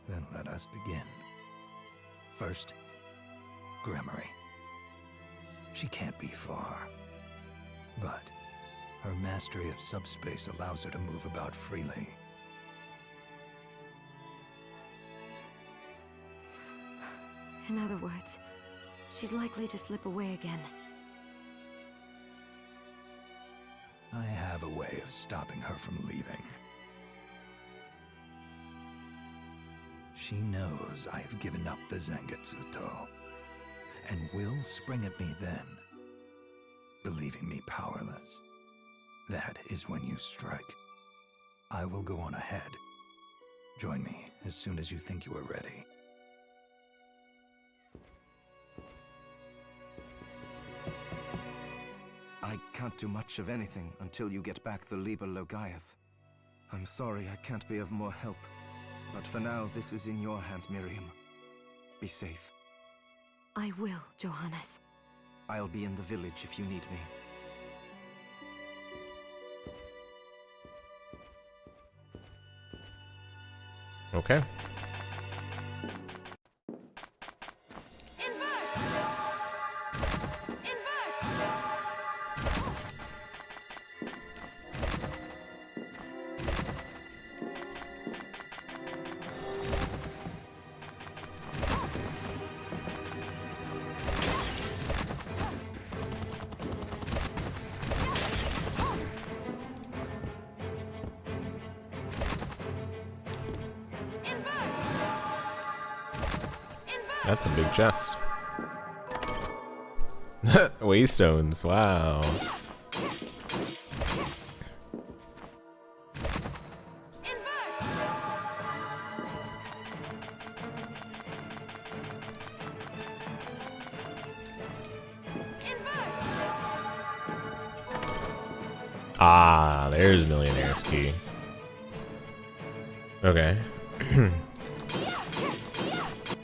Then let us begin. First, Gremory. She can't be far, but her mastery of subspace allows her to move about freely. In other words, she's likely to slip away again. I have a way of stopping her from leaving. She knows I have given up the Zangetsuto, and will spring at me then, believing me powerless. That is when you strike. I will go on ahead. Join me as soon as you think you are ready. I can't do much of anything until you get back the Liber Logaeth. I'm sorry I can't be of more help, but for now this is in your hands, Miriam. Be safe. I will, Johannes. I'll be in the village if you need me. Okay. That's a big chest. Waystones, wow. Ah, there's Millionaire's Key. Okay.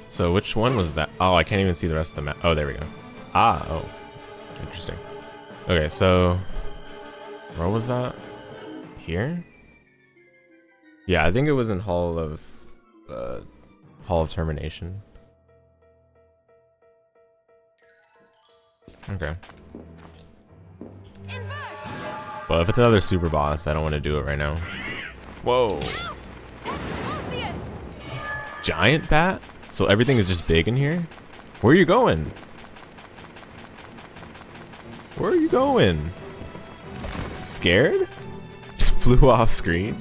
So which one was that? Oh, I can't even see the rest of the map. Oh, there we go. Ah, oh. Interesting. Okay, so where was that? Here? Yeah, I think it was in Hall of Termination. Okay. But if it's another super boss, I don't want to do it right now. Whoa. Giant bat? So everything is just big in here? Where are you going? Where are you going? Scared? Just flew off screen?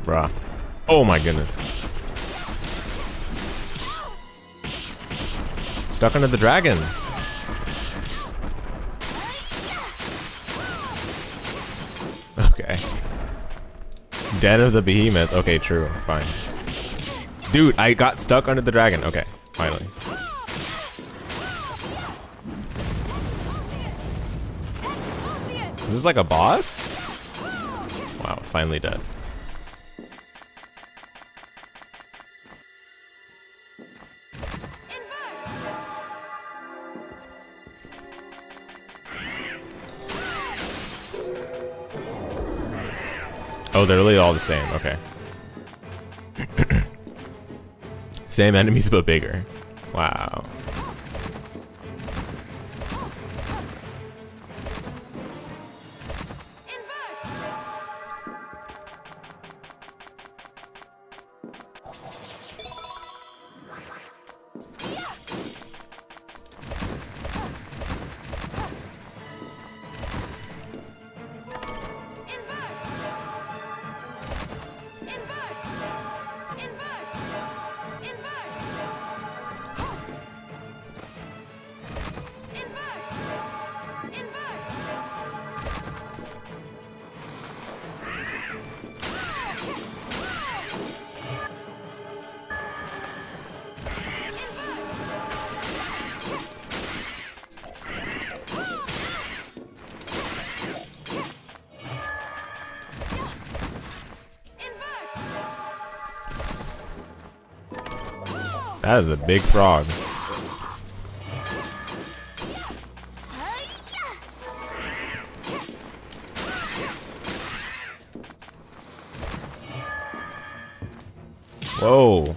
Bruh. Oh my goodness. Stuck under the dragon. Okay. Den of the Behemoth. Okay, true. Fine. Dude, I got stuck under the dragon. Okay, finally. Is this like a boss? Wow, it's finally dead. Oh, they're really all the same. Okay. Same enemies, but bigger. Wow. That is a big frog. Whoa.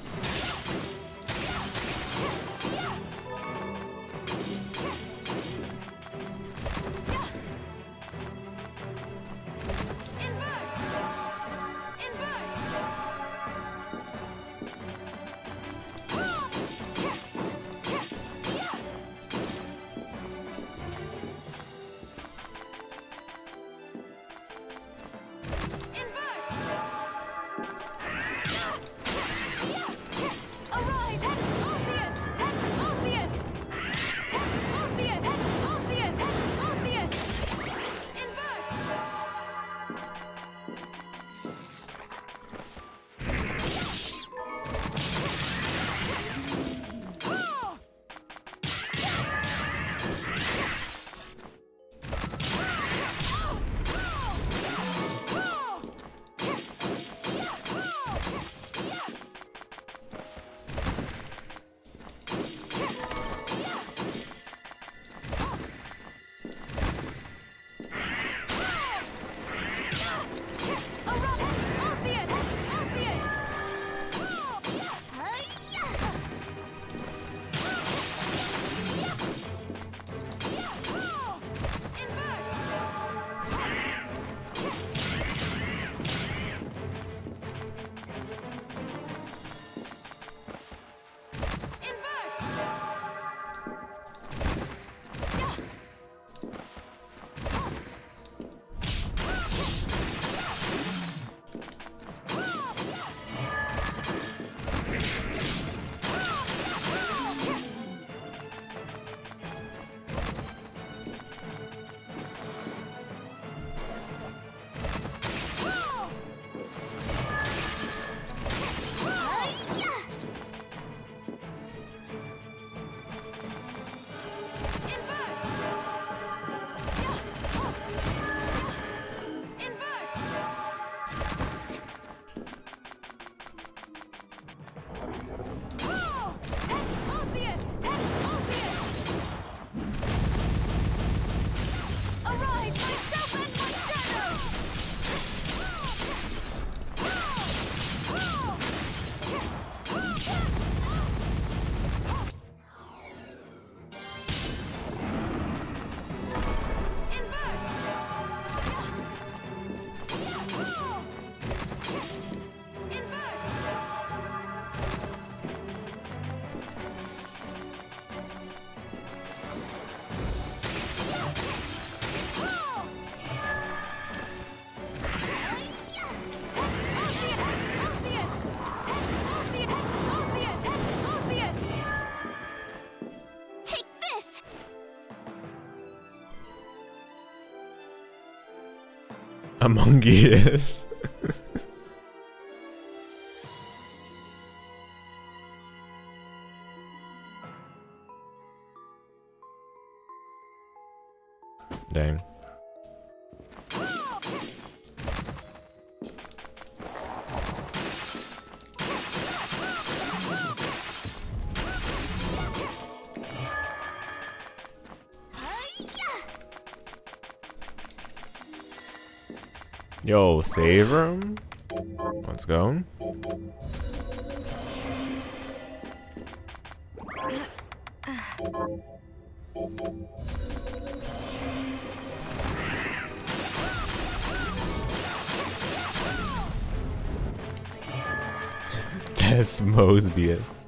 Among Us. Dang. Yo, save room. Let's go. Desmobius.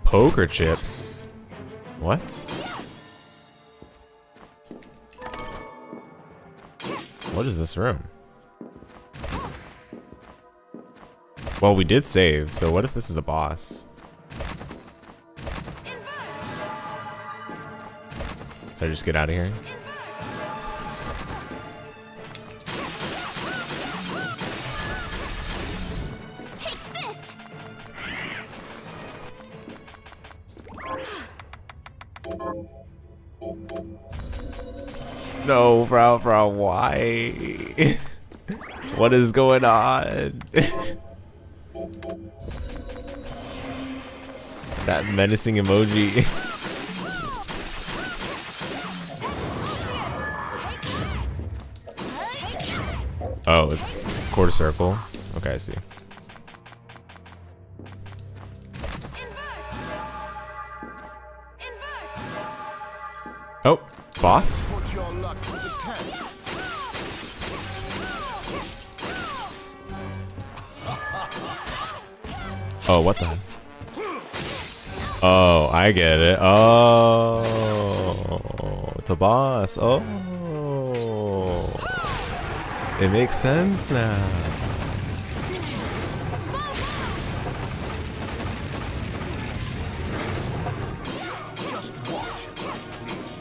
Poker chips. What? What is this room? Well, we did save, so what if this is a boss? Should I just get out of here? No, bro, why? What is going on? That menacing emoji. Oh, it's quarter circle. Okay, I see. Oh, boss? Oh, what the? Oh, I get it. Oh, it's a boss. Oh, it makes sense now.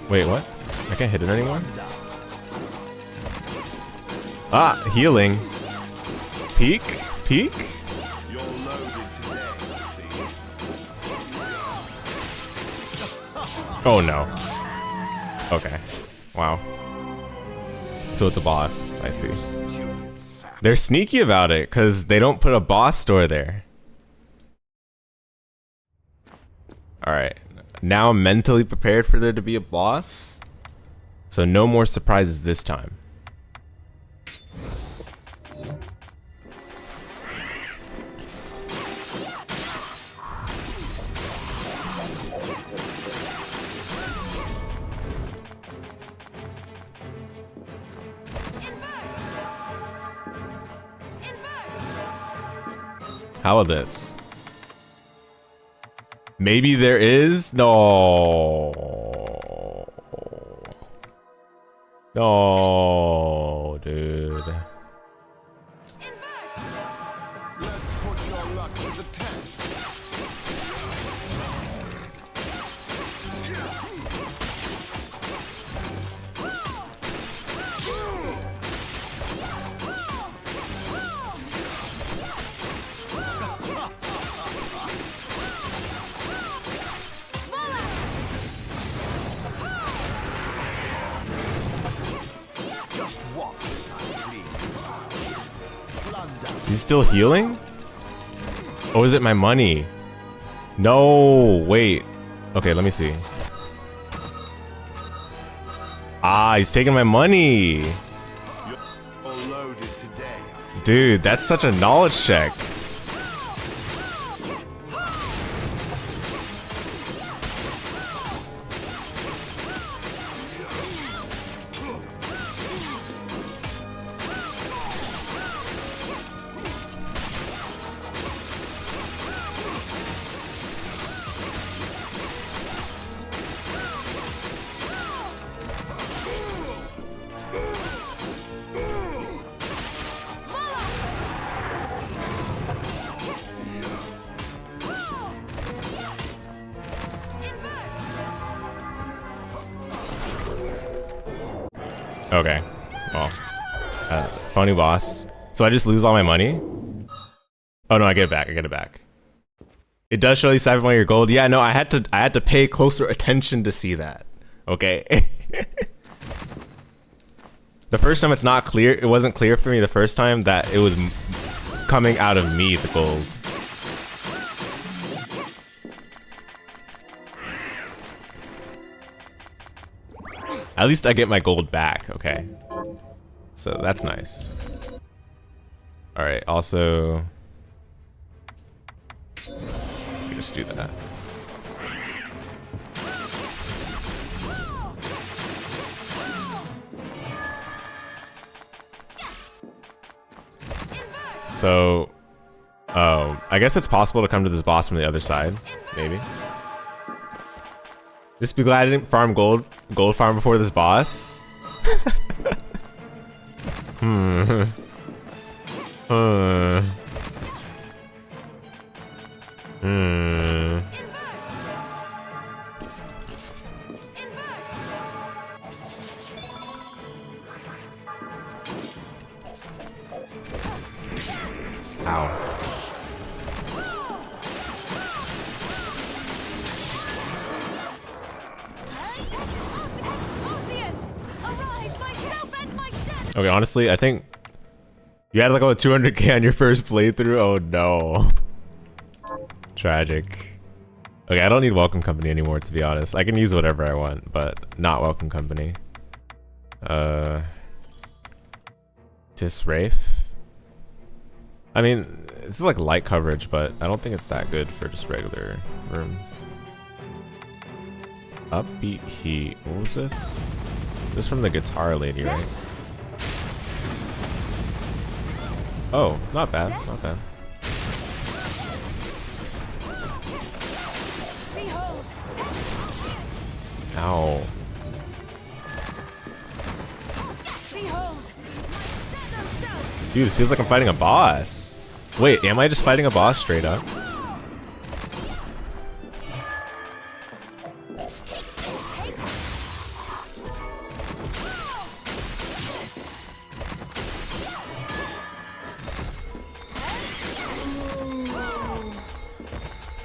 Wait, what? I can't hit it anymore? Ah, healing. Peek? Peek? Oh no. Okay. Wow. So it's a boss. I see. They're sneaky about it because they don't put a boss door there. Alright. Now I'm mentally prepared for there to be a boss. So no more surprises this time. How about this? Maybe there is? No. No, dude. Let's put your luck to the test. He's still healing? Oh, is it my money? No, wait. Okay, let me see. Ah, he's taking my money. Dude, that's such a knowledge check. Okay, well, Phony boss. So I just lose all my money? Oh no, I get it back. I get it back. It does show you 7 your gold. Yeah, no, I had to pay closer attention to see that. Okay. The first time it's not clear. It wasn't clear for me the first time that it was coming out of me, the gold. At least I get my gold back, okay. So that's nice. Alright, also... just do that. So... oh, I guess it's possible to come to this boss from the other side, maybe. Just be glad I didn't farm gold farm before this boss. Ow. Okay, honestly, I think you had like about 200k on your first playthrough. Oh no. Tragic. Okay, I don't need welcome company anymore, to be honest. I can use whatever I want, but not welcome company. Just Wraith. I mean, this is like light coverage, but I don't think it's that good for just regular rooms. Upbeat Heat. What was this? This from the guitar lady, right? Oh, not bad, not bad. Ow. Dude, this feels like I'm fighting a boss. Wait, am I just fighting a boss straight up?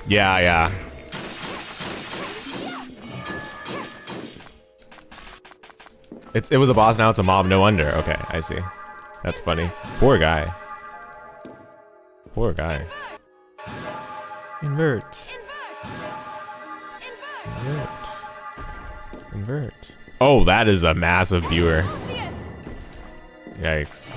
Yeah, yeah. It was a boss, now it's a mob, no wonder. Okay, I see. That's funny. Poor guy. Poor guy. Invert. Invert. Invert. Oh, that is a massive viewer. Yikes.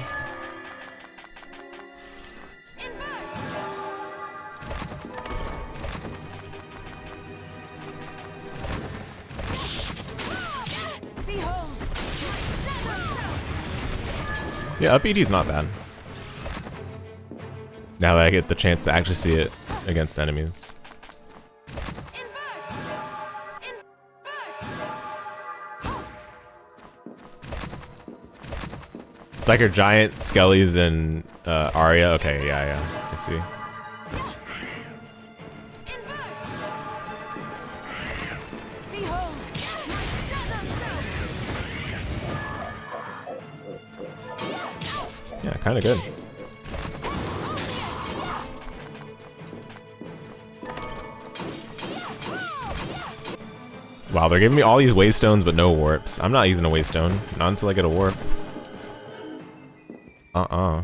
Yeah, up ED is not bad. Now that I get the chance to actually see it against enemies. It's like her giant skellies and Arya. Okay, yeah, I see. Yeah, kind of good. Wow, they're giving me all these waystones but no warps. I'm not using a waystone, not until I get a warp. Oh!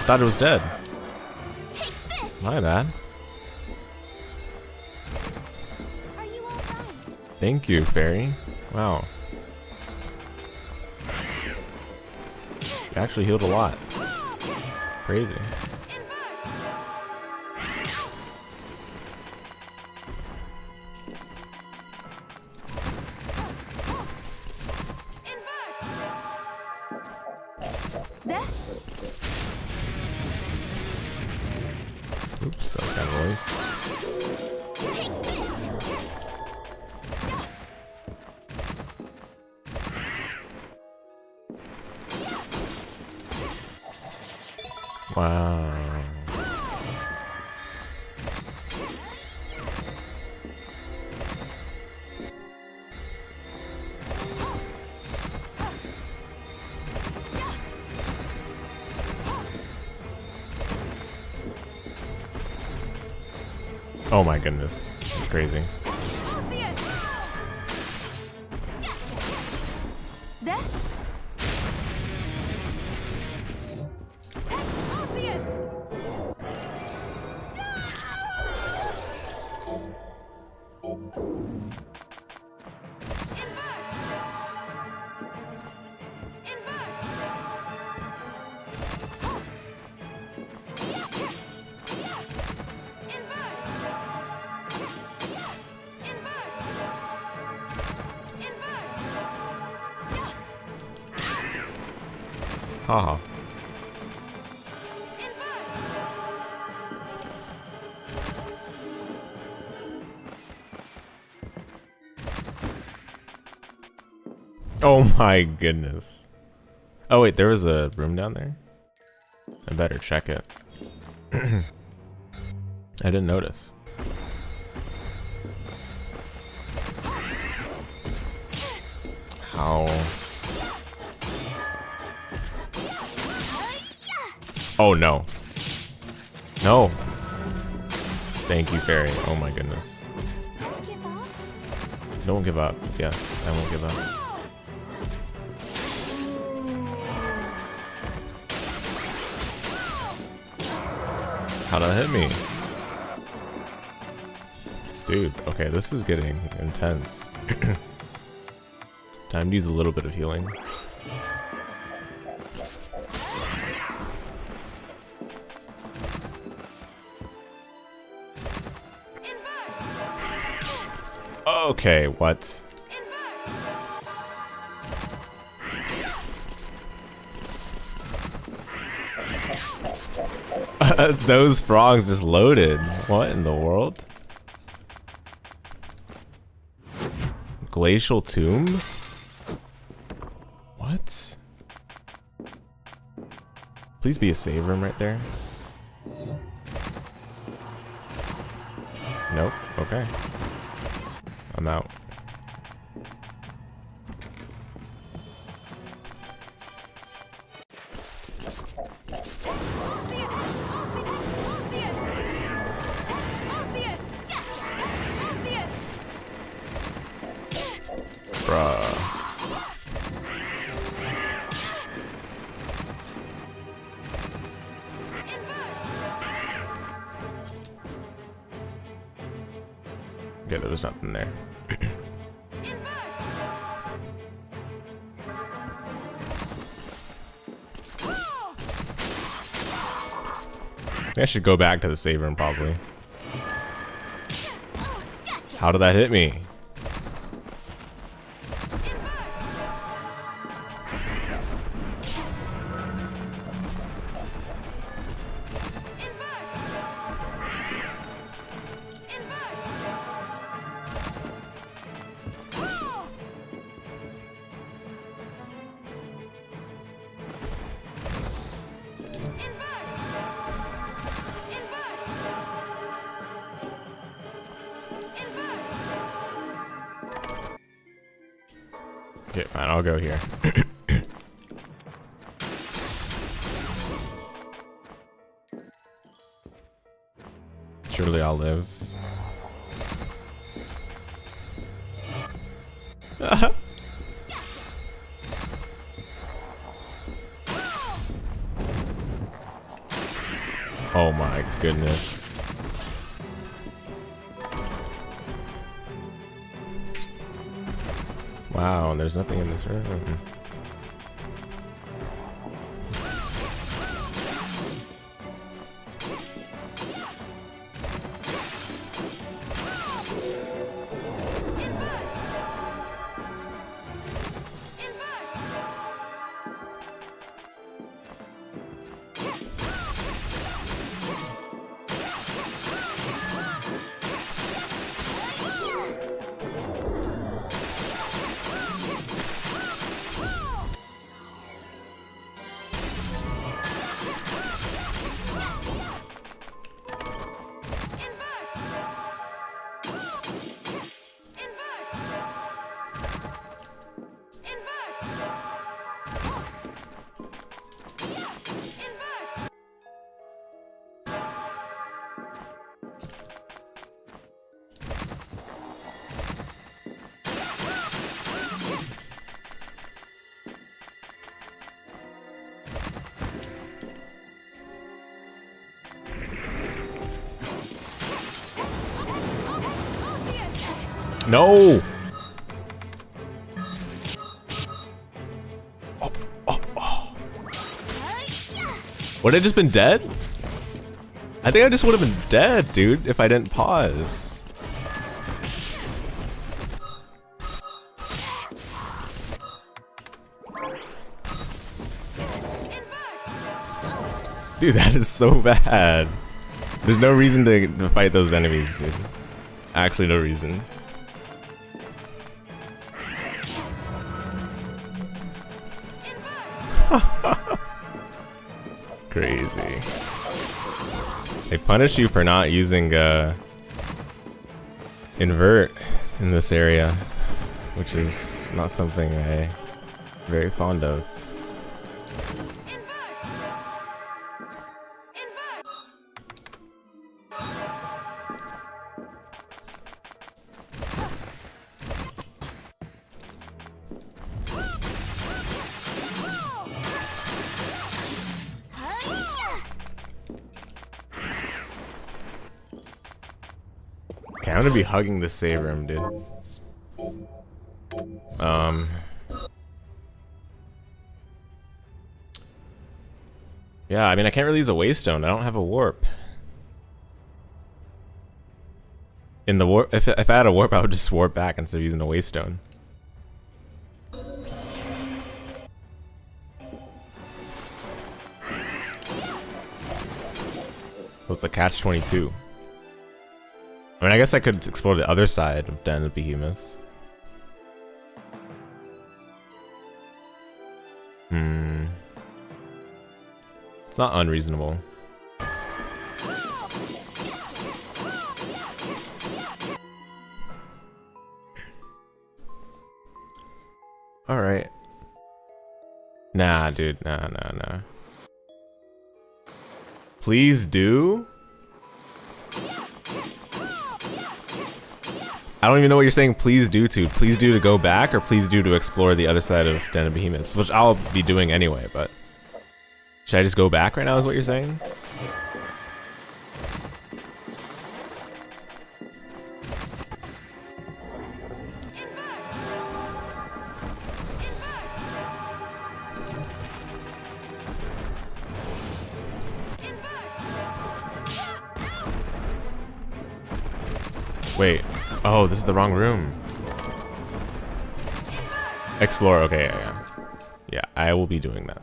Thought it was dead. My bad. Thank you, fairy. Wow. You actually healed a lot. Crazy. Oops, that was kind of voice. Wow. Oh my goodness, this is crazy. Haha. Oh my goodness. Oh wait, there was a room down there? I better check it. I didn't notice. How? Oh no. No. Thank you, fairy. Oh my goodness. Don't give up. Don't give up. Yes, I won't give up. How did that hit me? Dude, okay, this is getting intense. Time to use a little bit of healing. Okay, what? Those frogs just loaded. What in the world? Glacial tomb? What? Please be a save room right there. Nope. Okay. I'm out. Bruh. Okay, there was nothing there. I should go back to the save room probably. How did that hit me? Okay, fine, I'll go here. Surely I'll live. Oh my goodness. Wow, and there's nothing in this room. No! Would I just been dead? I think I just would have been dead, dude, if I didn't pause. Dude, that is so bad. There's no reason to fight those enemies, dude. Actually, no reason. Crazy. They punish you for not using invert in this area, which is not something I'm very fond of. Okay, I'm gonna be hugging the save room, dude. Yeah, I mean, I can't really use a waystone. I don't have a warp. In the warp, if I had a warp, I would just warp back instead of using a waystone. So it's a catch-22. I mean, I guess I could explore the other side of Den of Behemoths. It's not unreasonable. Alright. Nah, dude. Nah. Please do? I don't even know what you're saying please do to. Please do to go back, or please do to explore the other side of Den of Behemoths, which I'll be doing anyway, but... Should I just go back right now is what you're saying? Wait. Oh, this is the wrong room. Explore. Okay, yeah. Yeah, I will be doing that.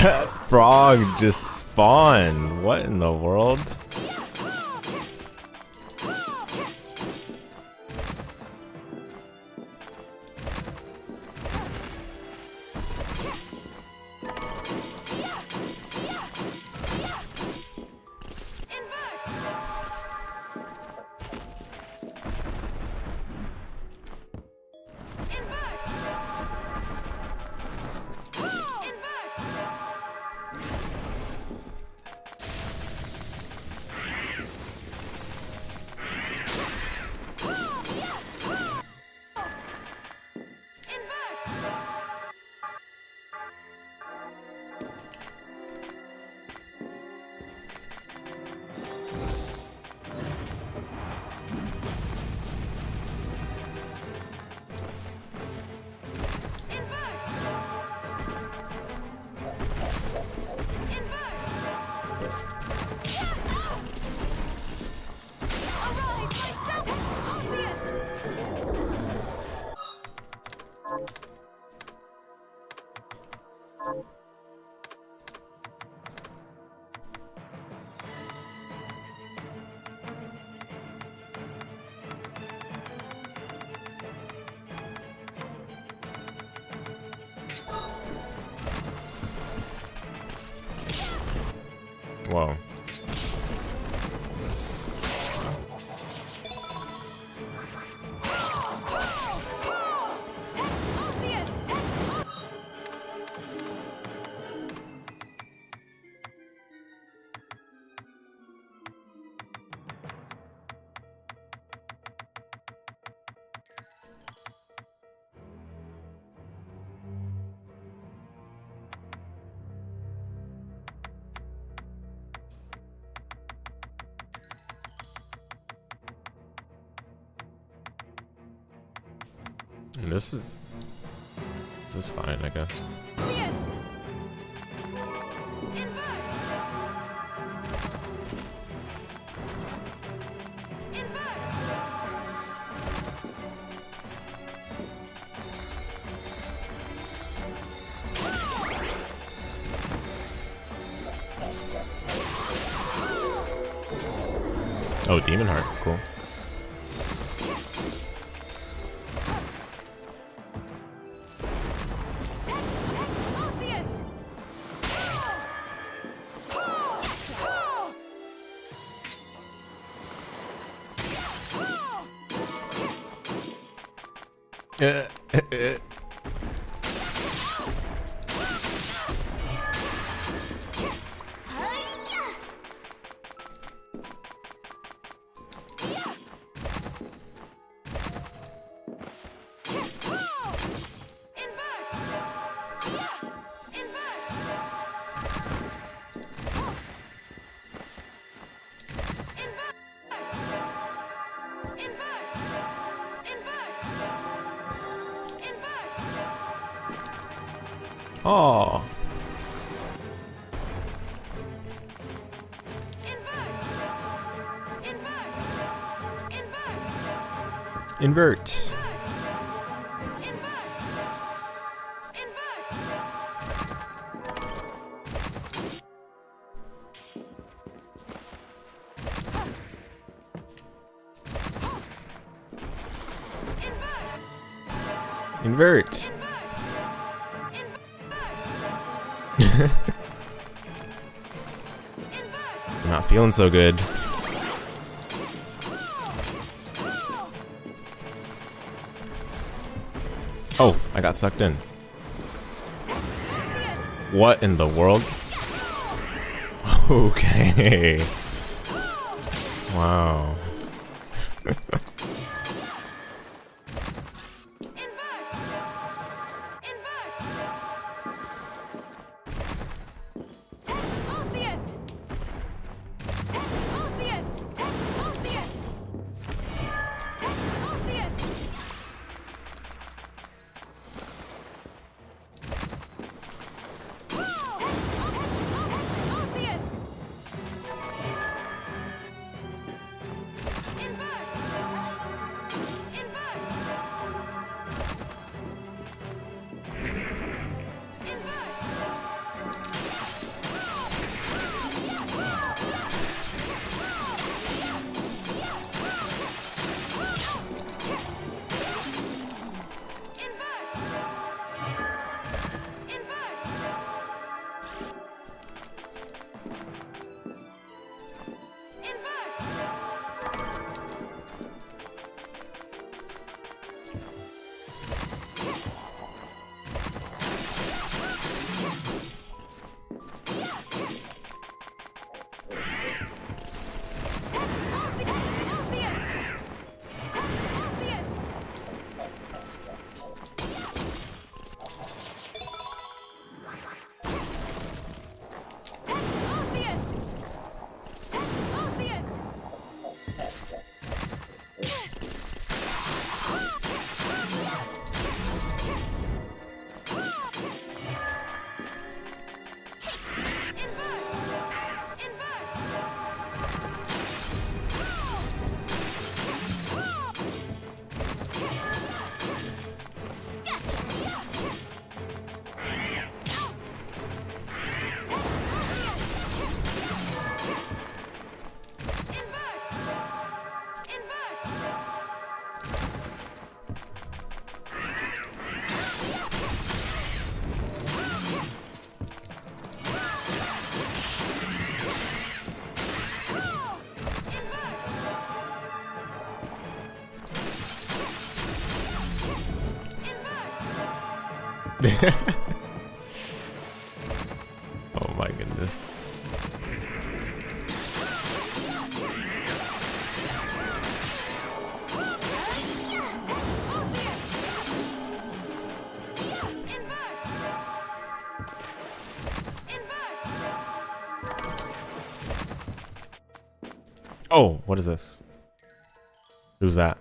That frog just spawned. What in the world? Whoa. And this is fine, I guess. Oh, Demon Heart, cool. Oh. Invert. Invert. I'm not feeling so good. Oh, I got sucked in. What in the world? Okay. Wow. Oh my goodness. Oh, what is this? Who's that?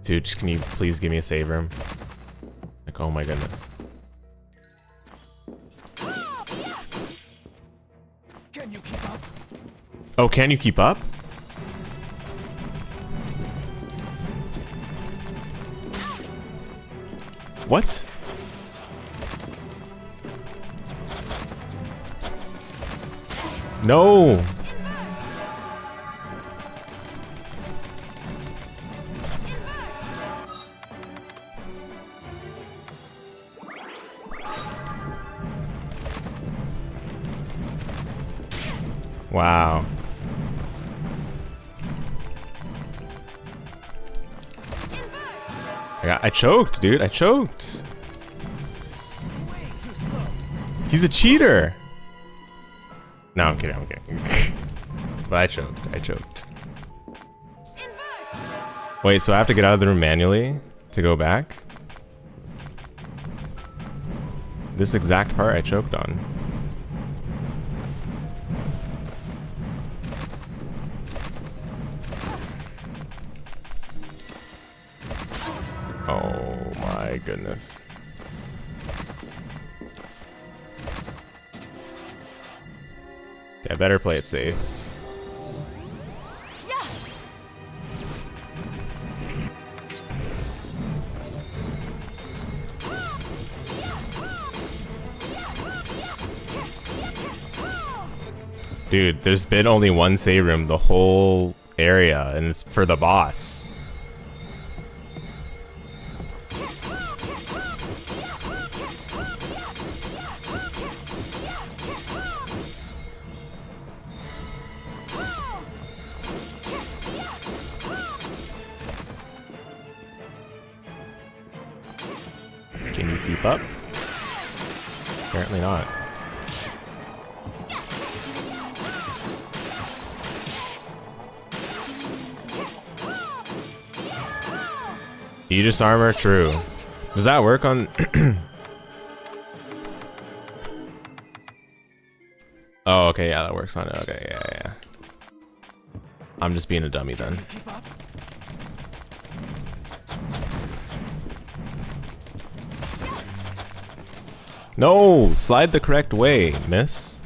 Dude, just can you please give me a save room? Like, oh my goodness. Can you keep up? Oh, can you keep up? What? No! Wow. I choked, dude. I choked. He's a cheater. No, I'm kidding. I'm kidding. But I choked. I choked. Wait, so I have to get out of the room manually to go back? This exact part I choked on. Oh my goodness. Yeah, better play it safe. Dude, there's been only one save room the whole area, and it's for the boss. Can you keep up? Apparently not. Aegis armor, true. Does that work on? Oh, okay, yeah, that works on it. Okay, yeah. I'm just being a dummy then. No, slide the correct way, miss.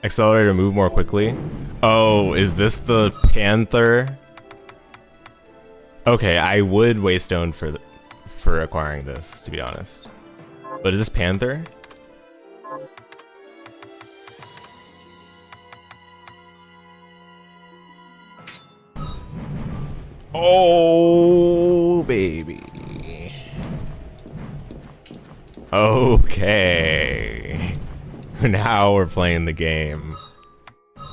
Accelerator, move more quickly. Oh, is this the Panther? Okay, I would waste stone for acquiring this, to be honest. But is this Panther? Oh, baby. Okay. Now we're playing the game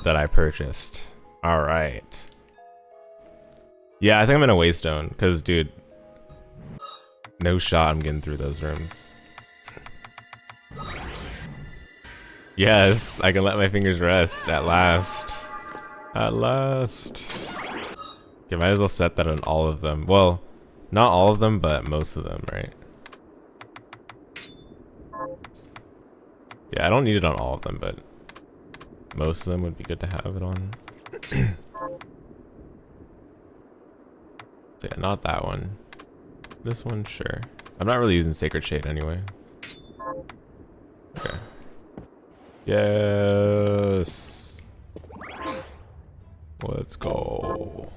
that I purchased. All right. Yeah, I think I'm gonna waste stone because, dude, no shot I'm getting through those rooms. Yes, I can let my fingers rest at last. At last. Okay, might as well set that on all of them. Well, not all of them, but most of them, right? Yeah, I don't need it on all of them, but most of them would be good to have it on. So yeah, not that one. This one, sure. I'm not really using Sacred Shade anyway. Okay. Yes. Let's go.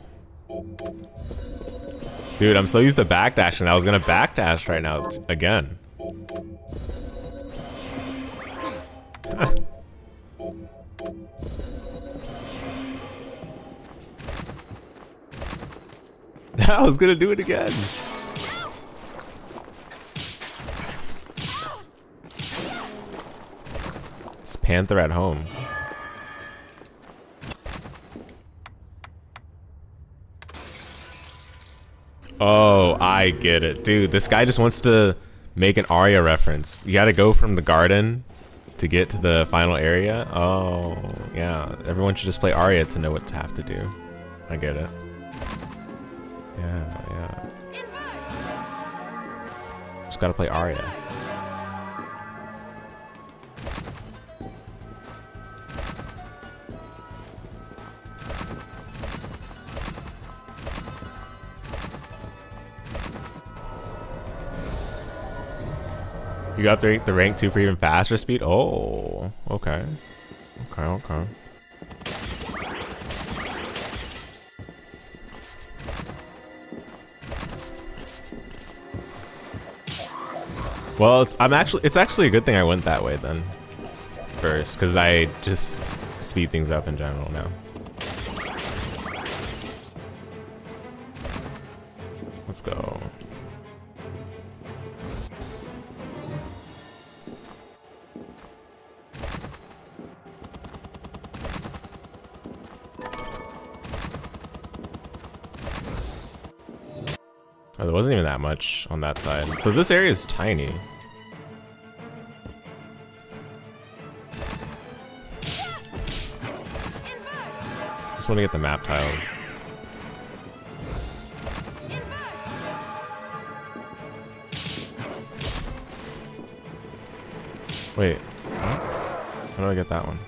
Dude, I'm so used to backdashing. I was gonna backdash right now again. I was gonna do it again. It's Panther at home. Oh, I get it. Dude, this guy just wants to make an Arya reference. You gotta go from the garden to get to the final area. Oh, yeah. Everyone should just play Arya to know what to have to do. I get it. Yeah, yeah. Just gotta play Arya. You got the rank 2 for even faster speed? Oh, okay. Okay, okay. Well, it's actually a good thing I went that way then. First, because I just speed things up in general now. Let's go. Oh, there wasn't even that much on that side. So this area is tiny. Just want to get the map tiles. Wait, huh? How do I get that one?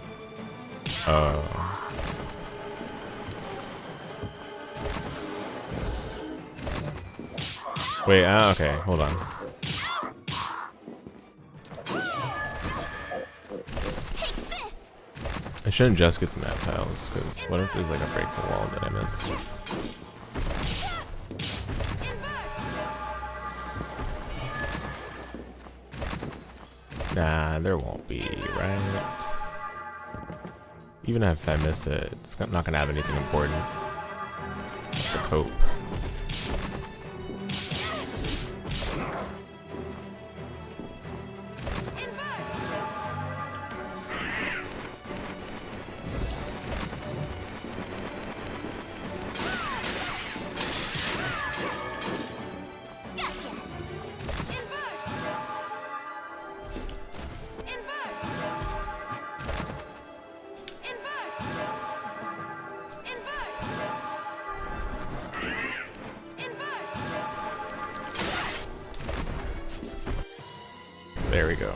Wait, okay, hold on. I shouldn't just get the map tiles, because what if there's like a break the wall that I missed? Nah, there won't be, right? Even if I miss it, it's not gonna have anything important. It's the cope. There we go.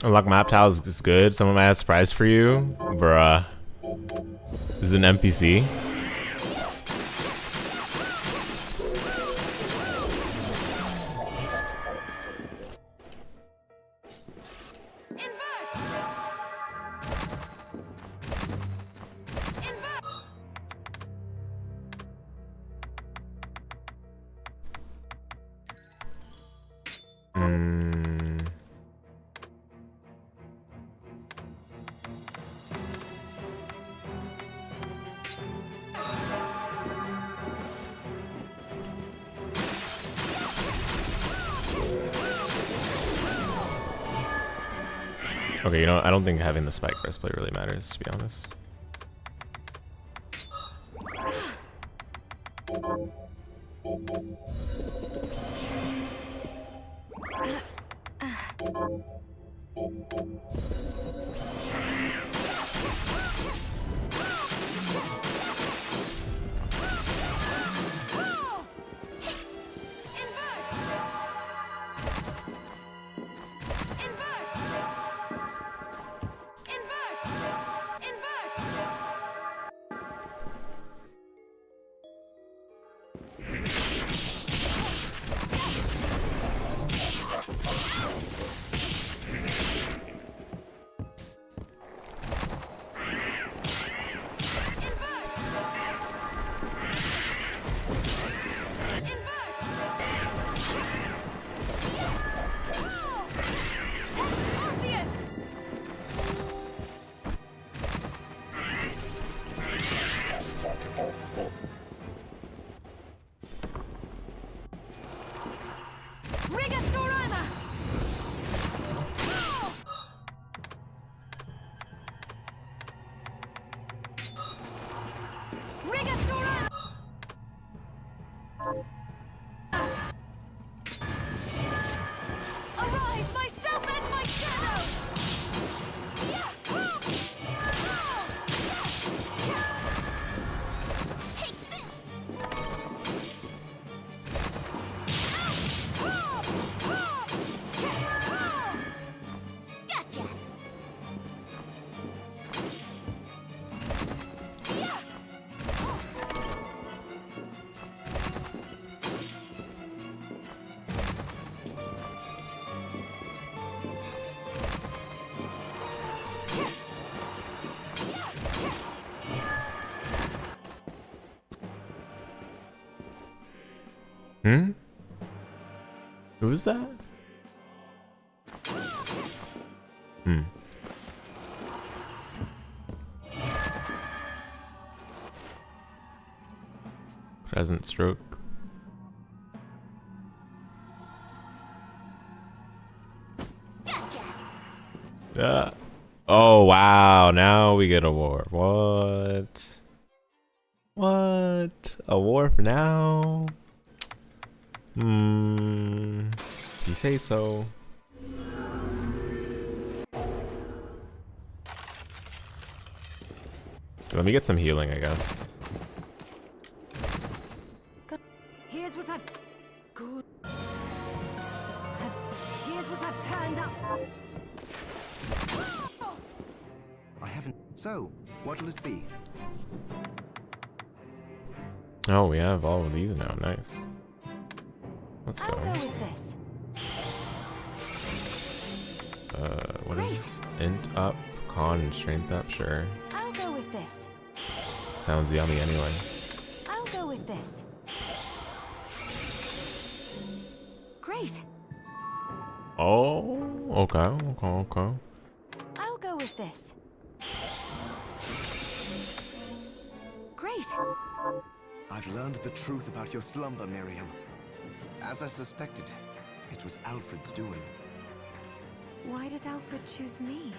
Unlock map tiles is good. Someone might have a surprise for you. Bruh. This is an NPC. Okay, you know, I don't think having the spike breastplate really matters, to be honest. Hmm? Who's that? Hmm. Present stroke. Oh wow, now we get a warp. What? What? A warp now? If you say so. Let me get some healing, I guess. Here's what I've... Good. Here's what I've turned up. I haven't. So, what'll it be? Oh, we have all of these now. Nice. Let's go. I'll go with this. What is this? Int up, con, and strength up? Sure. I'll go with this. Sounds yummy anyway. I'll go with this. Great. Oh, okay. I'll go with this. Great. I've learned the truth about your slumber, Miriam. As I suspected, it was Alfred's doing. Why did Alfred choose me?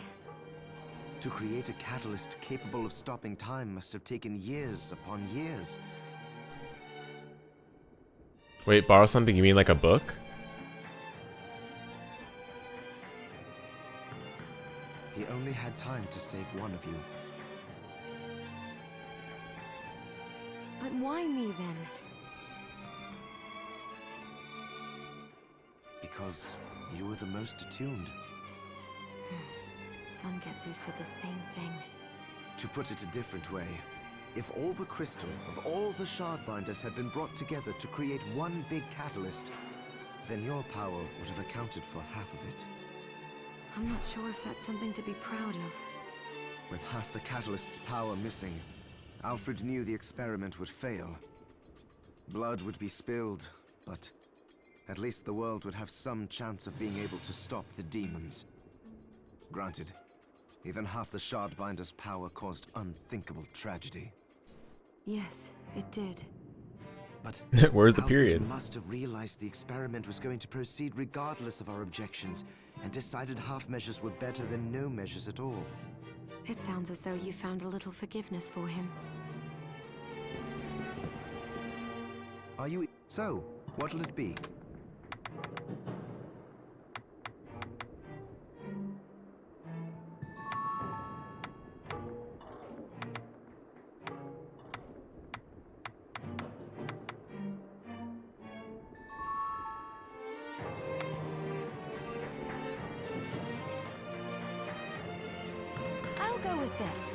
To create a catalyst capable of stopping time must have taken years upon years. Wait, borrow something? You mean like a book? He only had time to save one of you. But why me then? Because you were the most attuned. Zangetsu said the same thing. To put it a different way, if all the crystal of all the shardbinders had been brought together to create one big catalyst, then your power would have accounted for half of it. I'm not sure if that's something to be proud of. With half the catalyst's power missing, Alfred knew the experiment would fail. Blood would be spilled, but at least the world would have some chance of being able to stop the demons. Granted, even half the shardbinder's power caused unthinkable tragedy. Yes, it did. But Where's the Alfred period? must have realized the experiment was going to proceed regardless of our objections, and decided half measures were better than no measures at all. It sounds as though you found a little forgiveness for him. Are you... So, what'll it be? I'll go with this.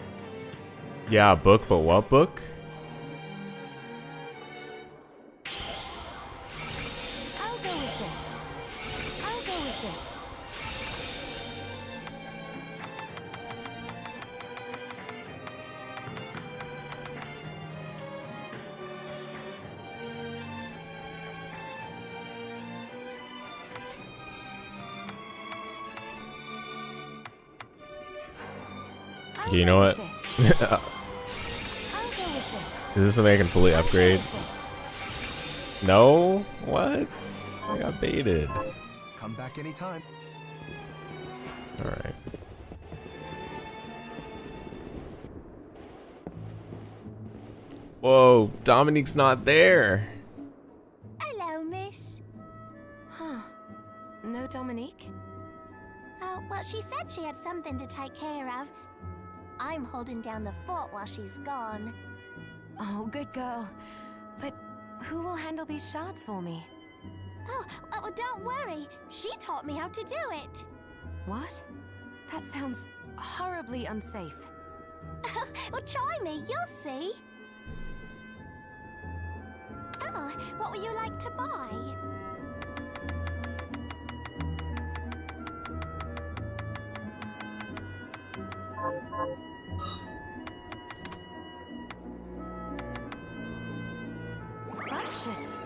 Yeah, book, but what book? I'll go with this. I'll go with this. I'll You know go what? with this. Is I'll go with this. this something I can fully I'll go upgrade? with this. No? What? I got baited. Come back anytime. Alright. Whoa, Dominique's not there. Hello, miss. Huh. No Dominique? Oh, well, she said she had something to take care of. I'm holding down the fort while she's gone. Oh, good girl. But who will handle these shards for me? Oh, well, don't worry. She taught me how to do it. What? That sounds horribly unsafe. Well, try me. You'll see. Oh, what would you like to buy? Scrumptious.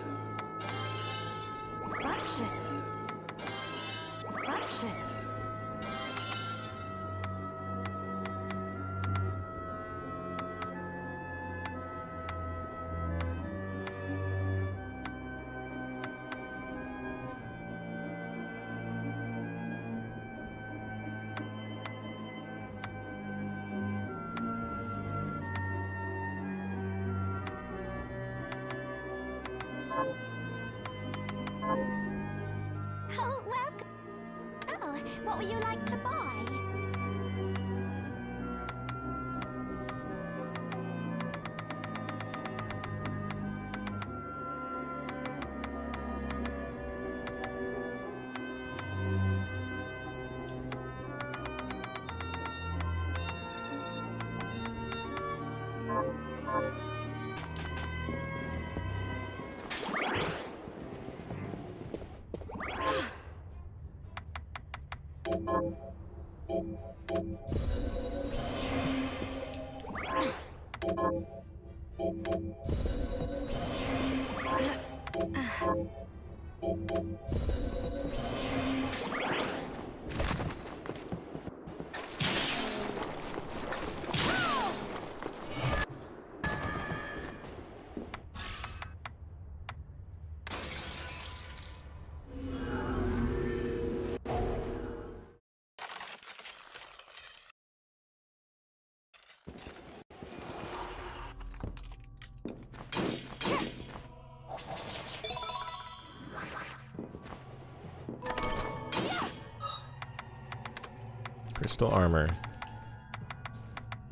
Scrumptious. Scrumptious. Oh, welcome. Oh, what would you like to buy? Crystal armor.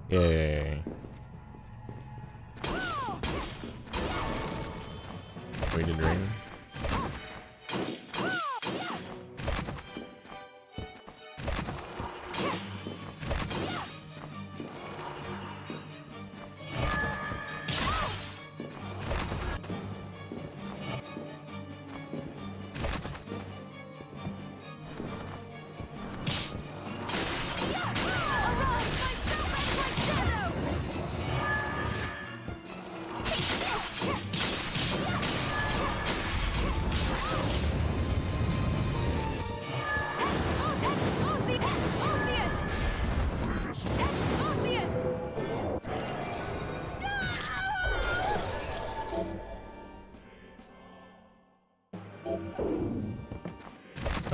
Yay. Weighted ring.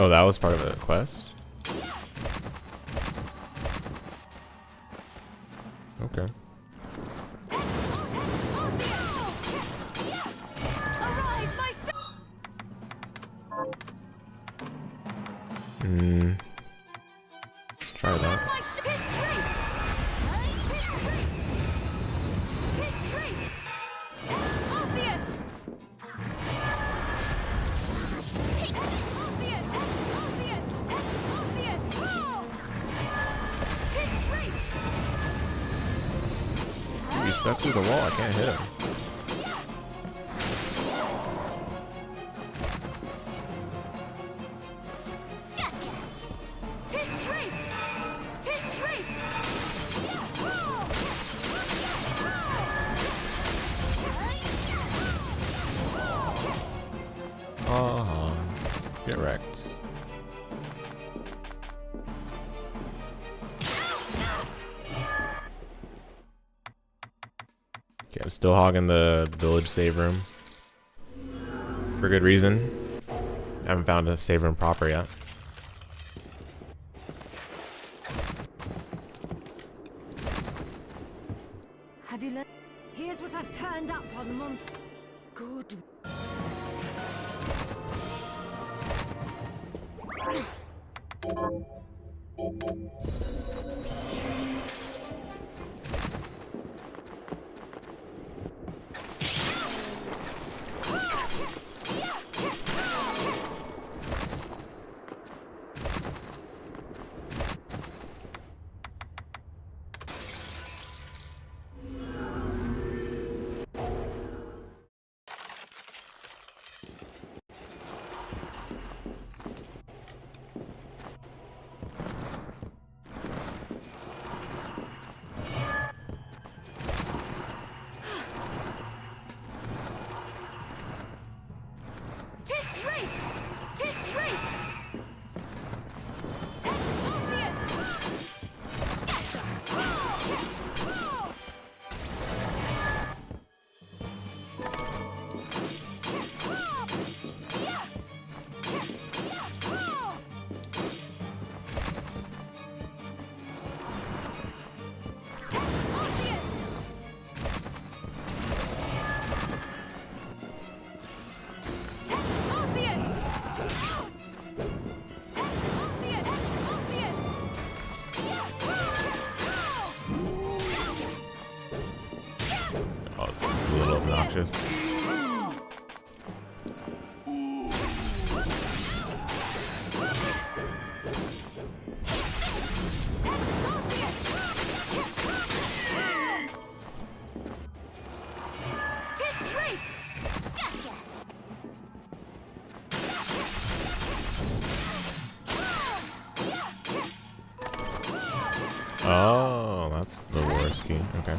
Oh, that was part of a quest? Okay. Try that. He's stuck through the wall. I can't hit him. Get wrecked. Okay, I'm still hogging the village save room. For good reason. I haven't found a save room proper yet. Have you learned? Here's what I've turned up on the monster. Good. Obnoxious. Oh, that's the worst key. Okay.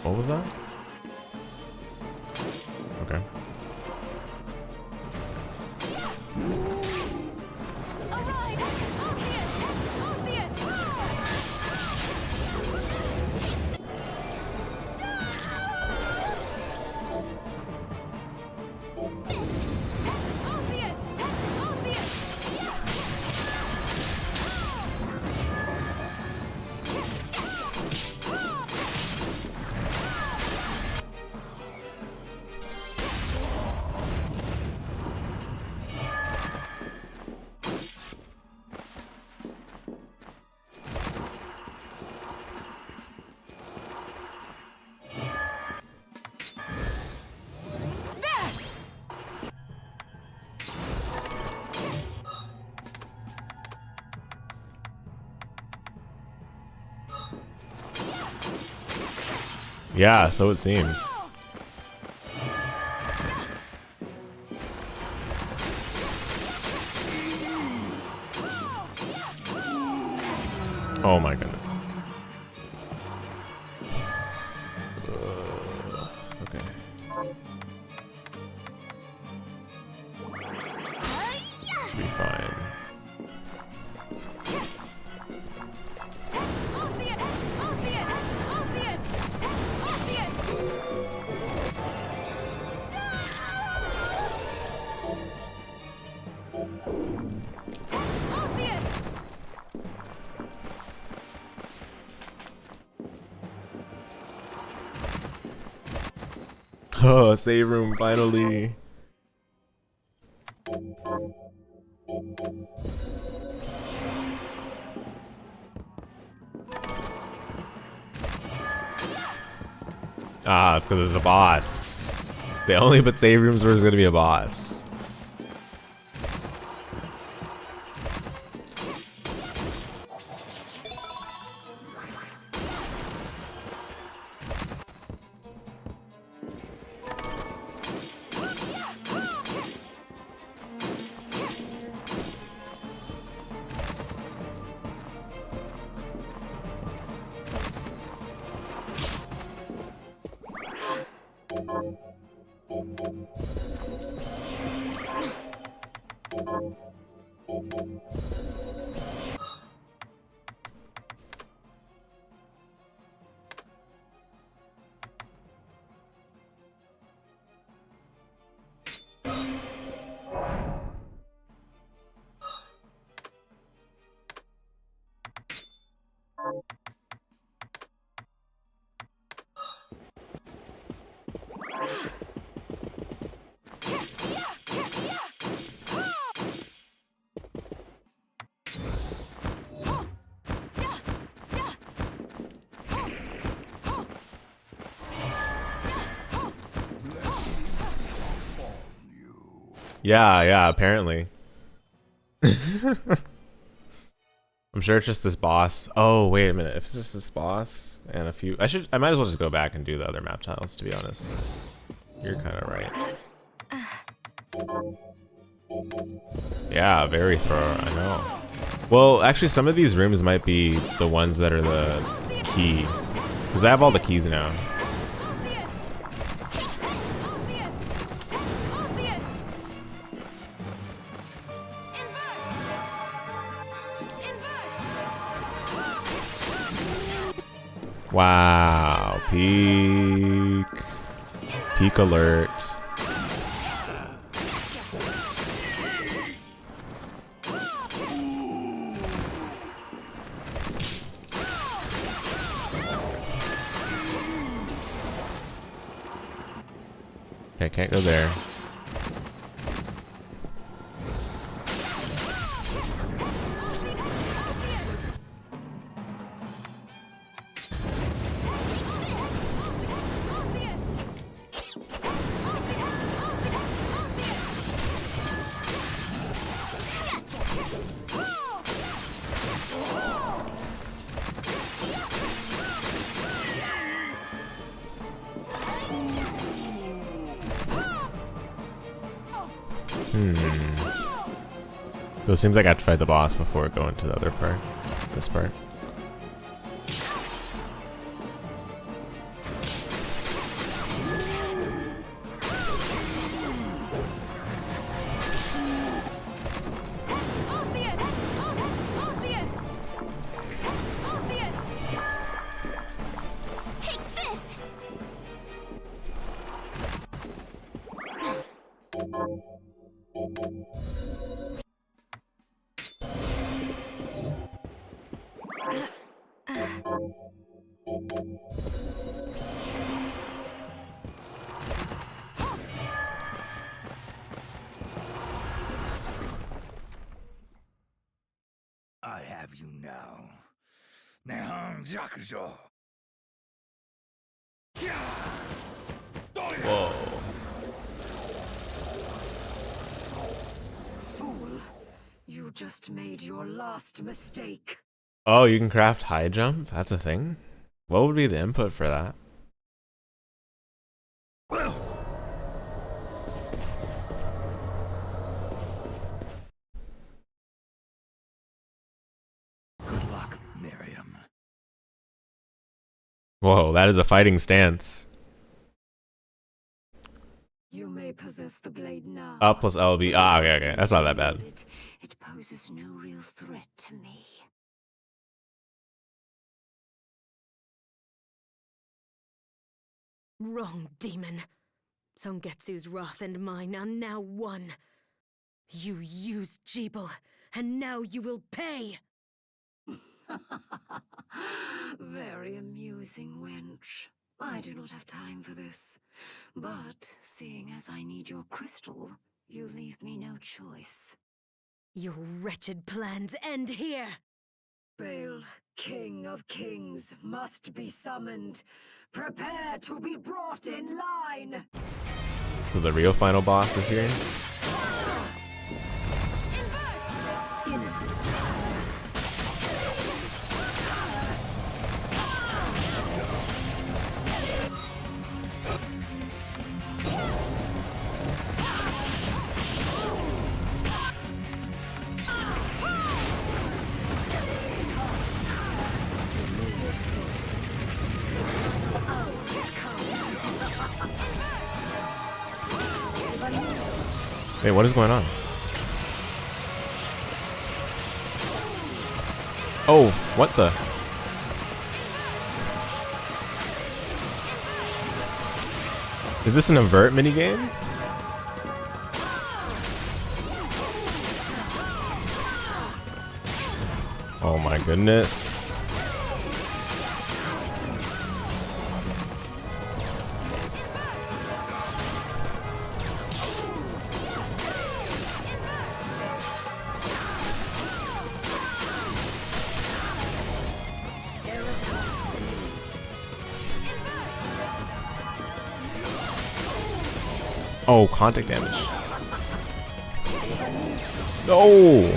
What was that? Okay. Yeah, so it seems. Oh my goodness. Okay. Should be Oh, save room, finally. Ah, it's because it's a boss. They only put save rooms where there's gonna be a boss. Yeah, apparently. I'm sure it's just this boss. Oh, wait a minute. If it's just this boss and a few... I might as well just go back and do the other map tiles, to be honest. You're kind of right. Yeah, very thorough, I know. Well, actually, some of these rooms might be the ones that are the key. Because I have all the keys now. Wow, peak alert. Okay, can't go there. So it seems like I have to fight the boss before going to the other part. This part. I have you now. Whoa. Fool, you just made your last mistake. Oh, you can craft high jump? That's a thing? What would be the input for that? Good luck, Miriam. Whoa, that is a fighting stance. You may possess the blade now. Up plus LB. Ah, okay. That's not that bad. It poses no real threat to me. Wrong, demon. Songetsu's wrath and mine are now one. You used Jeeble, and now you will pay! Very amusing, wench. I do not have time for this. But seeing as I need your crystal, you leave me no choice. Your wretched plans end here! Baal, King of Kings, must be summoned. Prepare to be brought in line! So the real final boss is here? Innes. Wait, what is going on? Oh, what the? Is this an invert minigame? Oh my goodness. Oh, contact damage. No!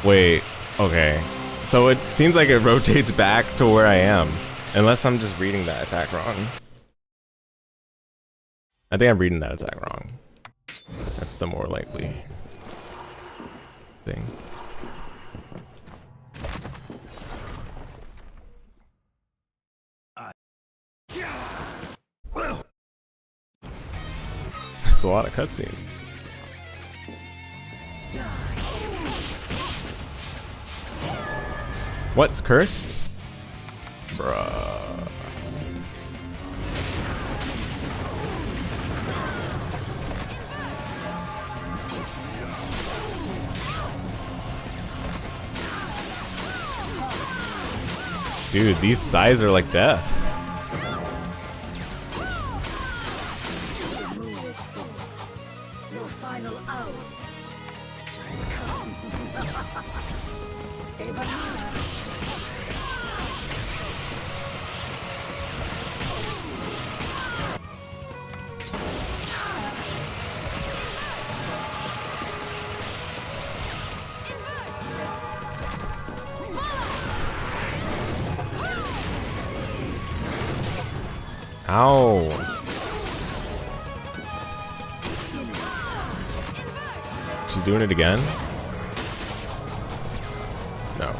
Wait, okay. So it seems like it rotates back to where I am. Unless I'm just reading that attack wrong. I think I'm reading that attack wrong. That's the more likely thing. It's a lot of cutscenes. What's cursed? Bruh. Dude, these sighs are like death. Ow. She's doing it again? No.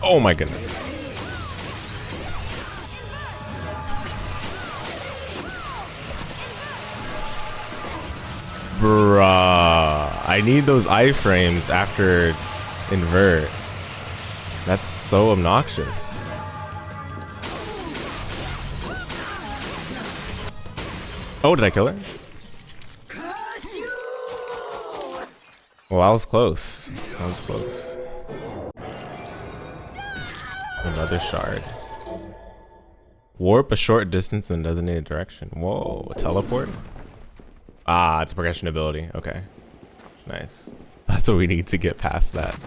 Oh my goodness. Bruh. I need those iframes after invert. That's so obnoxious. Oh, did I kill her? Well, I was close. I was close. Another shard. Warp a short distance in designated direction. Whoa, a teleport? Ah, it's a progression ability. Okay. Nice. That's what we need to get past that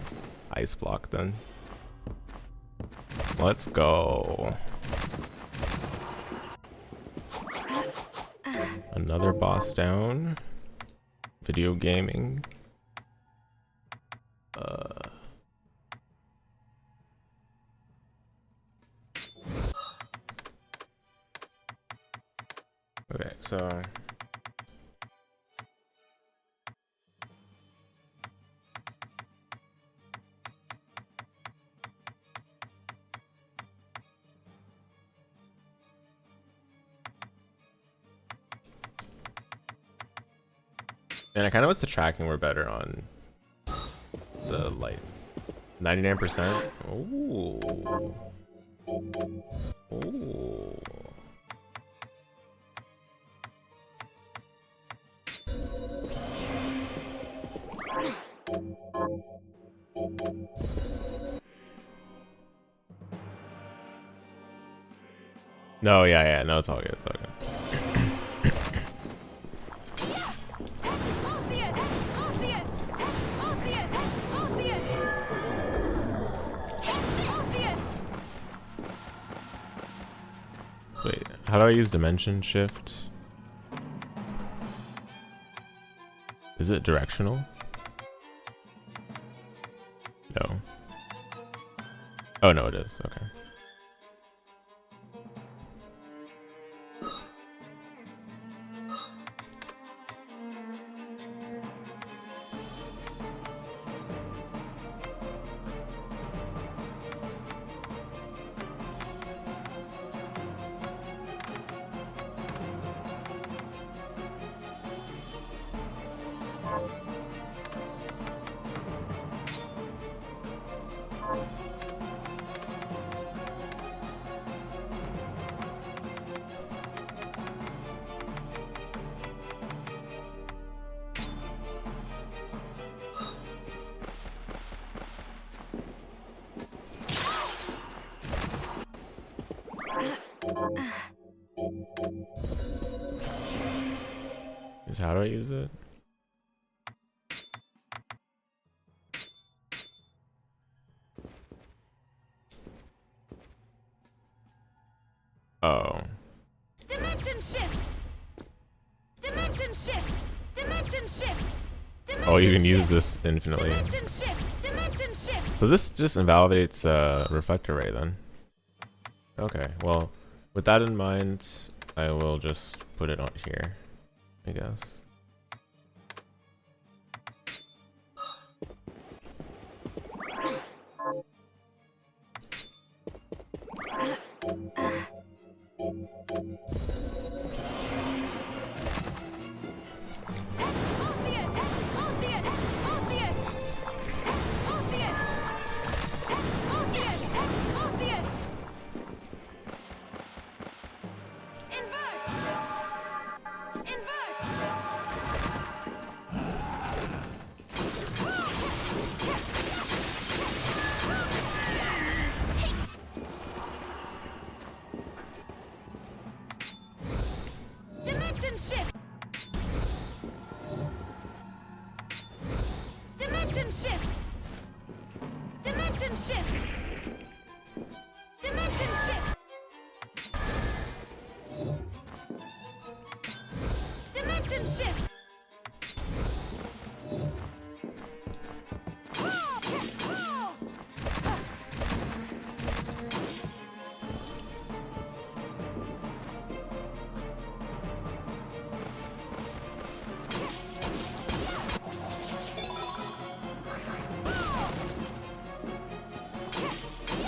ice block then. Let's go. Another boss down. Video gaming. Okay, so And I kind of wish the tracking were better on the lights. 99%. Ooh. Ooh. No, yeah, no, it's all good, it's all good. Wait, how do I use dimension shift? Is it directional? No. Oh no, it is. Okay. How do I use it? Oh. Dimension shift. Dimension shift. Dimension shift. Oh, you can use this infinitely. Dimension shift. Dimension shift. So this just invalidates reflector ray then. Okay, well, with that in mind, I will just put it on here, I guess.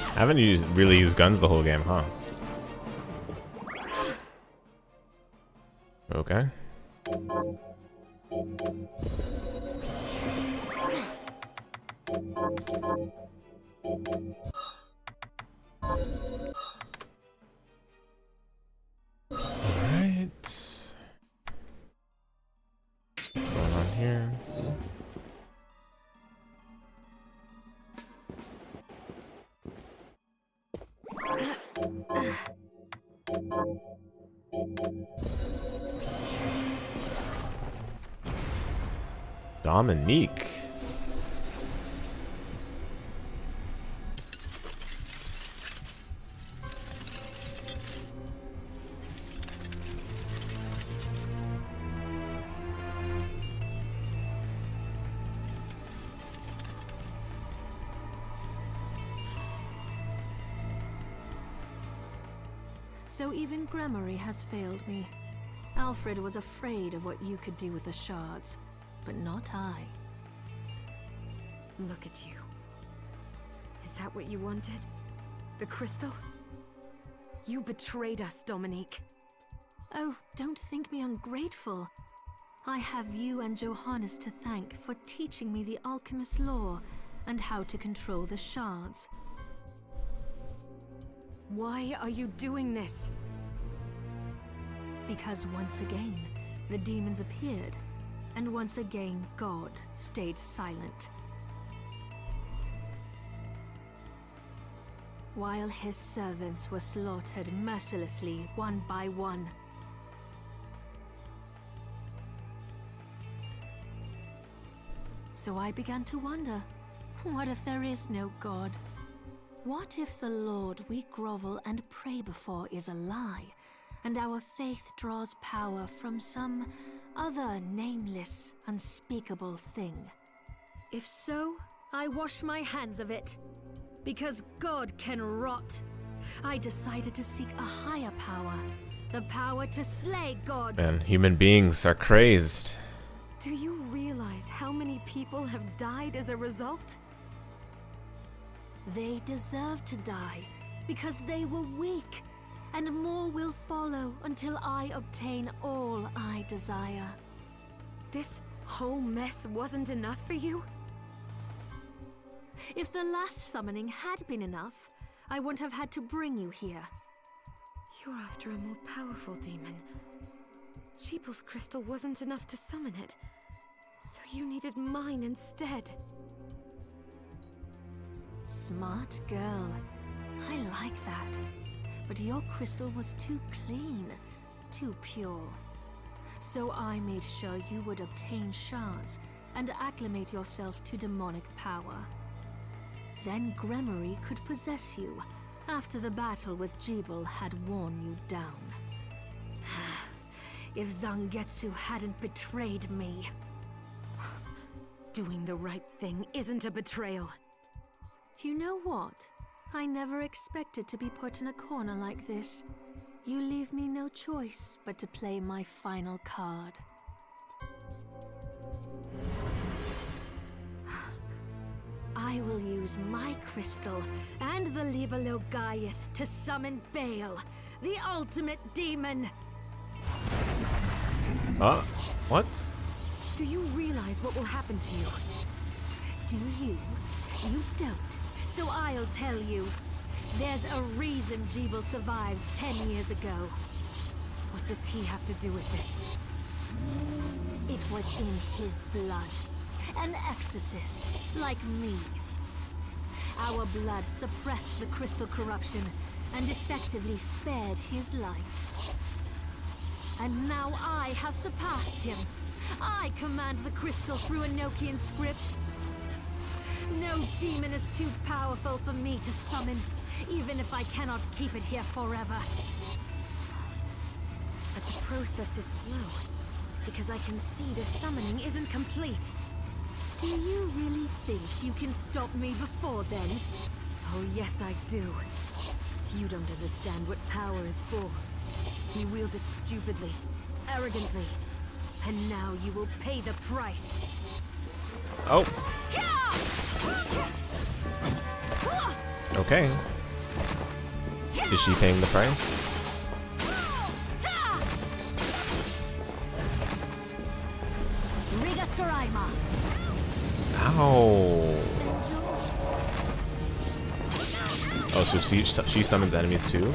I haven't really used guns the whole game, huh? Okay. Alright. What's going on here? Dominique. So even Gramarye has failed me. Alfred was afraid of what you could do with the shards, but not I. Look at you. Is that what you wanted? The crystal? You betrayed us, Dominique. Oh, don't think me ungrateful. I have you and Johannes to thank for teaching me the alchemist's lore and how to control the shards. Why are you doing this? Because once again, the demons appeared, and once again, God stayed silent. While his servants were slaughtered mercilessly, one by one. So I began to wonder, what if there is no God? What if the Lord we grovel and pray before is a lie, and our faith draws power from some other nameless, unspeakable thing? If so, I wash my hands of it. Because God can rot. I decided to seek a higher power. The power to slay gods. Man, human beings are crazed. Do you realize how many people have died as a result? They deserve to die because they were weak, and more will follow until I obtain all I desire. This whole mess wasn't enough for you? If the last summoning had been enough, I wouldn't have had to bring you here. You're after a more powerful demon. Sheeple's crystal wasn't enough to summon it, so you needed mine instead. Smart girl. I like that. But your crystal was too clean, too pure. So I made sure you would obtain shards and acclimate yourself to demonic power. Then Gremory could possess you after the battle with Gebel had worn you down. If Zangetsu hadn't betrayed me. Doing the right thing isn't a betrayal. You know what? I never expected to be put in a corner like this. You leave me no choice but to play my final card. I will use my crystal and the Libelo Gaiath to summon Baal, the ultimate demon. What? Do you realize what will happen to you? Do you? You don't. So I'll tell you. There's a reason Gebel survived 10 years ago. What does he have to do with this? It was in his blood. An exorcist, like me. Our blood suppressed the crystal corruption and effectively spared his life. And now I have surpassed him. I command the crystal through Enochian script. No demon is too powerful for me to summon, even if I cannot keep it here forever. But the process is slow, because I can see the summoning isn't complete. Do you really think you can stop me before then? Oh yes, I do. You don't understand what power is for. You wield it stupidly, arrogantly, and now you will pay the price. Oh. Okay. Is she paying the price? Ow. Oh, so she summons enemies too?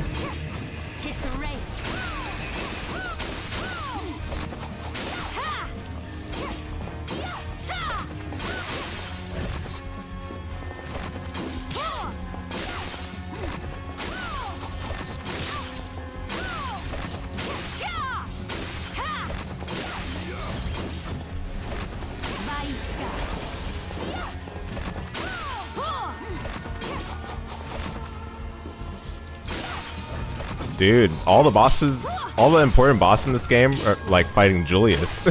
Dude, all the important bosses in this game are like fighting Julius.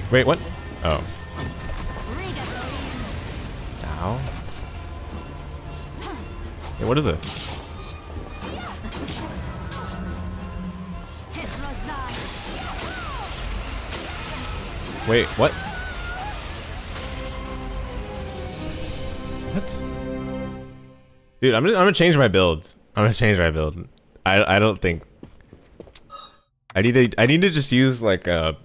Wait, what? Oh. Ow. Hey, what is this? Wait, what? What? Dude, I'm gonna change my build. I'm gonna change my build. I don't think I need to just use like a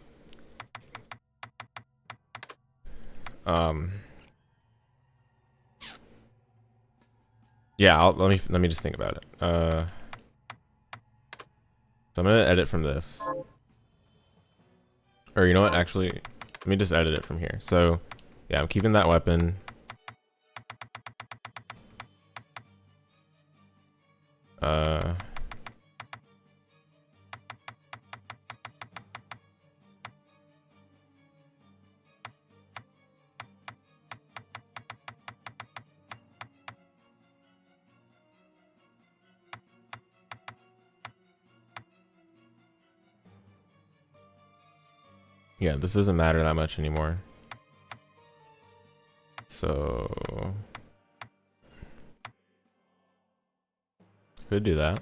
yeah, let me just think about it. So I'm gonna edit from this. Or you know what, actually, let me just edit it from here. So yeah, I'm keeping that weapon. Yeah, this doesn't matter that much anymore. So could do that.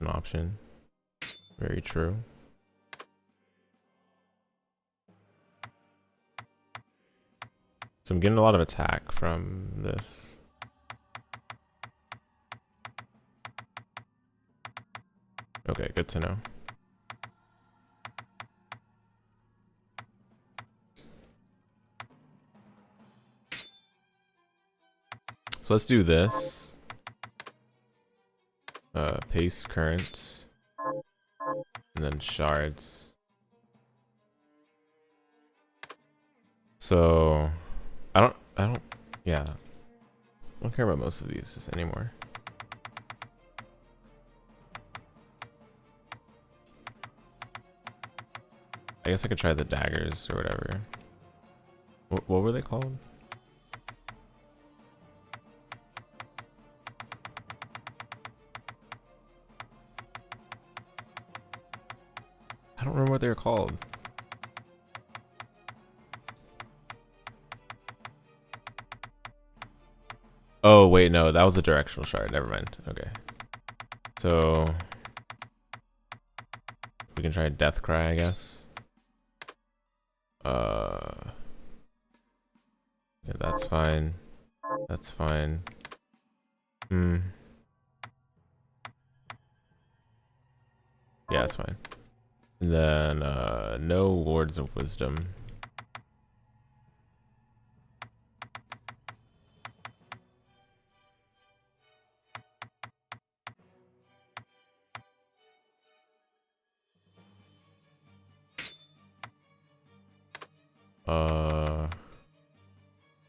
An option. Very true. So I'm getting a lot of attack from this. Okay, good to know. So let's do this. Pace current. And then shards. So I don't yeah. I don't care about most of these anymore. I guess I could try the daggers or whatever. What were they called? I don't remember what they were called. Oh wait, no, that was the directional shard. Never mind. Okay. So we can try Death Cry, I guess. Yeah, that's fine. That's fine. Yeah, that's fine. And then no Words of Wisdom.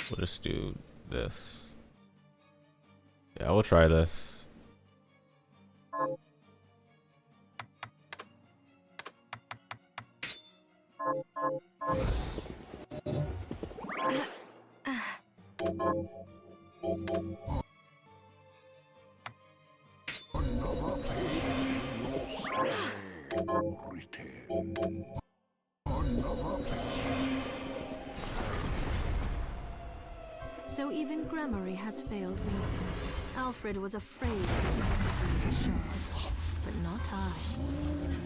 We'll just do this. Yeah, we'll try this. So even Gramarye has failed me. Alfred was afraid of the shards, but not I.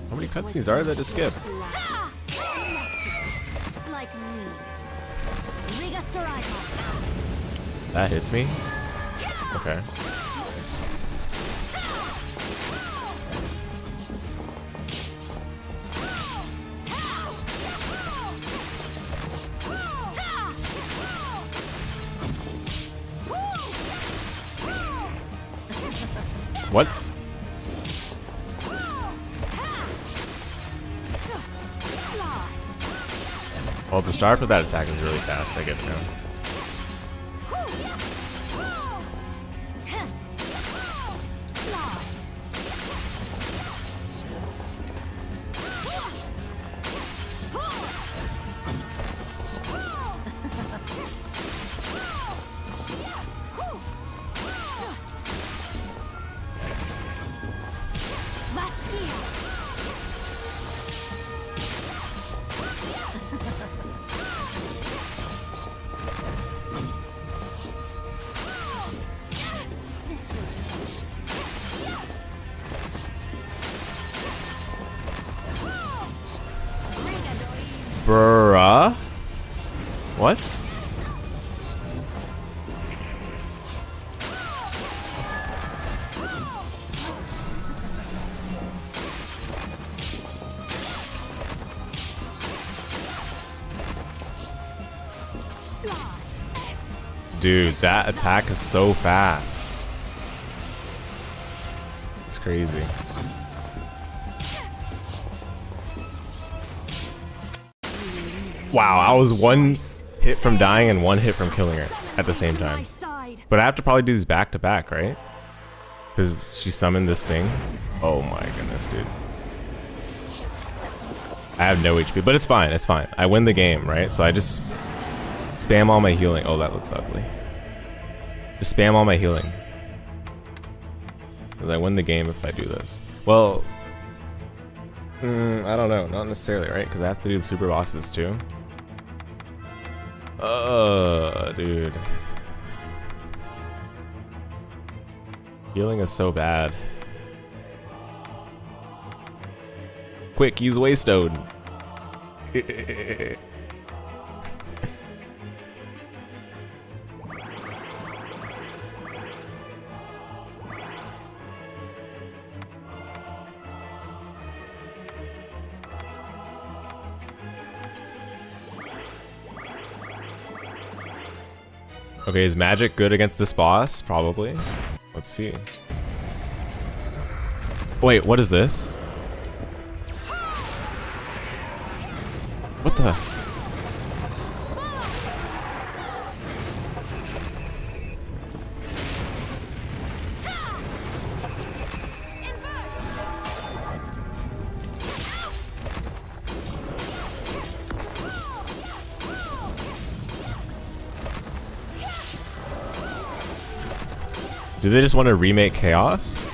How many cutscenes are there to skip? Like me. That hits me? Okay. What? Well, the start with that attack is really fast, I get it now. Bruh? What? Dude, that attack is so fast. It's crazy. Wow, I was one hit from dying and one hit from killing her at the same time. But I have to probably do these back to back, right? Because she summoned this thing. Oh my goodness, dude. I have no HP, but it's fine, it's fine. I win the game, right? So I just spam all my healing. Oh, that looks ugly. Just spam all my healing. Because I win the game if I do this. Well, I don't know. Not necessarily, right? Because I have to do the super bosses too. Dude. Healing is so bad. Quick, use Waystone. Okay, is magic good against this boss? Probably. Let's see. Wait, what is this? What the? Do they just want to remake Chaos?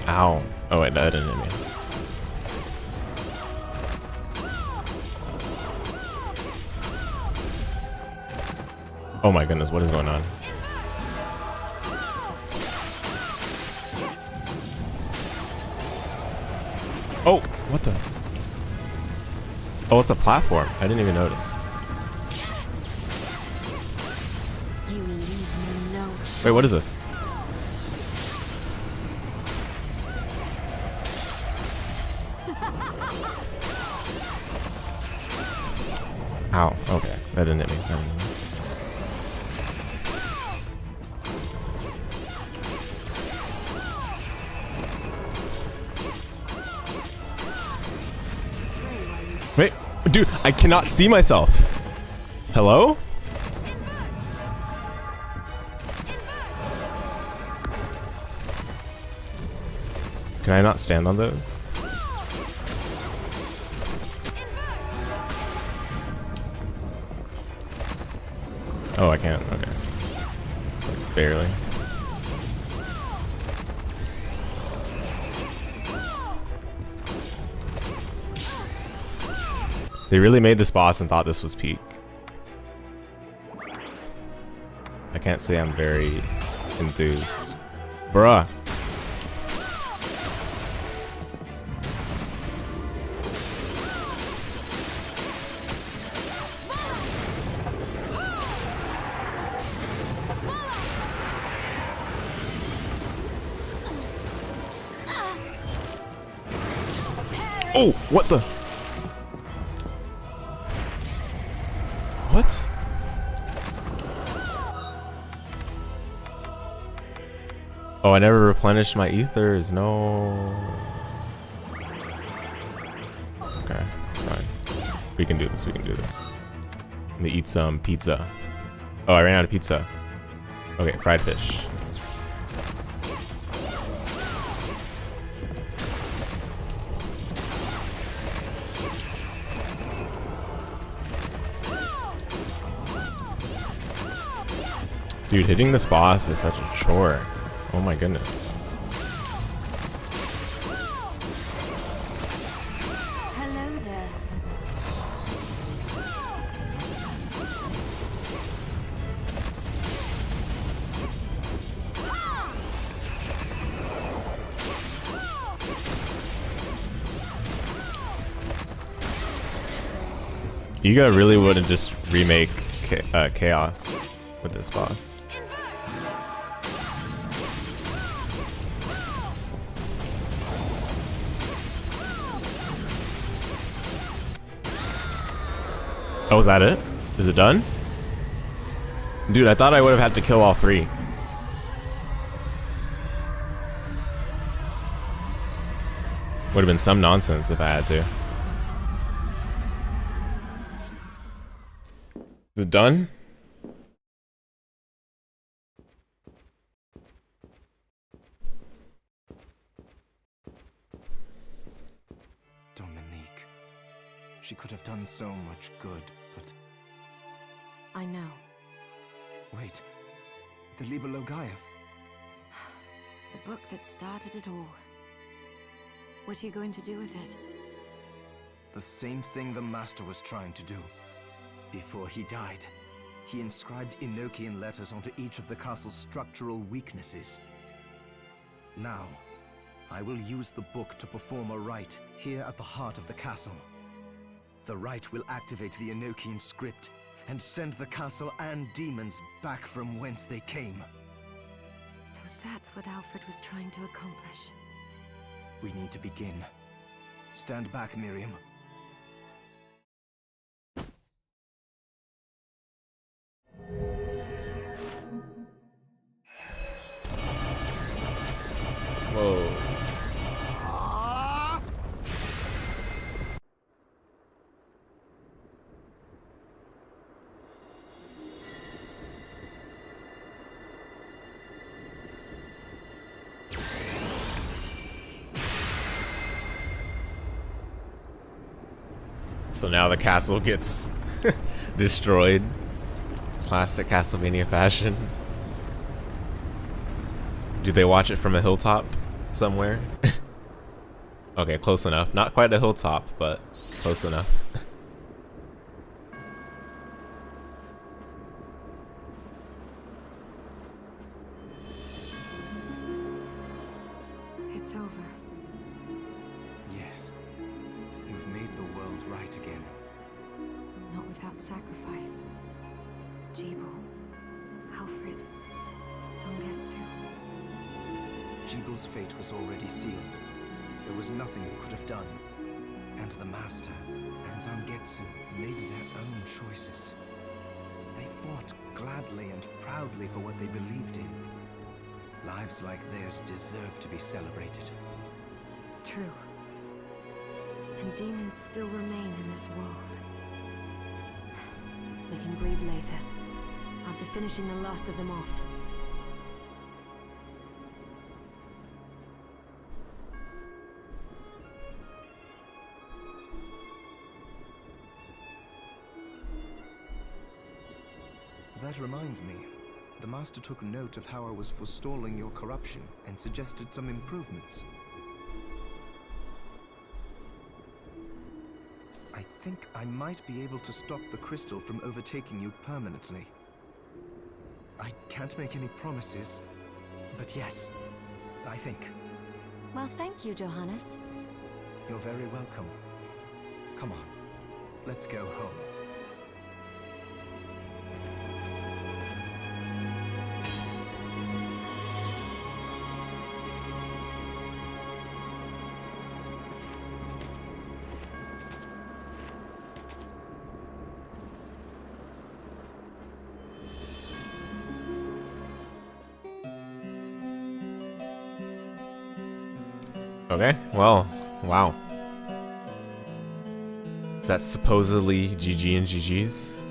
Ow. Oh wait, that didn't hit me. Oh my goodness, what is going on? Oh, what the? Oh, it's a platform. I didn't even notice. Wait, what is this? Ow, okay. That didn't hit me. That didn't hit me. Wait, dude, I cannot see myself. Hello? Can I not stand on those? Oh, I can't. Okay. It's like barely. They really made this boss and thought this was peak. I can't say I'm very enthused. Bruh. Oh, what the? What? Oh, I never replenished my ethers. No. Okay, it's fine. We can do this. We can do this. Let me eat some pizza. Oh, I ran out of pizza. Okay, fried fish. Dude, hitting this boss is such a chore. Oh my goodness. Hello there. You guys really wouldn't just remake Chaos. with this boss. Oh, is that it? Is it done? Dude, I thought I would have had to kill all 3. Would have been some nonsense if I had to. Is it done? Dominique. She could have done so much good, but... I know. Wait. The Liber Logaeth. The book that started it all. What are you going to do with it? The same thing the Master was trying to do. Before he died, he inscribed Enochian letters onto each of the castle's structural weaknesses. Now, I will use the book to perform a rite here at the heart of the castle. The rite will activate the Enochian script and send the castle and demons back from whence they came. So that's what Alfred was trying to accomplish. We need to begin. Stand back, Miriam. Whoa. So now the castle gets destroyed. Classic Castlevania fashion. Do they watch it from a hilltop somewhere? Okay, close enough. Not quite a hilltop, but close enough. It's over. Yes. You've made the world right again. Not without sacrifice. Jeeble, Alfred, Zongetsu. Jeebel's fate was already sealed. There was nothing you could have done. And the Master and Zangetsu made their own choices. They fought gladly and proudly for what they believed in. Lives like theirs deserve to be celebrated. True. And demons still remain in this world. We can grieve later, after finishing the last of them off. That reminds me. The Master took note of how I was forestalling your corruption and suggested some improvements. I think I might be able to stop the crystal from overtaking you permanently. I can't make any promises, but yes, I think. Well, thank you, Johannes. You're very welcome. Come on, let's go home. Okay, well, wow. Is that supposedly GG and GG's?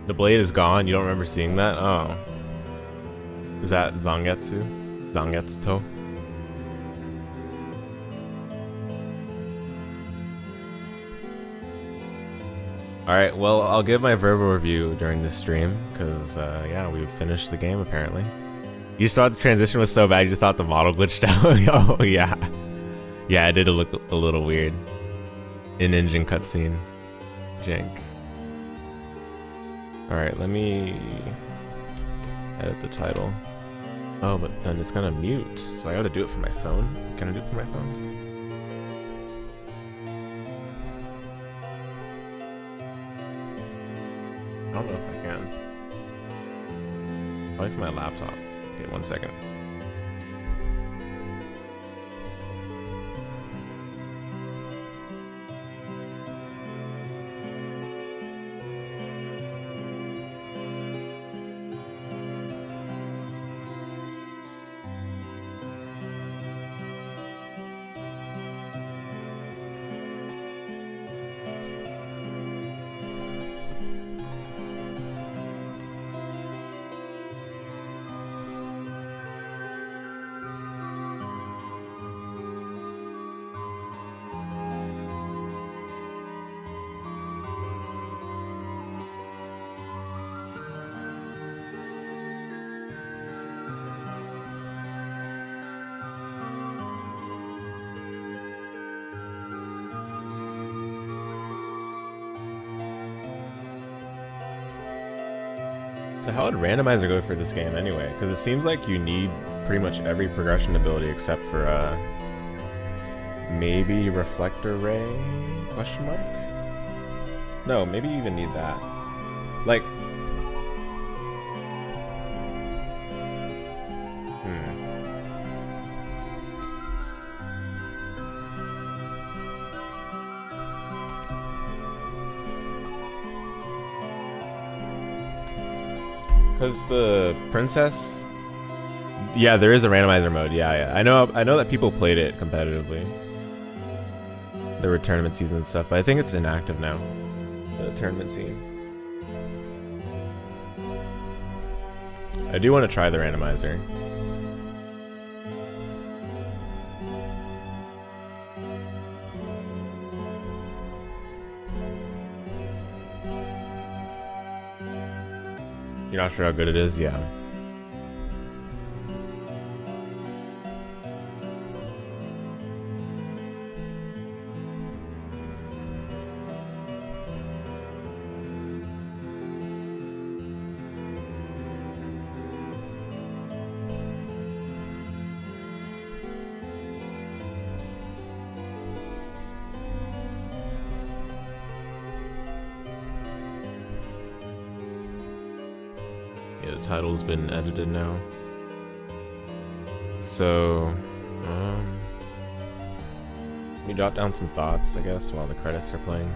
The blade is gone. You don't remember seeing that? Oh. Is that Zangetsu? Zangetsuto? Alright, well, I'll give my verbal review during this stream, because, yeah, we've finished the game, apparently. You just thought the transition was so bad, you just thought the model glitched out? Oh, yeah. Yeah, it did look a little weird. In-engine cutscene. Jank. Alright, let me edit the title. Oh, but then it's gonna mute. So I gotta do it from my phone? Can I do it from my phone? I don't know if I can. Probably from my laptop. Okay, 1 second. So how would randomizer go for this game anyway? Because it seems like you need pretty much every progression ability except for maybe reflector ray? Question mark? No, maybe you even need that. Like, because the princess, yeah, there is a randomizer mode. Yeah. I know that people played it competitively. There were tournament seasons and stuff, but I think it's inactive now. The tournament scene. I do want to try the randomizer. You're not sure how good it is? Yeah. The title's been edited now. So, let me jot down some thoughts, I guess, while the credits are playing.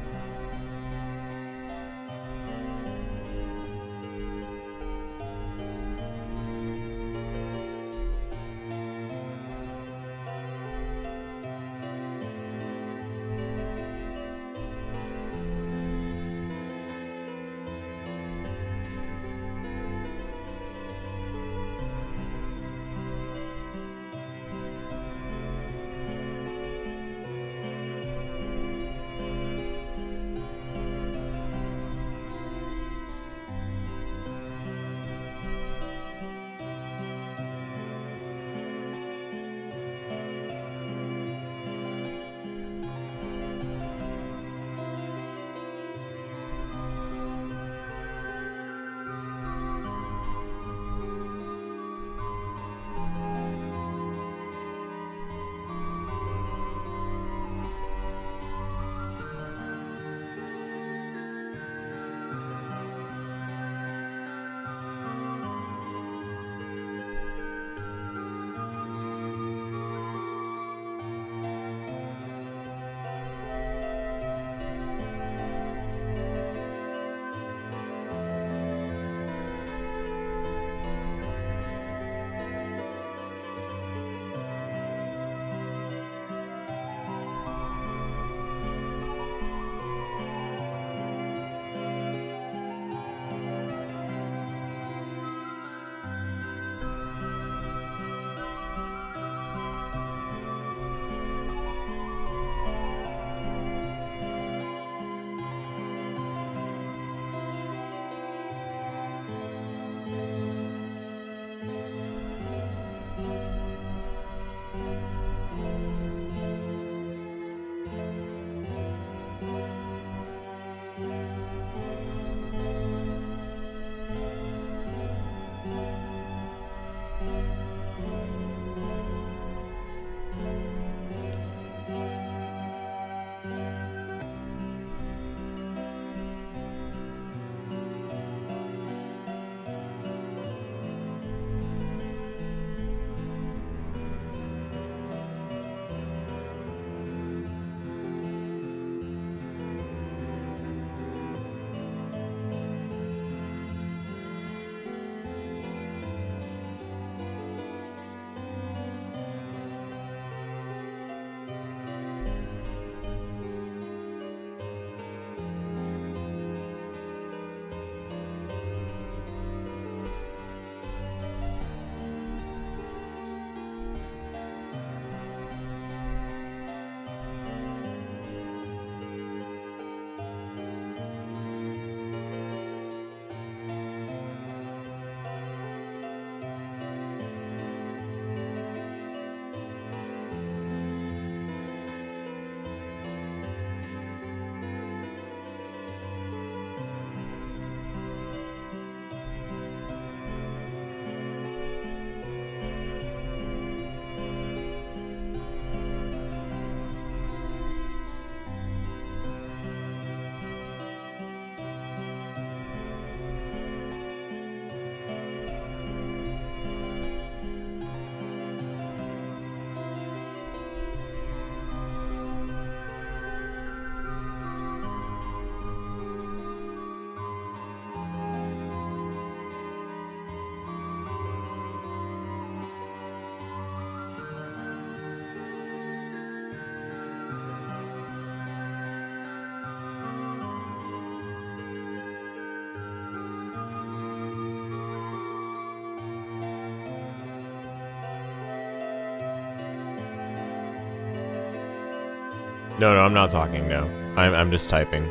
No, I'm not talking, no. I'm just typing.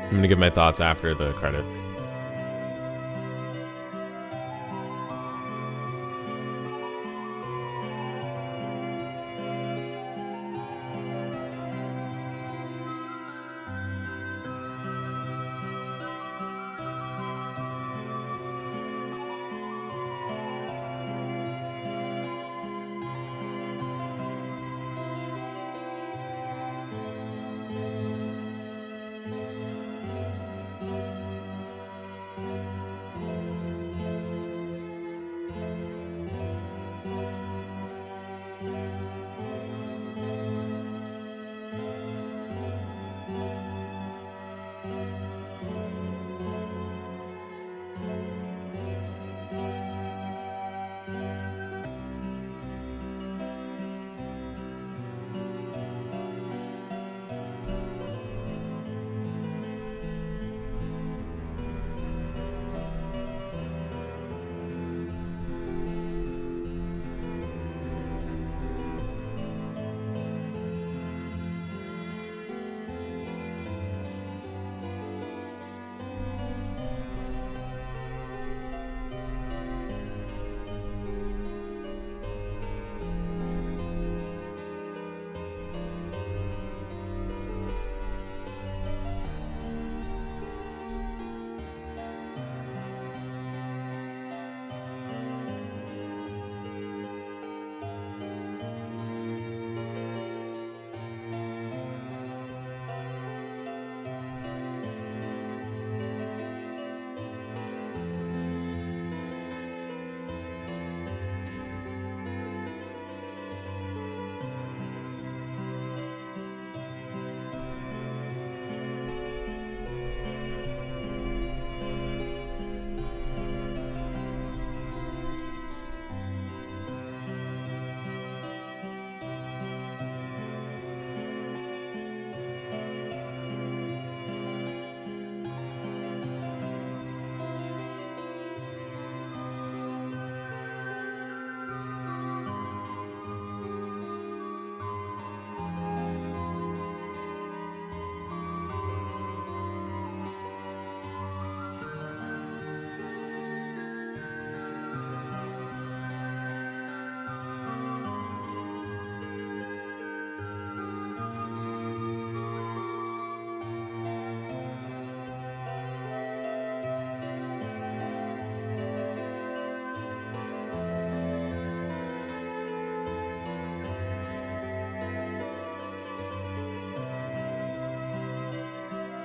I'm gonna give my thoughts after the credits.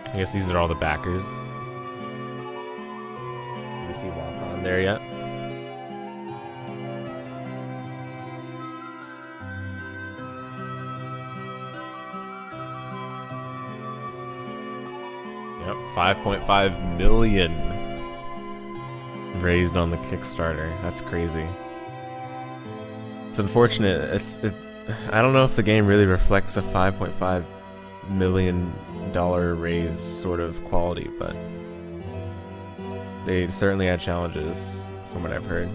I guess these are all the backers. Do we see Walk On there yet? Yep, 5.5 million raised on the Kickstarter. That's crazy. It's unfortunate. I don't know if the game really reflects a $5.5 million raise sort of quality, but they certainly had challenges from what I've heard.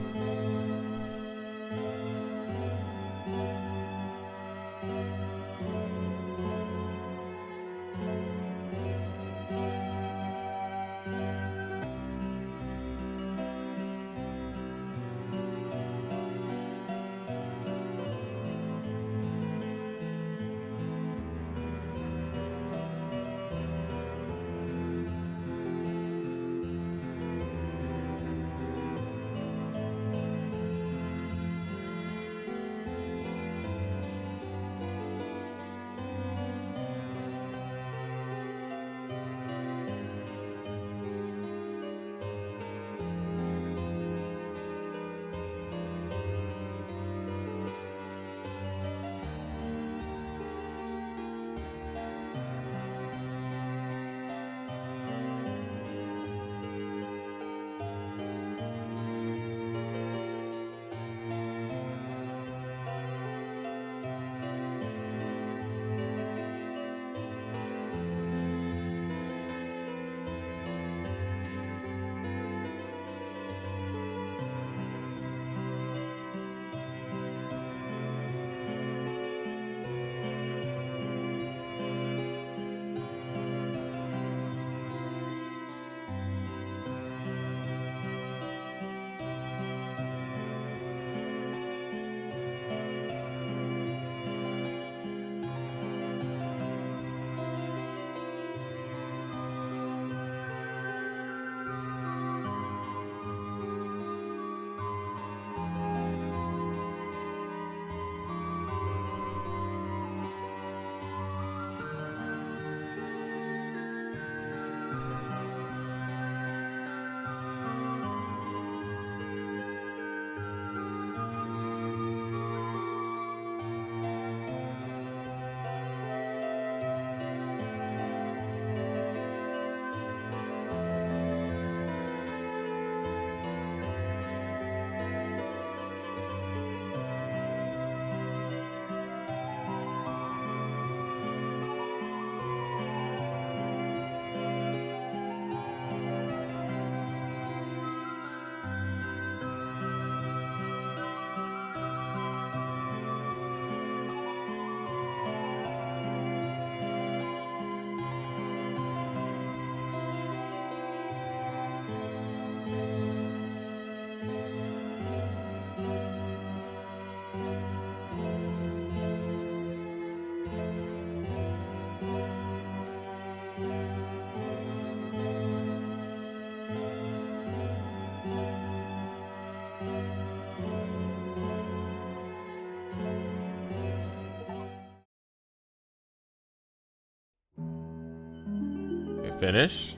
Finished?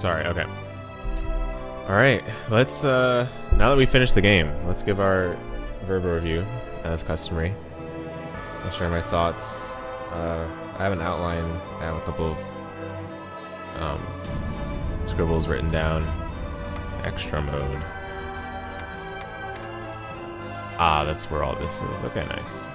Sorry, okay. Alright, let's, now that we finished the game, let's give our verbal review, as customary. I'll share my thoughts. I have an outline, I have a couple of scribbles written down. Extra mode. Ah, that's where all this is. Okay, nice.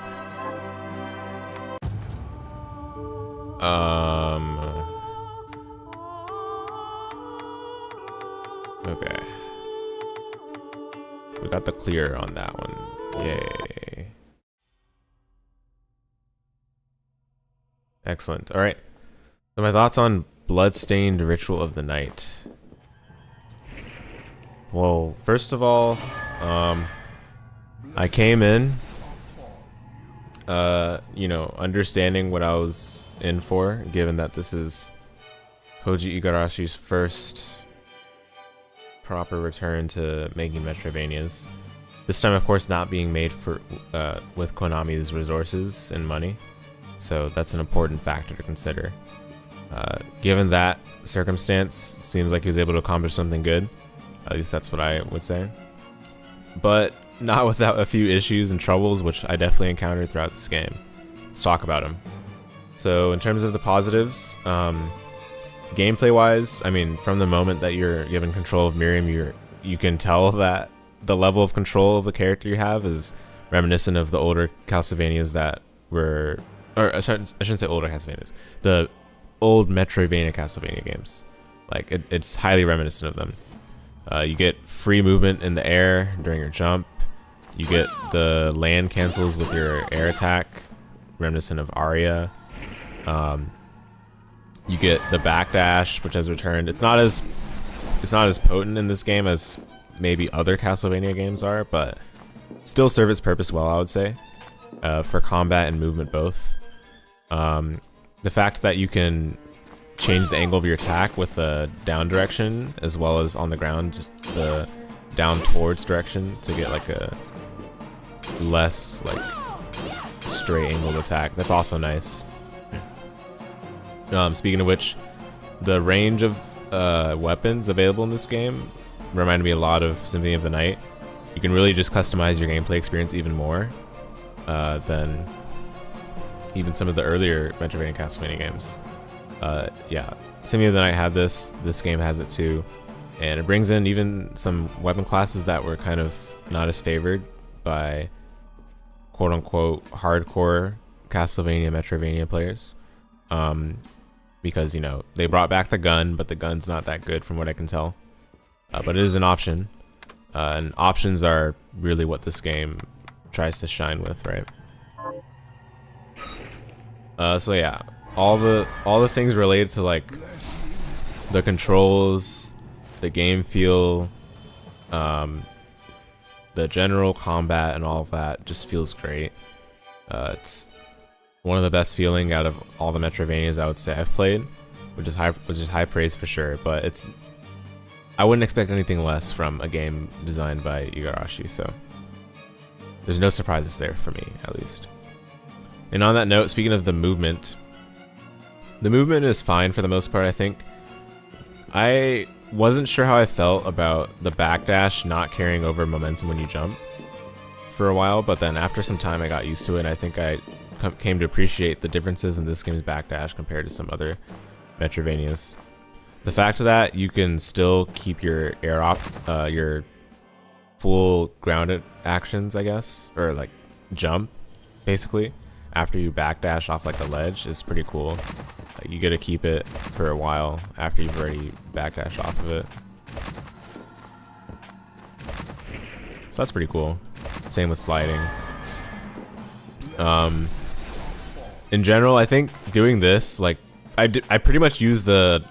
Okay. We got the clear on that one. Yay. Excellent. Alright. So my thoughts on Bloodstained Ritual of the Night. Well, first of all, I came in, you know, understanding what I was in for, given that this is Koji Igarashi's first proper return to making Metroidvanias. This time, of course, not being made for with Konami's resources and money, so that's an important factor to consider. Given that circumstance, seems like he was able to accomplish something good. At least that's what I would say. But not without a few issues and troubles, which I definitely encountered throughout this game. Let's talk about them. So in terms of the positives, gameplay-wise, I mean, from the moment that you're given control of Miriam, you can tell that the level of control of the character you have is reminiscent of the older Castlevanias that were, or I shouldn't say older Castlevanias, the old Metroidvania Castlevania games. Like, it's highly reminiscent of them. You get free movement in the air during your jump. You get the land cancels with your air attack, reminiscent of Aria. You get the backdash, which has returned. It's not as potent in this game as maybe other Castlevania games are, but still serve its purpose well, I would say, for combat and movement both. The fact that you can change the angle of your attack with the down direction as well as on the ground the down towards direction to get like a less like straight angled attack. That's also nice. Speaking of which, the range of weapons available in this game reminded me a lot of Symphony of the Night. You can really just customize your gameplay experience even more than even some of the earlier Metroidvania Castlevania games. Yeah, Symphony of the Night had this game has it too, and it brings in even some weapon classes that were kind of not as favored by quote-unquote hardcore Castlevania Metroidvania players, because, you know, they brought back the gun, but the gun's not that good from what I can tell, but it is an option, and options are really what this game tries to shine with, right? So yeah, all the things related to like the controls, the game feel, the general combat and all of that just feels great. It's one of the best feeling out of all the Metroidvanias I would say I've played, which is high praise for sure. But I wouldn't expect anything less from a game designed by Igarashi, so there's no surprises there for me, at least. And on that note, speaking of the movement is fine for the most part, I think. I wasn't sure how I felt about the backdash not carrying over momentum when you jump for a while, but then after some time I got used to it, and I think I came to appreciate the differences in this game's backdash compared to some other Metroidvanias. The fact that you can still keep your your full grounded actions, I guess, or like jump, basically, after you backdash off like a ledge is pretty cool. Like, you get to keep it for a while after you've already backdashed off of it. So that's pretty cool. Same with sliding. In general, I think doing this, like, I pretty much use the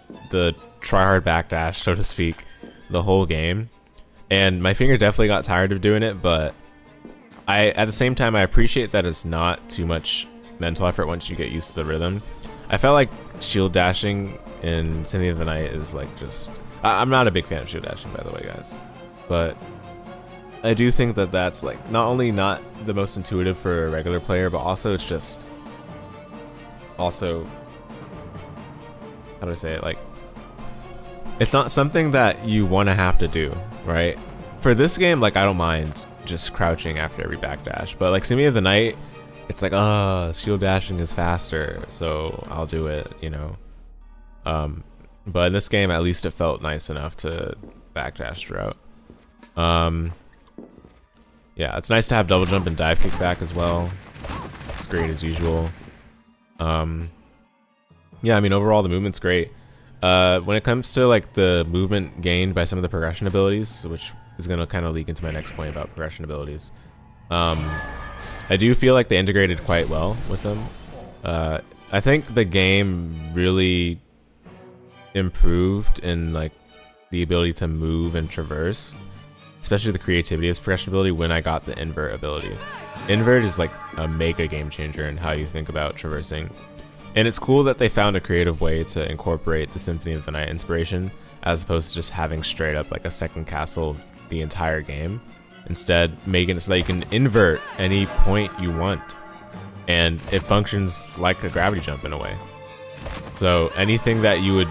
try-hard backdash, so to speak, the whole game. And my fingers definitely got tired of doing it, but at the same time, I appreciate that it's not too much mental effort once you get used to the rhythm. I felt like shield dashing in Symphony of the Night is like just... I'm not a big fan of shield dashing, by the way, guys. But I do think that that's like not only not the most intuitive for a regular player, but also it's just... Also... How do I say it? Like... It's not something that you want to have to do, right? For this game, like, I don't mind just crouching after every backdash, but like Symphony of the Night, it's like, shield dashing is faster, so I'll do it, you know. But in this game, at least it felt nice enough to backdash throughout. Yeah, it's nice to have double jump and dive kick back as well. It's great as usual. Yeah, I mean, overall the movement's great. When it comes to like the movement gained by some of the progression abilities, which is going to kind of leak into my next point about progression abilities, I do feel like they integrated quite well with them. I think the game really improved in like the ability to move and traverse, especially the creativity as progression ability when I got the invert ability. Invert is like a mega game changer in how you think about traversing. And it's cool that they found a creative way to incorporate the Symphony of the Night inspiration, as opposed to just having straight up like a second castle of the entire game. Instead, making it so that you can invert any point you want, and it functions like a gravity jump in a way. So anything that you would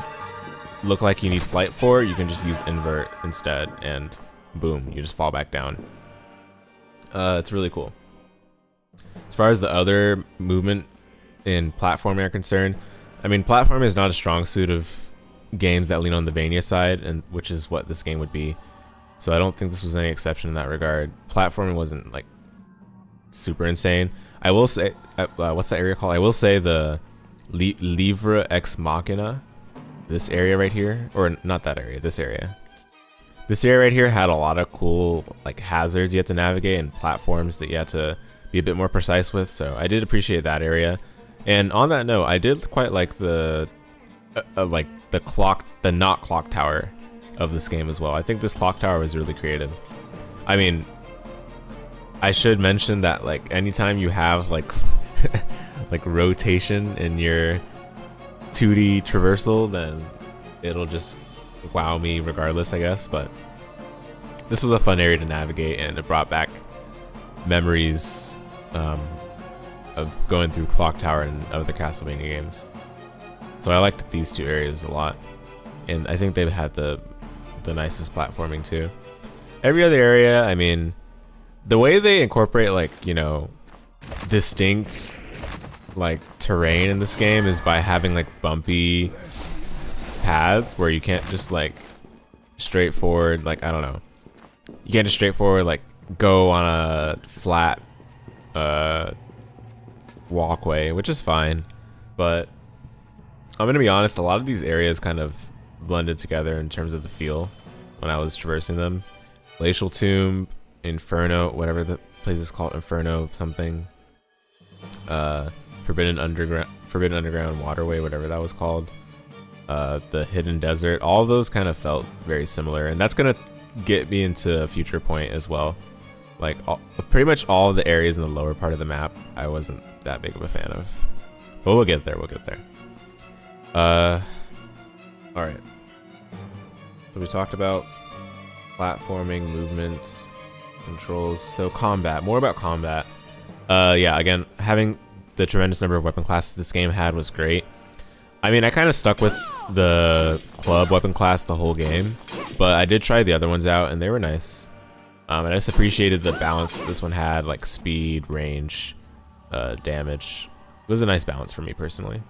look like you need flight for, you can just use invert instead, and boom, you just fall back down. It's really cool. As far as the other movement in platforming are concerned, I mean, platforming is not a strong suit of games that lean on the Vania side, and which is what this game would be. So I don't think this was any exception in that regard. Platforming wasn't like super insane. I will say, what's that area called? I will say the Livre Ex Machina, this area right here, or not that area, this area. This area right here had a lot of cool like hazards you had to navigate and platforms that you had to be a bit more precise with. So I did appreciate that area. And on that note, I did quite like the not clock tower of this game as well. I think this clock tower was really creative. I mean, I should mention that like anytime you have like like rotation in your 2D traversal, then it'll just wow me regardless, I guess. But this was a fun area to navigate, and it brought back memories of going through Clock Tower and other Castlevania games. So I liked these two areas a lot, and I think they've had the nicest platforming too. Every other area, I mean, the way they incorporate like, you know, distinct like terrain in this game is by having like bumpy paths where you can't just like straightforward, like, I don't know, you can't just straightforward like go on a flat walkway, which is fine. But I'm gonna be honest, a lot of these areas kind of blended together in terms of the feel when I was traversing them. Glacial Tomb, Inferno, whatever the place is called, Inferno something, Forbidden Underground Waterway, whatever that was called, the Hidden Desert, all of those kind of felt very similar, and that's gonna get me into a future point as well. Like pretty much all of the areas in the lower part of the map I wasn't that big of a fan of, but we'll get there. All right, so we talked about platforming, movement, controls. So combat, more about combat. Yeah, again, having the tremendous number of weapon classes this game had was great. I mean, I kind of stuck with the club weapon class the whole game, but I did try the other ones out and they were nice. And I just appreciated the balance that this one had, like speed, range, damage. It was a nice balance for me personally.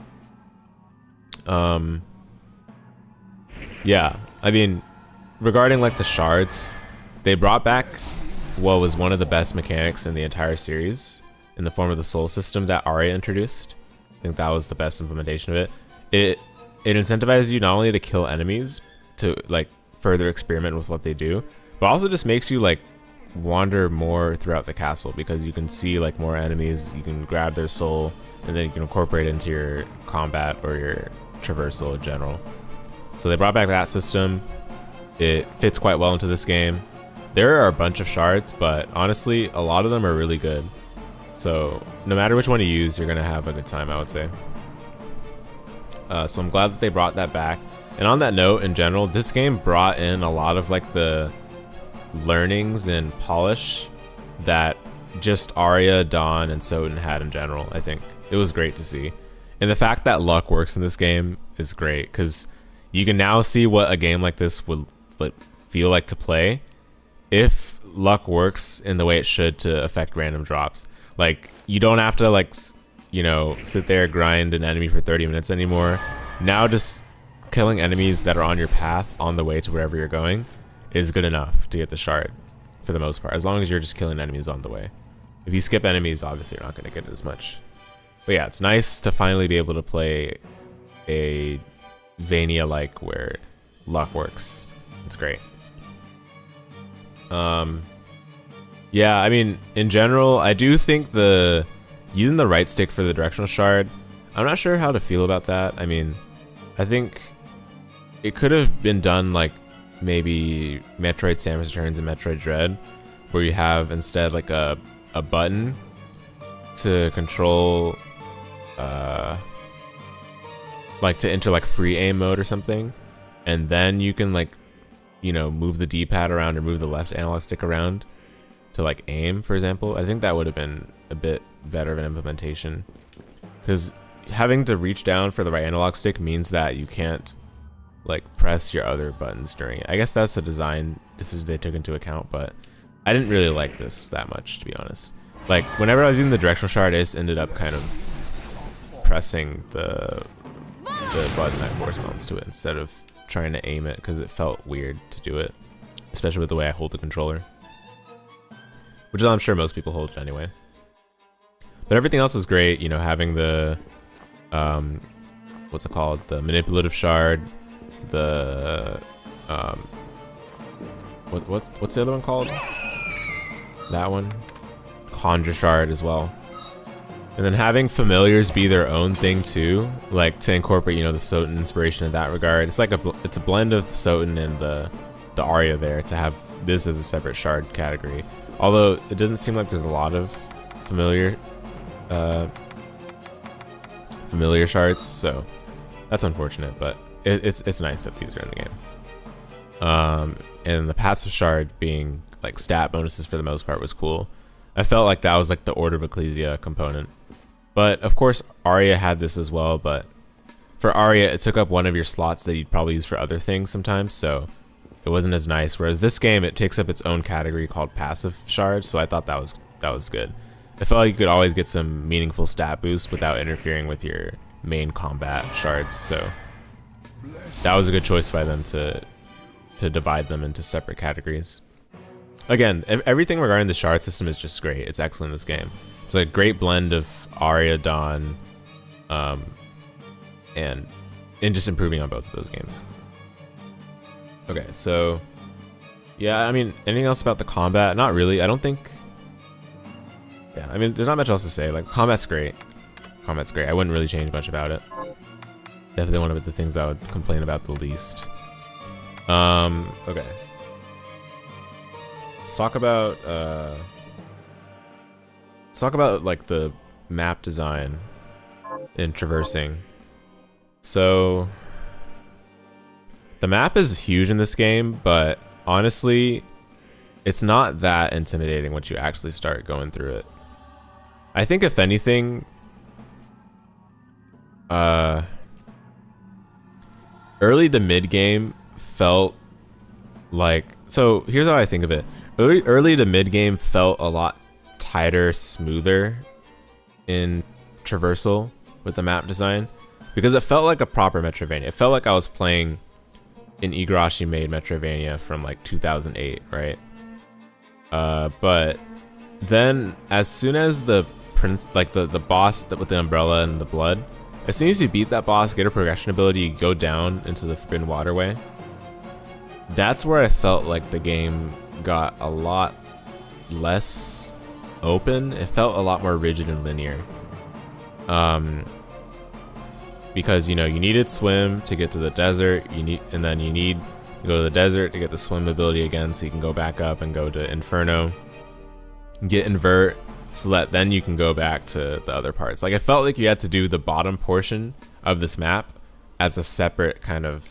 Yeah, I mean, regarding like the shards, they brought back what was one of the best mechanics in the entire series in the form of the soul system that Aria introduced. I think that was the best implementation of it. it incentivizes you not only to kill enemies to like further experiment with what they do, but also just makes you like wander more throughout the castle because you can see like more enemies, you can grab their soul, and then you can incorporate it into your combat or your traversal in general. So they brought back that system. It fits quite well into this game. There are a bunch of shards, but honestly, a lot of them are really good. So no matter which one you use, you're gonna have a good time, I would say. So I'm glad that they brought that back. And on that note, in general, this game brought in a lot of like the learnings and polish that just Arya, Dawn, and Soten had in general. I think it was great to see. And the fact that luck works in this game is great because you can now see what a game like this would feel like to play if luck works in the way it should to affect random drops. Like, you don't have to like, you know, sit there, grind an enemy for 30 minutes anymore. Now just killing enemies that are on your path on the way to wherever you're going is good enough to get the shard for the most part, as long as you're just killing enemies on the way. If you skip enemies, obviously you're not going to get it as much. But yeah, it's nice to finally be able to play a Vania-like where luck works. It's great. Yeah, I mean, in general, I do think using the right stick for the directional shard, I'm not sure how to feel about that. I mean, I think it could have been done like maybe Metroid Samus Returns and Metroid Dread, where you have instead like a button to control like to enter like free aim mode or something, and then you can like, you know, move the D-pad around or move the left analog stick around to like aim, for example. I think that would have been a bit better of an implementation, because having to reach down for the right analog stick means that you can't like press your other buttons during it. I guess that's the design decision they took into account, but I didn't really like this that much, to be honest. Like, whenever I was using the directional shard, I just ended up kind of pressing the button that corresponds to it instead of trying to aim it, because it felt weird to do it, especially with the way I hold the controller, which I'm sure most people hold it anyway. But everything else is great, you know, having the what's it called, the manipulative shard, the what's the other one called? That one, conjure shard as well. And then having familiars be their own thing too, like to incorporate, you know, the Soten inspiration in that regard. It's like it's a blend of the Soten and the Arya there to have this as a separate shard category. Although it doesn't seem like there's a lot of familiar shards, so that's unfortunate. But it's nice that these are in the game. And the passive shard being like stat bonuses for the most part was cool. I felt like that was like the Order of Ecclesia component. But of course, Arya had this as well, but for Arya, it took up one of your slots that you'd probably use for other things sometimes, so it wasn't as nice. Whereas this game, it takes up its own category called passive shards, so I thought that was good. I felt like you could always get some meaningful stat boost without interfering with your main combat shards, so that was a good choice by them to divide them into separate categories. Again, everything regarding the shard system is just great. It's excellent in this game. It's a great blend of Arya, Dawn, and just improving on both of those games. Okay, so yeah, I mean, anything else about the combat? Not really. I don't think. Yeah, I mean, there's not much else to say. Like, combat's great. Combat's great. I wouldn't really change much about it. Definitely one of the things I would complain about the least. Okay. Let's talk about like the map design and traversing. So the map is huge in this game, but honestly, it's not that intimidating once you actually start going through it. I think if anything, early to mid game felt like, so here's how I think of it. Early to mid game felt a lot tighter, smoother in traversal with the map design, because it felt like a proper Metroidvania. It felt like I was playing an Igarashi made Metroidvania from like 2008, right? But then as soon as the boss with the umbrella and the blood, as soon as you beat that boss, get a progression ability, you go down into the Forbidden Waterway. That's where I felt like the game got a lot less open. It felt a lot more rigid and linear. Because, you know, you needed swim to get to the desert, and then you need to go to the desert to get the swim ability again, so you can go back up and go to Inferno, get invert, so that then you can go back to the other parts. Like, I felt like you had to do the bottom portion of this map as a separate kind of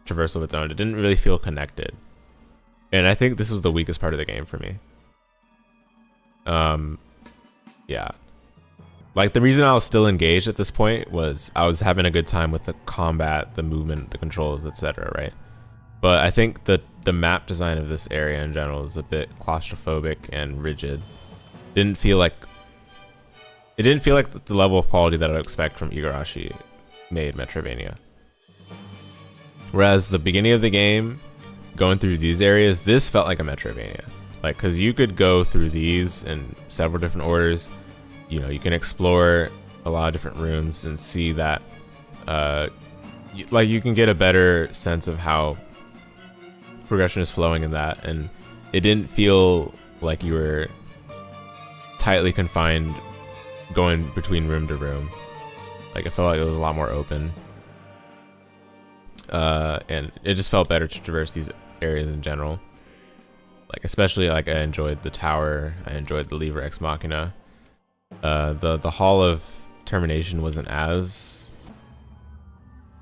traversal of its own. It didn't really feel connected. And I think this was the weakest part of the game for me. Yeah. Like, the reason I was still engaged at this point was I was having a good time with the combat, the movement, the controls, etc., right? But I think that the map design of this area in general is a bit claustrophobic and rigid. It didn't feel like the level of quality that I'd expect from Igarashi made Metroidvania. Whereas the beginning of the game, going through these areas, this felt like a Metroidvania. Like, because you could go through these in several different orders. You know, you can explore a lot of different rooms and see that, like, you can get a better sense of how progression is flowing in that. And it didn't feel like you were tightly confined going between room to room. Like, it felt like it was a lot more open. And it just felt better to traverse these areas in general. Like, especially, like, I enjoyed the tower, I enjoyed the Lever Ex Machina. The Hall of Termination wasn't as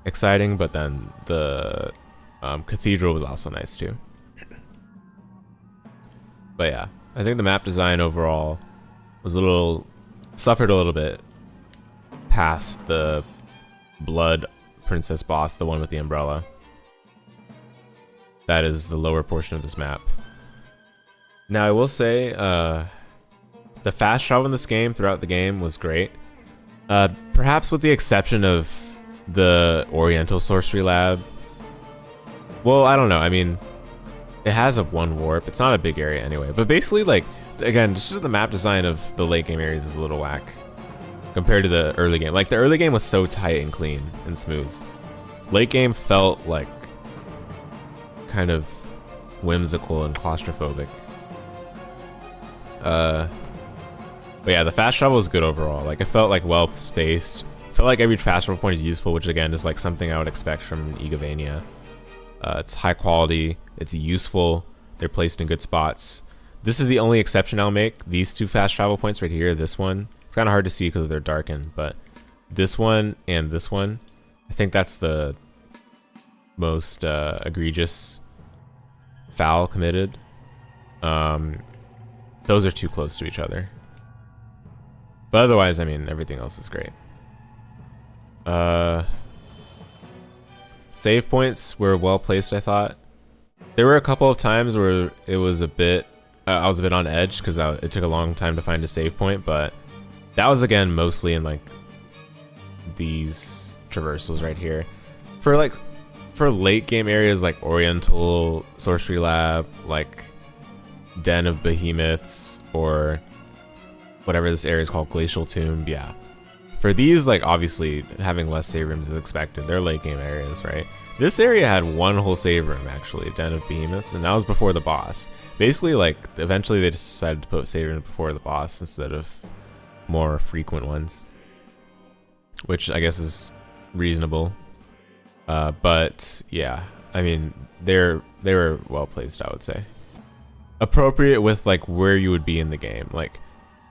exciting, but then the Cathedral was also nice too. But yeah, I think the map design overall was suffered a little bit past the Blood Princess boss, the one with the umbrella. That is the lower portion of this map. Now, I will say, the fast travel in this game throughout the game was great. Perhaps with the exception of the Oriental Sorcery Lab. Well, I don't know. I mean, it has a 1 warp. It's not a big area anyway. But basically, like, again, just the map design of the late game areas is a little whack compared to the early game. Like, the early game was so tight and clean and smooth. Late game felt like kind of whimsical and claustrophobic. But yeah, the fast travel was good overall. Like, it felt like well spaced. Felt like every fast travel point is useful, which again is like something I would expect from an Igavania. It's high quality. It's useful. They're placed in good spots. This is the only exception I'll make. These 2 fast travel points right here. This one. It's kind of hard to see because they're darkened, but this one and this one, I think that's the most egregious foul committed. Those are too close to each other. But otherwise, I mean, everything else is great. Save points were well placed, I thought. There were a couple of times where it was a bit, I was a bit on edge because it took a long time to find a save point, but that was again mostly in like these traversals right here. For late game areas like Oriental Sorcery Lab, like Den of Behemoths, or whatever this area is called, Glacial Tomb, yeah. For these, like, obviously having less save rooms is expected. They're late game areas, right? This area had 1 whole save room, actually, Den of Behemoths, and that was before the boss. Basically, like, eventually they just decided to put save rooms before the boss instead of more frequent ones, which I guess is reasonable. But yeah, I mean, they were well placed, I would say. Appropriate with like where you would be in the game. Like,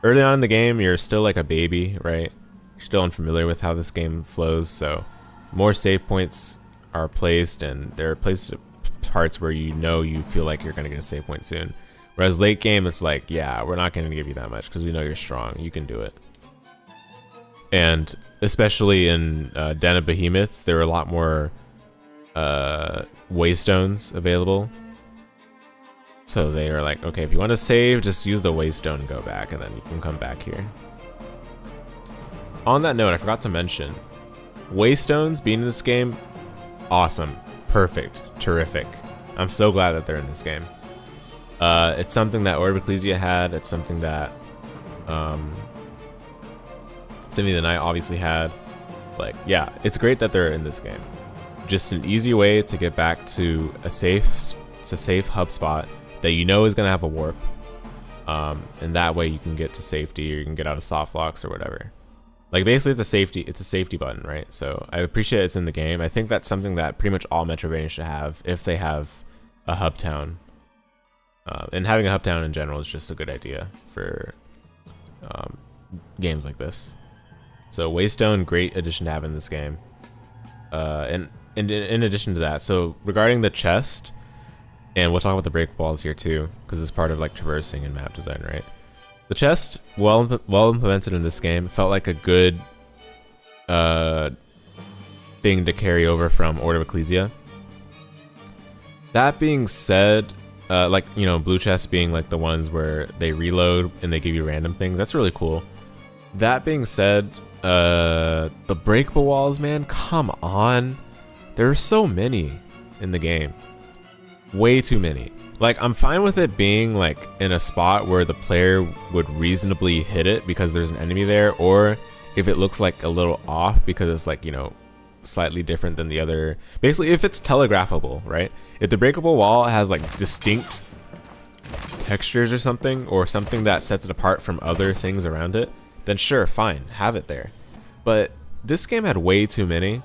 early on in the game, you're still like a baby, right? You're still unfamiliar with how this game flows, so more save points are placed, and they're placed at parts where you feel like you're gonna get a save point soon. Whereas late game, it's like, yeah, we're not gonna give you that much because we know you're strong. You can do it. And especially in Den of Behemoths, there were a lot more waystones available. So they are like, okay, if you want to save, just use the waystone and go back, and then you can come back here. On that note, I forgot to mention, waystones being in this game, awesome, perfect, terrific. I'm so glad that they're in this game. It's something that Orb Ecclesia had. It's something that Symphony of the Night obviously had. Like, yeah, it's great that they're in this game. Just an easy way to get back to a safe hub spot that you know is gonna have a warp, and that way you can get to safety, or you can get out of soft locks or whatever. Like, basically it's a safety button, right? So I appreciate it's in the game. I think that's something that pretty much all Metroidvania should have if they have a hub town. And having a hub town in general is just a good idea for games like this. So Waystone, great addition to have in this game. And in addition to that, so regarding the chest, and we'll talk about the break walls here too, because it's part of like traversing and map design, right? The chest, well implemented in this game, felt like a good thing to carry over from Order of Ecclesia. That being said, like, you know, blue chests being like the ones where they reload and they give you random things, that's really cool. That being said, the breakable walls, man, come on. There are so many in the game. Way too many. Like, I'm fine with it being like in a spot where the player would reasonably hit it because there's an enemy there, or if it looks like a little off because it's like, you know, slightly different than the other. Basically, if it's telegraphable, right? If the breakable wall has like distinct textures or something that sets it apart from other things around it, then sure, fine, have it there. But this game had way too many,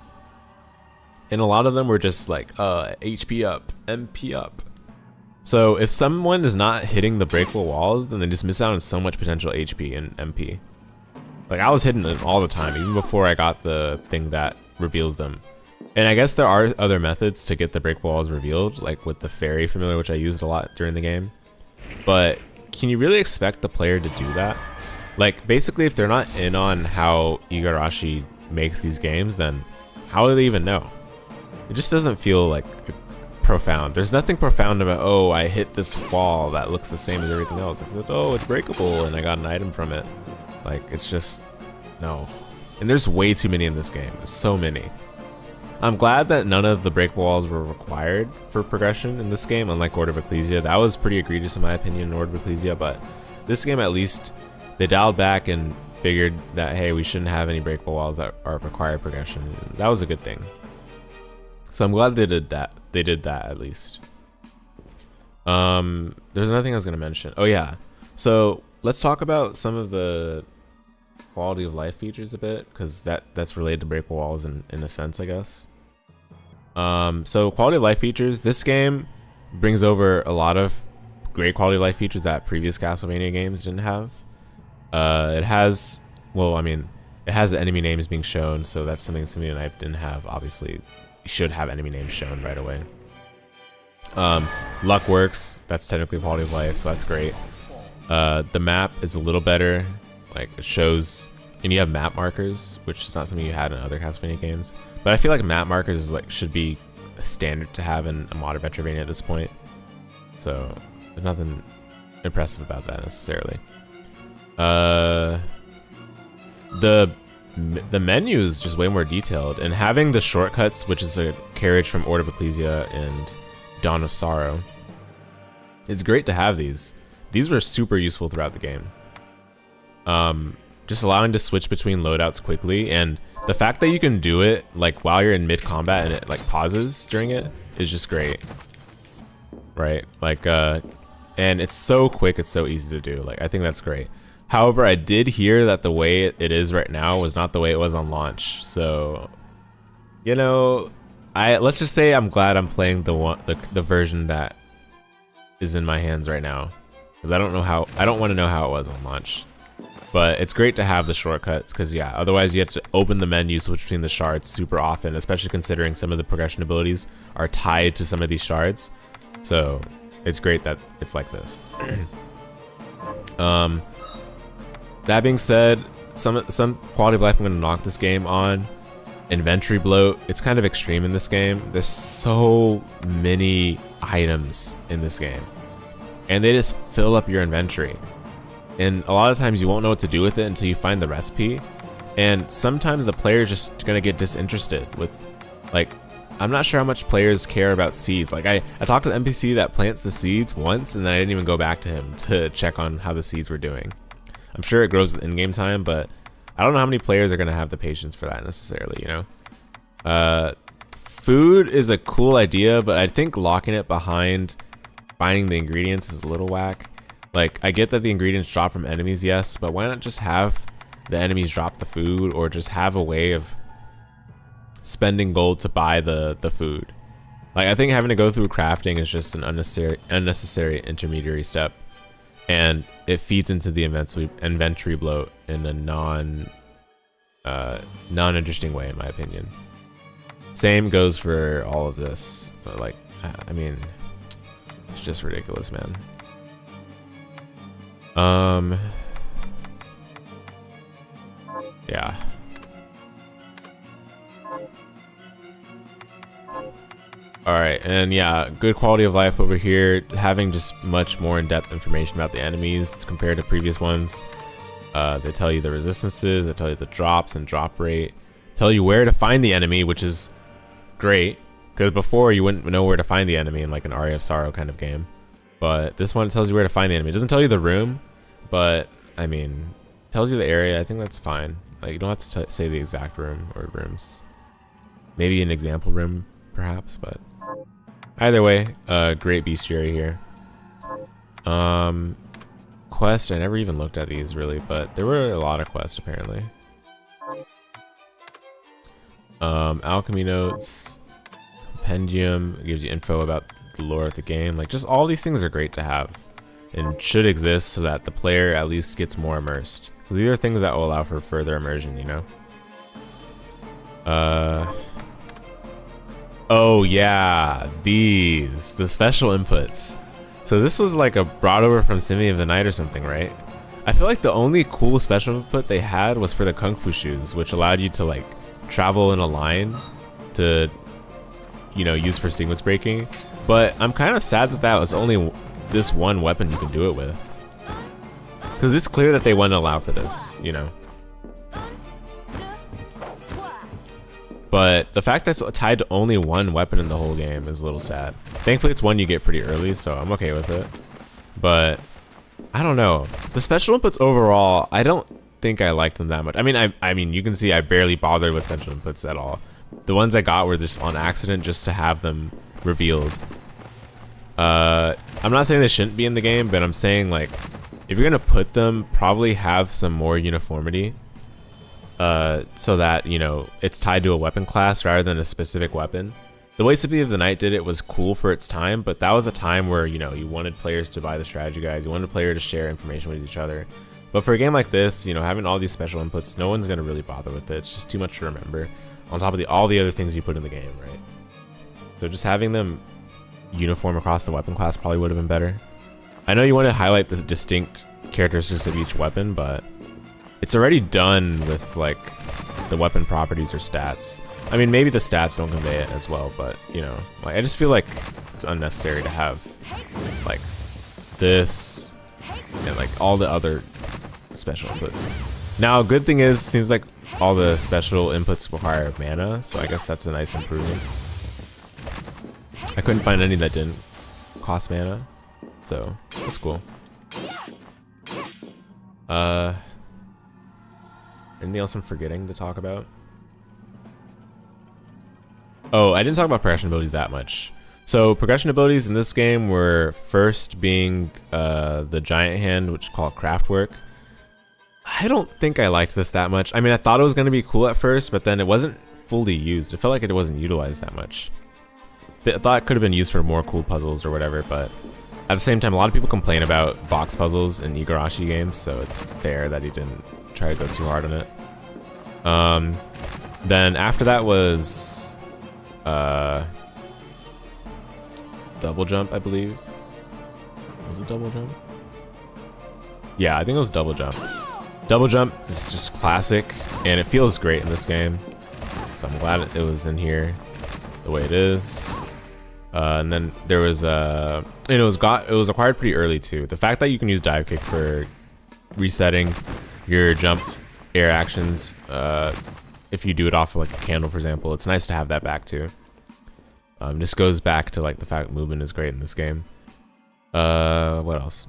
and a lot of them were just like HP up, MP up. So if someone is not hitting the breakable walls, then they just miss out on so much potential HP and MP. Like, I was hitting them all the time, even before I got the thing that reveals them. And I guess there are other methods to get the breakable walls revealed, like with the fairy familiar, which I used a lot during the game. But can you really expect the player to do that? Like, basically, if they're not in on how Igarashi makes these games, then how do they even know? It just doesn't feel like profound. There's nothing profound about, oh, I hit this wall that looks the same as everything else. Like, oh, it's breakable and I got an item from it. Like, it's just, no. And there's way too many in this game. There's so many. I'm glad that none of the breakable walls were required for progression in this game, unlike Order of Ecclesia. That was pretty egregious in my opinion in Order of Ecclesia, but this game, at least, they dialed back and figured that, hey, we shouldn't have any breakable walls that are required progression. That was a good thing. So I'm glad they did that. They did that, at least. There's another thing I was going to mention. Oh yeah, so let's talk about some of the quality of life features a bit, because that's related to breakable walls in a sense, I guess. So quality of life features, this game brings over a lot of great quality of life features that previous Castlevania games didn't have. It has, well, I mean, it has the enemy names being shown, so that's something Symphony and I didn't have. Obviously, you should have enemy names shown right away. Luck works, that's technically quality of life, so that's great. The map is a little better, like it shows, and you have map markers, which is not something you had in other Castlevania games. But I feel like map markers is like should be standard to have in a modern Metroidvania at this point. So there's nothing impressive about that necessarily. The menu is just way more detailed, and having the shortcuts, which is a carriage from Order of Ecclesia and Dawn of Sorrow, it's great to have these. These were super useful throughout the game. Just allowing to switch between loadouts quickly, and the fact that you can do it like while you're in mid combat and it like pauses during it is just great, right? Like and it's so quick, it's so easy to do. Like, I think that's great. However, I did hear that the way it is right now was not the way it was on launch. So, you know, let's just say I'm glad I'm playing the version that is in my hands right now, because I don't want to know how it was on launch. But it's great to have the shortcuts, because yeah, otherwise you have to open the menu, switch between the shards super often, especially considering some of the progression abilities are tied to some of these shards. So it's great that it's like this. That being said, some quality of life I'm going to knock this game on. Inventory bloat, it's kind of extreme in this game. There's so many items in this game, and they just fill up your inventory. And a lot of times you won't know what to do with it until you find the recipe. And sometimes the player is just gonna get disinterested with, like, I'm not sure how much players care about seeds. Like, I talked to the NPC that plants the seeds once, and then I didn't even go back to him to check on how the seeds were doing. I'm sure it grows with in-game time, but I don't know how many players are gonna have the patience for that necessarily, you know. Food is a cool idea, but I think locking it behind finding the ingredients is a little whack. Like, I get that the ingredients drop from enemies, yes, but why not just have the enemies drop the food, or just have a way of spending gold to buy the food? Like, I think having to go through crafting is just an unnecessary intermediary step, and it feeds into the inventory bloat in a non-interesting way, in my opinion. Same goes for all of this. Like, I mean, it's just ridiculous, man. Yeah. Alright, and yeah, good quality of life over here. Having just much more in-depth information about the enemies compared to previous ones. They tell you the resistances, they tell you the drops and drop rate, tell you where to find the enemy, which is great, because before you wouldn't know where to find the enemy in like an Aria of Sorrow kind of game. But this one tells you where to find the enemy. It doesn't tell you the room, but I mean, it tells you the area. I think that's fine. Like, you don't have to say the exact room or rooms. Maybe an example room, perhaps, but either way, great bestiary here. Quest, I never even looked at these really, but there were a lot of quests apparently. Alchemy notes, compendium, gives you info about the lore of the game. Like, just all these things are great to have and should exist so that the player at least gets more immersed. Because these are things that will allow for further immersion, you know? Oh yeah, the special inputs. So this was like a brought over from Symphony of the Night or something, right? I feel like the only cool special input they had was for the Kung Fu shoes, which allowed you to like travel in a line to, you know, use for sequence breaking. But I'm kind of sad that that was only this one weapon you can do it with. Because it's clear that they want to allow for this, you know. But the fact that it's tied to only one weapon in the whole game is a little sad. Thankfully, it's one you get pretty early, so I'm okay with it. But I don't know. The special inputs overall, I don't think I liked them that much. I mean, you can see I barely bothered with special inputs at all. The ones I got were just on accident, just to have them revealed. I'm not saying they shouldn't be in the game, but I'm saying, like, if you're gonna put them, probably have some more uniformity. So that, you know, it's tied to a weapon class rather than a specific weapon. The way Symphony of the Night did it was cool for its time, but that was a time where, you know, you wanted players to buy the strategy guides, you wanted a player to share information with each other. But for a game like this, you know, having all these special inputs, no one's gonna really bother with it. It's just too much to remember on top of all the other things you put in the game, right? So just having them uniform across the weapon class probably would have been better. I know you want to highlight the distinct characteristics of each weapon, but it's already done with like the weapon properties or stats. I mean, maybe the stats don't convey it as well, but you know, like, I just feel like it's unnecessary to have like this and like all the other special inputs. Now, good thing is, seems like all the special inputs require mana, so I guess that's a nice improvement. I couldn't find any that didn't cost mana, so that's cool. Anything else I'm forgetting to talk about? Oh, I didn't talk about progression abilities that much. So progression abilities in this game were first being the giant hand, which is called Craftwork. I don't think I liked this that much. I mean, I thought it was going to be cool at first, but then it wasn't fully used. It felt like it wasn't utilized that much. I thought it could have been used for more cool puzzles or whatever, but at the same time, a lot of people complain about box puzzles in Igarashi games, so it's fair that he didn't try to go too hard on it. Then after that was double jump, I believe. Was it double jump? Yeah, I think it was double jump. Double jump is just classic, and it feels great in this game, so I'm glad it was in here the way it is. And then there was and it was acquired pretty early too. The fact that you can use dive kick for resetting your jump air actions, if you do it off of like a candle, for example, it's nice to have that back too. This goes back to like the fact movement is great in this game. What else?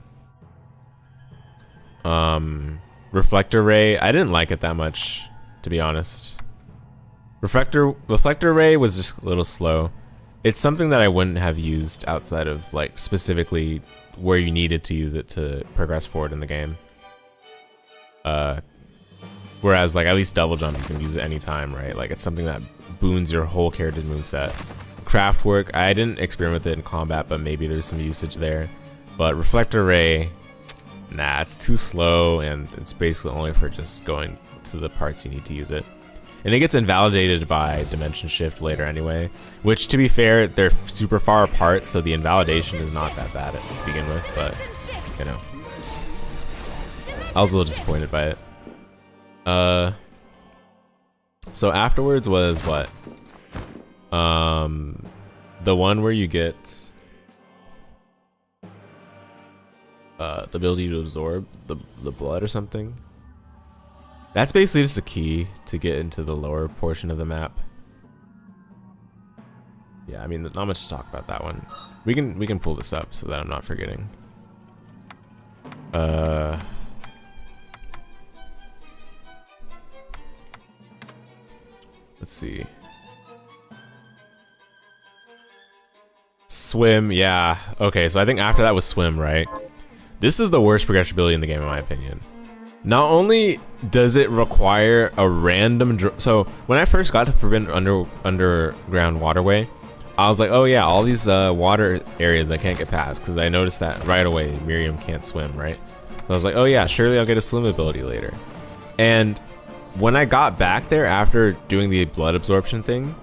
reflector ray, I didn't like it that much, to be honest. Reflector ray was just a little slow. It's something that I wouldn't have used outside of like specifically where you needed to use it to progress forward in the game. Whereas like at least double jump you can use it anytime, right? Like it's something that boons your whole character's moveset. Craft work, I didn't experiment with it in combat, but maybe there's some usage there. But reflector ray, nah, it's too slow, and it's basically only for just going to the parts you need to use it. And it gets invalidated by dimension shift later anyway, which to be fair, they're super far apart, so the invalidation is not that bad to begin with, but you know. I was a little disappointed by it. So afterwards was what? The one where you get the ability to absorb the blood or something. That's basically just a key to get into the lower portion of the map. Yeah, I mean, not much to talk about that one. We can pull this up so that I'm not forgetting. Let's see. Swim, yeah. Okay, so I think after that was swim, right? This is the worst progression ability in the game, in my opinion. Not only does it require a random so when I first got to Forbidden Underground Waterway, I was like, oh yeah, all these water areas I can't get past, because I noticed that right away Miriam can't swim, right? So I was like, oh yeah, surely I'll get a swim ability later. And when I got back there after doing the blood absorption thing,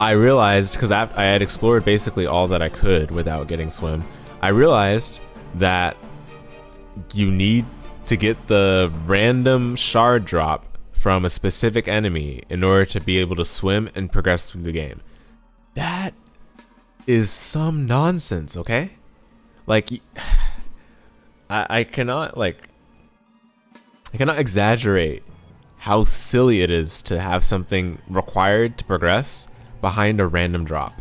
I realized, because I had explored basically all that I could without getting swim, I realized that you need to get the random shard drop from a specific enemy in order to be able to swim and progress through the game. That is some nonsense, okay? Like, I cannot exaggerate how silly it is to have something required to progress behind a random drop.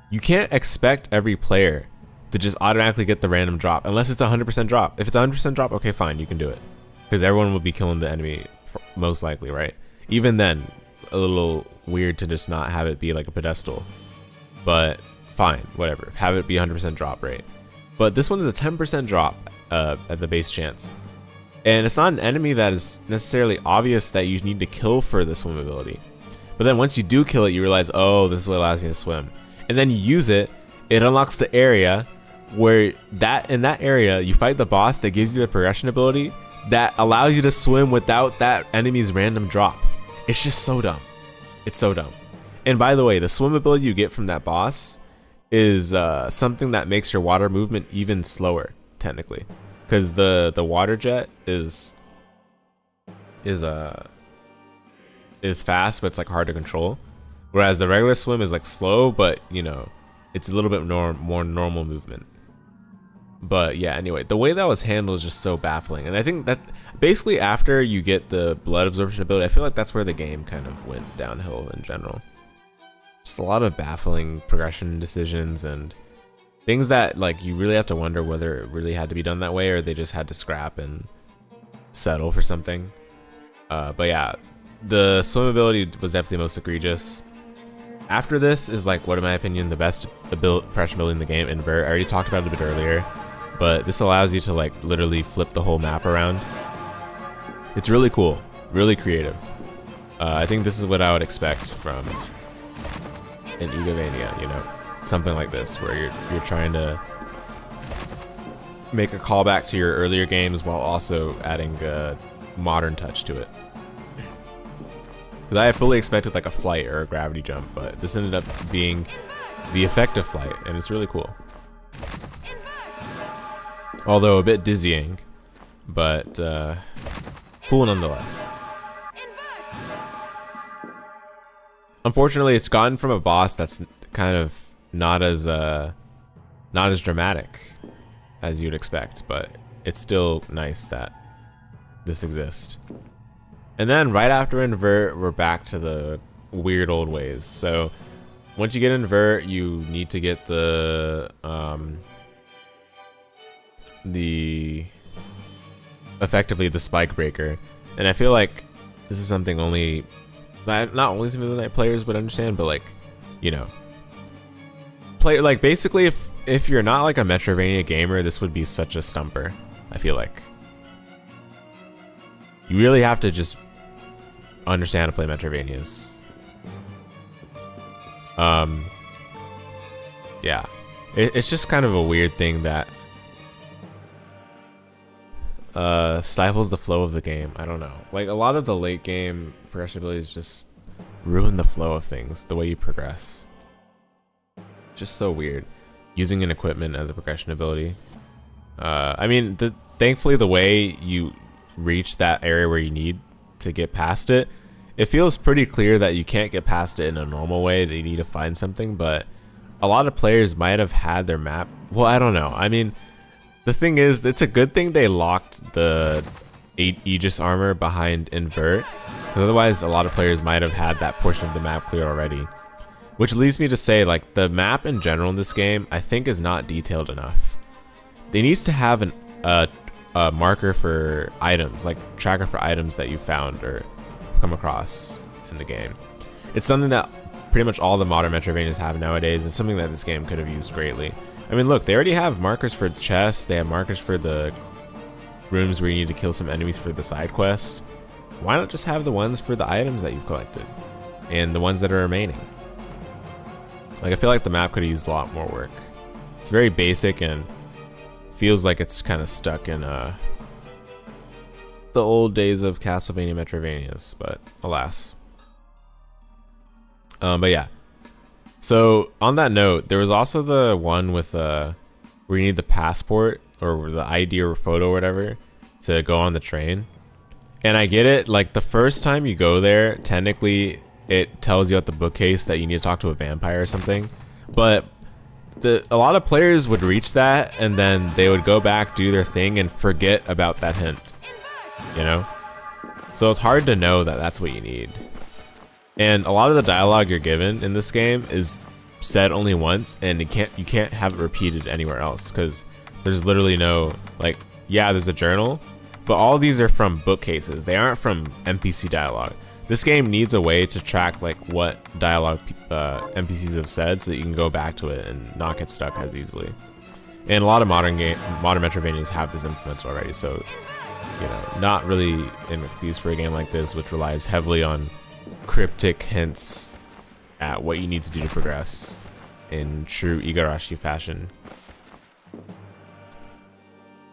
You can't expect every player to just automatically get the random drop unless it's a 100% drop. If it's a 100% drop, okay, fine, you can do it, because everyone will be killing the enemy most likely, right? Even then, a little weird to just not have it be like a pedestal, but fine, whatever, have it be 100% drop rate. But this one is a 10% drop at the base chance, and it's not an enemy that is necessarily obvious that you need to kill for the swim ability. But then once you do kill it, you realize, oh, this is what allows me to swim, and then you use it. It unlocks the area where in that area you fight the boss that gives you the progression ability that allows you to swim without that enemy's random drop. It's just so dumb. It's so dumb. And by the way, the swim ability you get from that boss is something that makes your water movement even slower, technically, because the water jet is fast, but it's like hard to control, whereas the regular swim is like slow, but you know, it's a little bit more normal movement. But yeah, anyway, the way that was handled is just so baffling. And I think that basically after you get the blood absorption ability, I feel like that's where the game kind of went downhill in general. Just a lot of baffling progression decisions and things that like you really have to wonder whether it really had to be done that way or they just had to scrap and settle for something. But yeah, the swim ability was definitely the most egregious. After this is like, what in my opinion, the best progression ability in the game, invert. I already talked about it a bit earlier, but this allows you to like literally flip the whole map around. It's really cool, really creative. I think this is what I would expect from an Egomania, you know, something like this where you're trying to make a callback to your earlier games while also adding a modern touch to it. Because I fully expected like a flight or a gravity jump, but this ended up being the effect of flight, and it's really cool. Although a bit dizzying, but cool nonetheless. Unfortunately, it's gotten from a boss that's kind of not as dramatic as you'd expect, but it's still nice that this exists. And then right after invert, we're back to the weird old ways. So once you get invert, you need to get the effectively the spike breaker. And I feel like this is something not only Symphony of the Night players would understand, but like, you know, basically if you're not like a Metroidvania gamer, this would be such a stumper. I feel like you really have to just understand how to play Metroidvanias. Yeah, it's just kind of a weird thing that stifles the flow of the game. I don't know. Like, a lot of the late game progression abilities just ruin the flow of things, the way you progress. Just so weird. Using an equipment as a progression ability. I mean, thankfully the way you reach that area where you need to get past it, it feels pretty clear that you can't get past it in a normal way, that you need to find something, but a lot of players might have had their map. Well, I don't know. I mean, the thing is, it's a good thing they locked the Aegis armor behind invert. Otherwise, a lot of players might have had that portion of the map cleared already. Which leads me to say, like, the map in general in this game, I think is not detailed enough. They needs to have a marker for items, like tracker for items that you found or come across in the game. It's something that pretty much all the modern Metroidvanias have nowadays, and something that this game could have used greatly. I mean, look, they already have markers for the chests, they have markers for the rooms where you need to kill some enemies for the side quest. Why not just have the ones for the items that you've collected and the ones that are remaining? Like, I feel like the map could have used a lot more work. It's very basic and feels like it's kind of stuck in the old days of Castlevania Metroidvanias, but alas. But yeah. So on that note, there was also the one with where you need the passport or the ID or photo or whatever to go on the train. And I get it, like the first time you go there, technically it tells you at the bookcase that you need to talk to a vampire or something. But a lot of players would reach that and then they would go back, do their thing, and forget about that hint. You know? So it's hard to know that that's what you need. And a lot of the dialogue you're given in this game is said only once, and you can't have it repeated anywhere else, because there's literally no, like, yeah, there's a journal, but all these are from bookcases. They aren't from NPC dialogue. This game needs a way to track like what dialogue NPCs have said, so that you can go back to it and not get stuck as easily. And a lot of modern Metroidvanias have this implemented already, so you know, not really an excuse for a game like this, which relies heavily on cryptic hints at what you need to do to progress in true Igarashi fashion.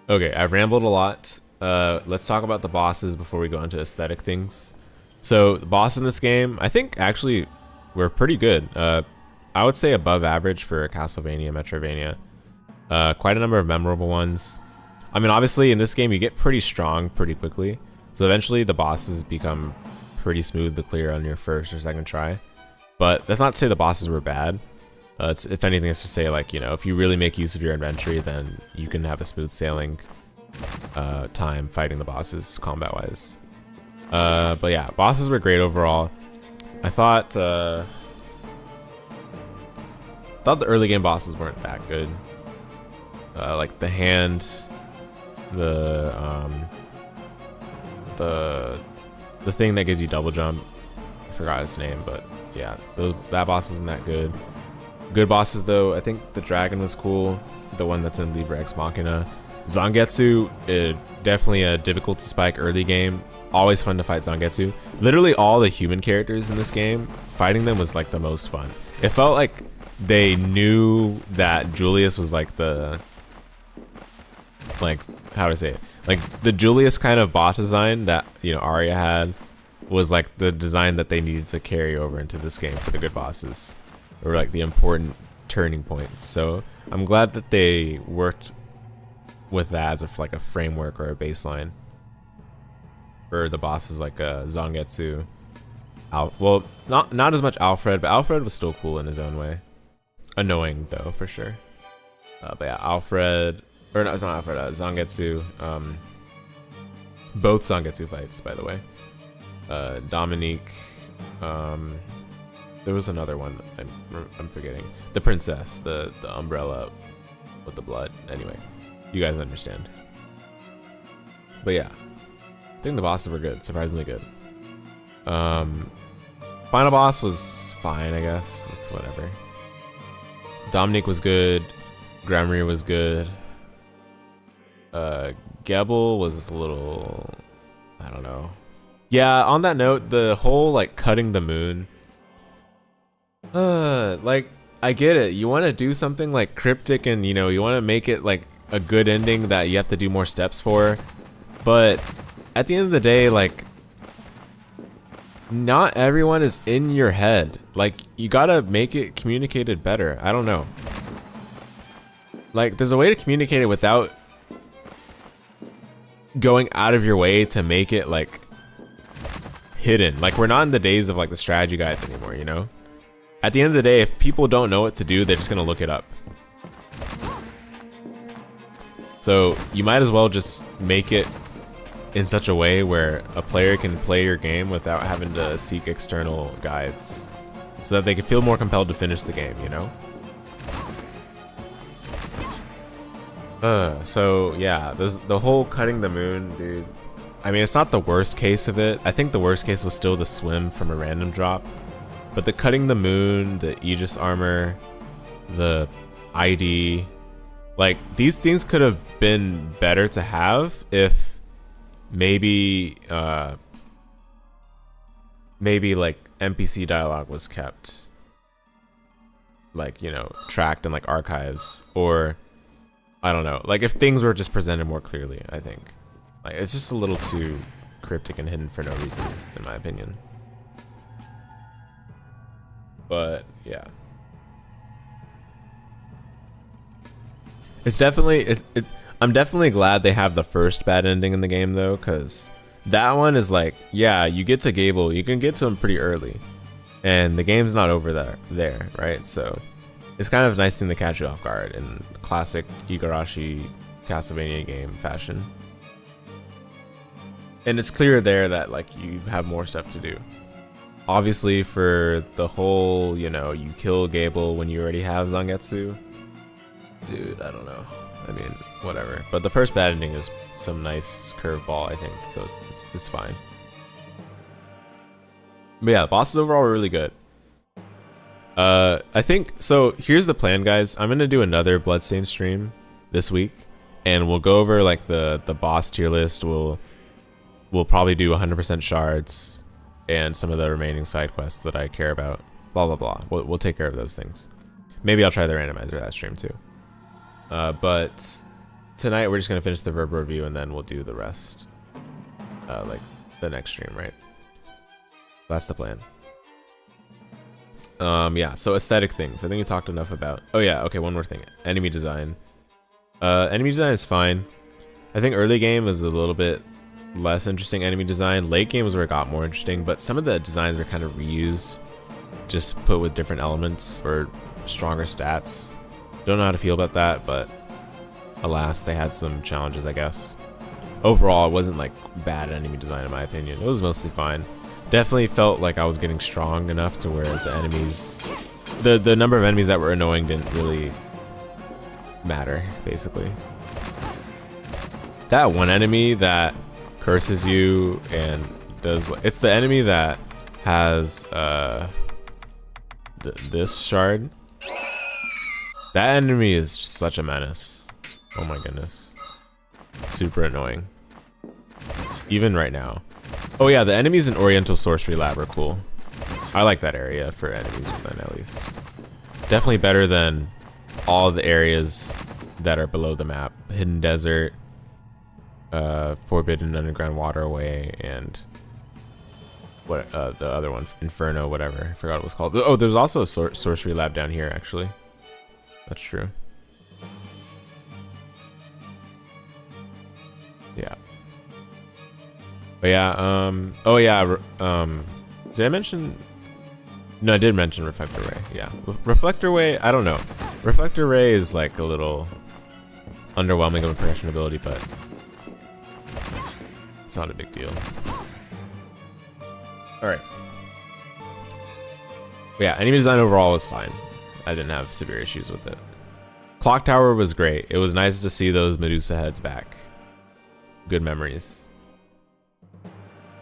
Okay, I've rambled a lot. Let's talk about the bosses before we go into aesthetic things. So the boss in this game, I think actually were pretty good. I would say above average for a Castlevania Metroidvania. Quite a number of memorable ones. I mean, obviously in this game you get pretty strong pretty quickly, so eventually the bosses become pretty smooth to clear on your first or second try. But that's not to say the bosses were bad. If anything, it's to say, like, you know, if you really make use of your inventory, then you can have a smooth sailing time fighting the bosses combat wise. But yeah, bosses were great overall. I thought the early game bosses weren't that good. Like the hand, the thing that gives you double jump. I forgot his name, but yeah, that boss wasn't that good. Good bosses though, I think the dragon was cool, the one that's in Livre Ex Machina. Zangetsu, definitely a difficulty spike early game. Always fun to fight Zangetsu. Literally all the human characters in this game, fighting them was like the most fun. It felt like they knew that Julius was like the, like, how do I say it? Like the Julius kind of bot design that, you know, Arya had was like the design that they needed to carry over into this game for the good bosses, or like the important turning points. So I'm glad that they worked with that as like a framework or a baseline for the bosses like Zangetsu. Well, not as much Alfred, but Alfred was still cool in his own way. Annoying though, for sure. But yeah, Alfred, or no, it's not Alfred, Zangetsu. Both Zangetsu fights, by the way. Dominique. There was another one I'm forgetting. The princess, the umbrella with the blood. Anyway, you guys understand. But yeah, I think the bosses were good, surprisingly good. Final boss was fine, I guess. It's whatever. Dominique was good. Grammarly was good. Gebel was a little, I don't know. Yeah, on that note, the whole like cutting the moon. Like I get it. You want to do something like cryptic and you know, you want to make it like a good ending that you have to do more steps for. But at the end of the day, like not everyone is in your head. Like you gotta make it communicated better. I don't know. Like there's a way to communicate it without going out of your way to make it like hidden. Like we're not in the days of like the strategy guides anymore, you know? At the end of the day, if people don't know what to do, they're just gonna look it up. So you might as well just make it in such a way where a player can play your game without having to seek external guides, so that they can feel more compelled to finish the game, you know? So yeah, there's the whole cutting the moon, dude. I mean, it's not the worst case of it. I think the worst case was still the swim from a random drop. But the cutting the moon, the Aegis armor, the ID, like these things could have been better to have if maybe like NPC dialogue was kept, like, you know, tracked in like archives, or I don't know, like if things were just presented more clearly. I think like it's just a little too cryptic and hidden for no reason, in my opinion. But yeah, it's definitely I'm definitely glad they have the first bad ending in the game though, because that one is like, yeah, you get to Gable, you can get to him pretty early, and the game's not over there, right? So it's kind of a nice thing to catch you off guard in classic Igarashi Castlevania game fashion. And it's clear there that like you have more stuff to do. Obviously for the whole, you know, you kill Gable when you already have Zangetsu. Dude, I don't know. I mean, whatever. But the first bad ending is some nice curveball, I think. So it's fine. But yeah, the bosses overall were really good. I think, so here's the plan, guys. I'm gonna do another Bloodstained stream this week, and we'll go over like the boss tier list. We'll probably do 100% shards and some of the remaining side quests that I care about. Blah blah blah. We'll take care of those things. Maybe I'll try the randomizer that stream too. But tonight we're just gonna finish the verb review and then we'll do the rest. Like the next stream, right? That's the plan. Yeah, so aesthetic things. I think we talked enough about. Oh yeah, okay, one more thing. Enemy design. Enemy design is fine. I think early game was a little bit less interesting enemy design. Late game was where it got more interesting, but some of the designs are kind of reused, just put with different elements or stronger stats. Don't know how to feel about that, but alas, they had some challenges, I guess. Overall, it wasn't like bad enemy design in my opinion. It was mostly fine. Definitely felt like I was getting strong enough to where the enemies, the number of enemies that were annoying didn't really matter, basically. That one enemy that curses you and does, it's the enemy that has this shard. That enemy is such a menace. Oh my goodness. Super annoying. Even right now. Oh yeah, the enemies in Oriental Sorcery Lab are cool. I like that area for enemies design at least. Definitely better than all the areas that are below the map. Hidden Desert, Forbidden Underground Waterway, and what the other one, Inferno, whatever. I forgot what it was called. Oh, there's also a Sorcery Lab down here actually. That's true. Yeah. But yeah, oh yeah, did I mention? No, I did mention Reflector Ray. Yeah, Reflector Ray, I don't know. Reflector Ray is like a little underwhelming of a progression ability, but it's not a big deal. Alright. Yeah, enemy design overall was fine. I didn't have severe issues with it. Clock Tower was great. It was nice to see those Medusa heads back. good memories.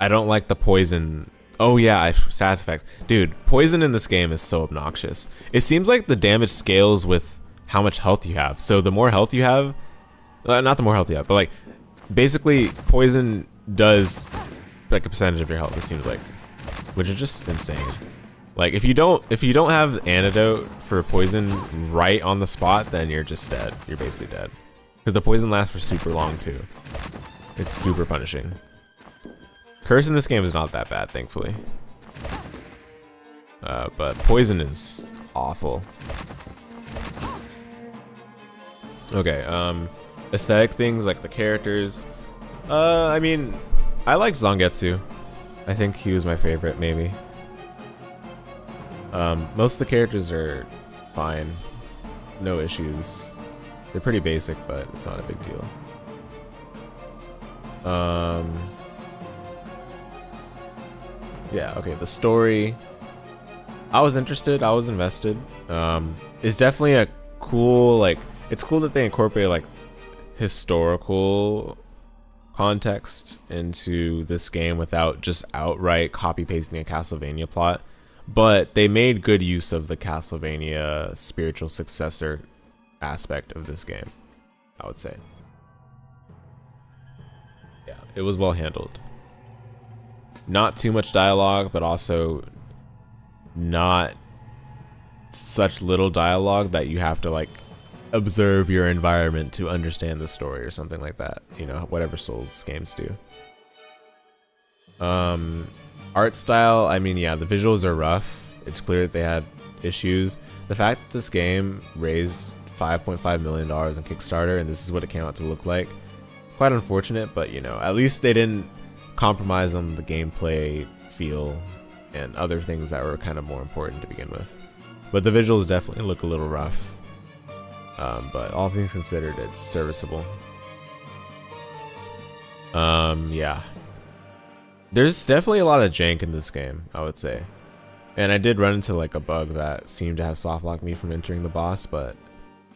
I don't like the poison. Oh yeah, stats effects. Dude, poison in this game is so obnoxious. It seems like the damage scales with how much health you have. So the more health you have, not the more health you have, but like basically poison does like a percentage of your health, it seems like, which is just insane. Like if you don't have antidote for poison right on the spot, then you're just dead. You're basically dead. Because the poison lasts for super long too. It's super punishing. Curse in this game is not that bad, thankfully. But poison is awful. Okay, aesthetic things like the characters. I mean, I like Zangetsu. I think he was my favorite, maybe. Most of the characters are fine. No issues. They're pretty basic, but it's not a big deal. Yeah, okay, the story. I was interested, I was invested. It's definitely a cool, like, it's cool that they incorporate like historical context into this game without just outright copy pasting a Castlevania plot. But they made good use of the Castlevania spiritual successor aspect of this game, I would say. Yeah, it was well handled. Not too much dialogue, but also not such little dialogue that you have to like observe your environment to understand the story or something like that. You know, whatever Souls games do. Art style, I mean, yeah, the visuals are rough. It's clear that they had issues. The fact that this game raised $5.5 million on Kickstarter and this is what it came out to look like, it's quite unfortunate, but you know, at least they didn't compromise on the gameplay feel and other things that were kind of more important to begin with. But the visuals definitely look a little rough. But all things considered, it's serviceable. Yeah. There's definitely a lot of jank in this game, I would say. And I did run into like a bug that seemed to have softlocked me from entering the boss, but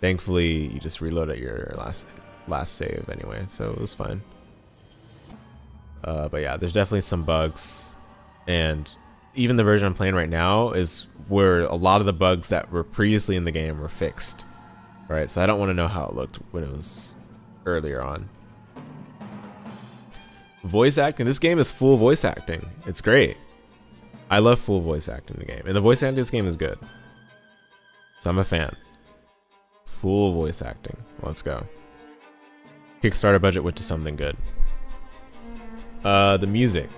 thankfully you just reload at your last save anyway, so it was fine. But yeah, there's definitely some bugs, and even the version I'm playing right now is where a lot of the bugs that were previously in the game were fixed. Right, so I don't want to know how it looked when it was earlier on. Voice acting, this game is full voice acting. It's great. I love full voice acting in the game, and the voice acting in this game is good. So I'm a fan. Full voice acting. Let's go. Kickstarter budget went to something good. The music.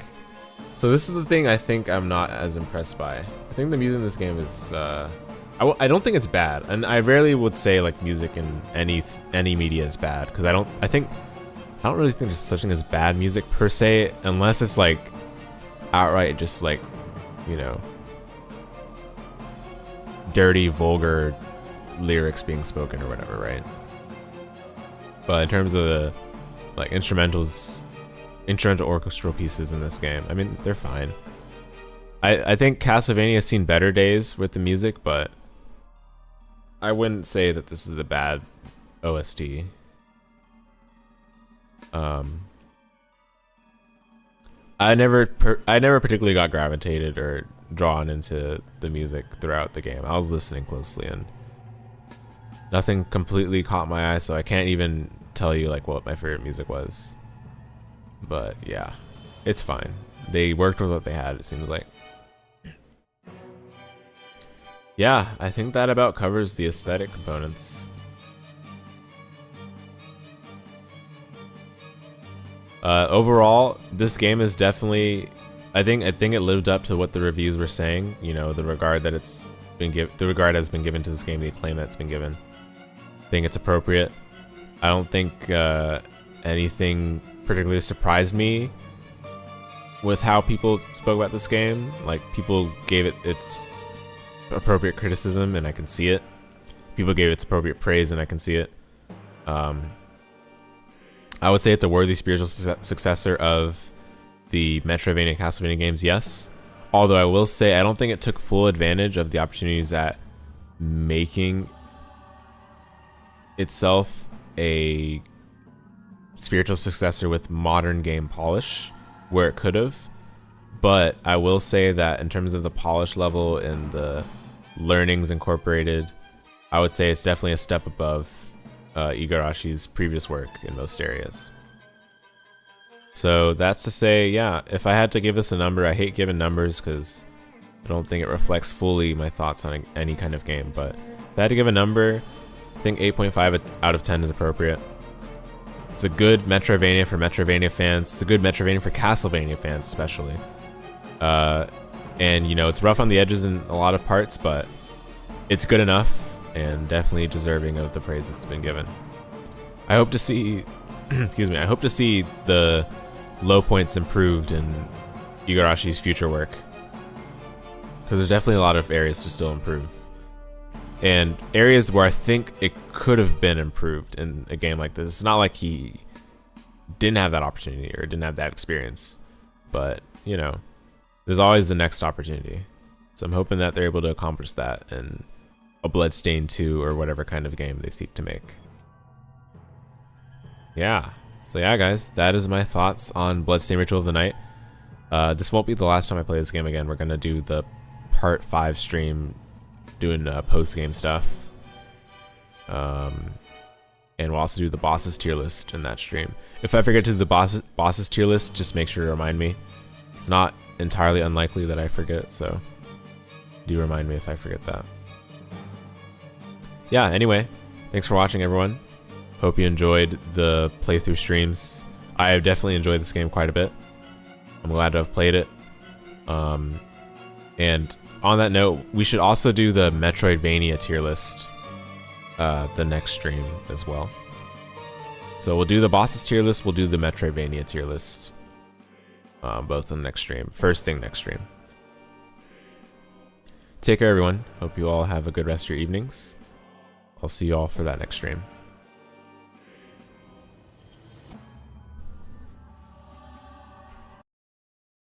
So this is the thing I think I'm not as impressed by. I think the music in this game is I don't think it's bad, and I rarely would say like music in any media is bad, because I don't really think there's such thing as bad music per se, unless it's like outright just like, you know, dirty, vulgar lyrics being spoken or whatever, right? But in terms of the like instrumental orchestral pieces in this game, I mean, they're fine. I think Castlevania has seen better days with the music, but I wouldn't say that this is a bad OST. I never particularly got gravitated or drawn into the music throughout the game. I was listening closely and nothing completely caught my eye, so I can't even tell you like what my favorite music was. But yeah, it's fine. They worked with what they had, it seems like. Yeah, I think that about covers the aesthetic components. Overall, this game is definitely, I think it lived up to what the reviews were saying. You know, the regard that it's been the regard has been given to this game, the acclaim that's been given. I think it's appropriate. I don't think anything particularly surprised me with how people spoke about this game. Like, people gave it its appropriate criticism, and I can see it. People gave it its appropriate praise, and I can see it. I would say it's a worthy spiritual successor of the Metroidvania and Castlevania games, yes. Although I will say I don't think it took full advantage of the opportunities at making itself a spiritual successor with modern game polish where it could have. But I will say that in terms of the polish level and the learnings incorporated, I would say it's definitely a step above Igarashi's previous work in most areas. So that's to say, yeah, if I had to give this a number, I hate giving numbers because I don't think it reflects fully my thoughts on any kind of game, but if I had to give a number, I think 8.5 out of 10 is appropriate. It's a good Metroidvania for Metroidvania fans. It's a good Metroidvania for Castlevania fans, especially. And, you know, it's rough on the edges in a lot of parts, but it's good enough and definitely deserving of the praise it's been given. I hope to see, excuse me, I hope to see the low points improved in Igarashi's future work, because there's definitely a lot of areas to still improve, and areas where I think it could have been improved in a game like this. It's not like he didn't have that opportunity or didn't have that experience, but you know, there's always the next opportunity. So I'm hoping that they're able to accomplish that in a Bloodstained 2 or whatever kind of game they seek to make. Yeah. So yeah, guys, that is my thoughts on Bloodstained Ritual of the Night. This won't be the last time I play this game again. We're gonna do the part 5 stream, doing post-game stuff. And we'll also do the bosses tier list in that stream. If I forget to do the bosses tier list, just make sure to remind me. It's not entirely unlikely that I forget, so do remind me if I forget that. Yeah, anyway, thanks for watching, everyone. Hope you enjoyed the playthrough streams. I have definitely enjoyed this game quite a bit. I'm glad to have played it. And on that note, we should also do the Metroidvania tier list the next stream as well. So we'll do the bosses tier list, we'll do the Metroidvania tier list, both in the next stream. First thing next stream. Take care, everyone. Hope you all have a good rest of your evenings. I'll see you all for that next stream.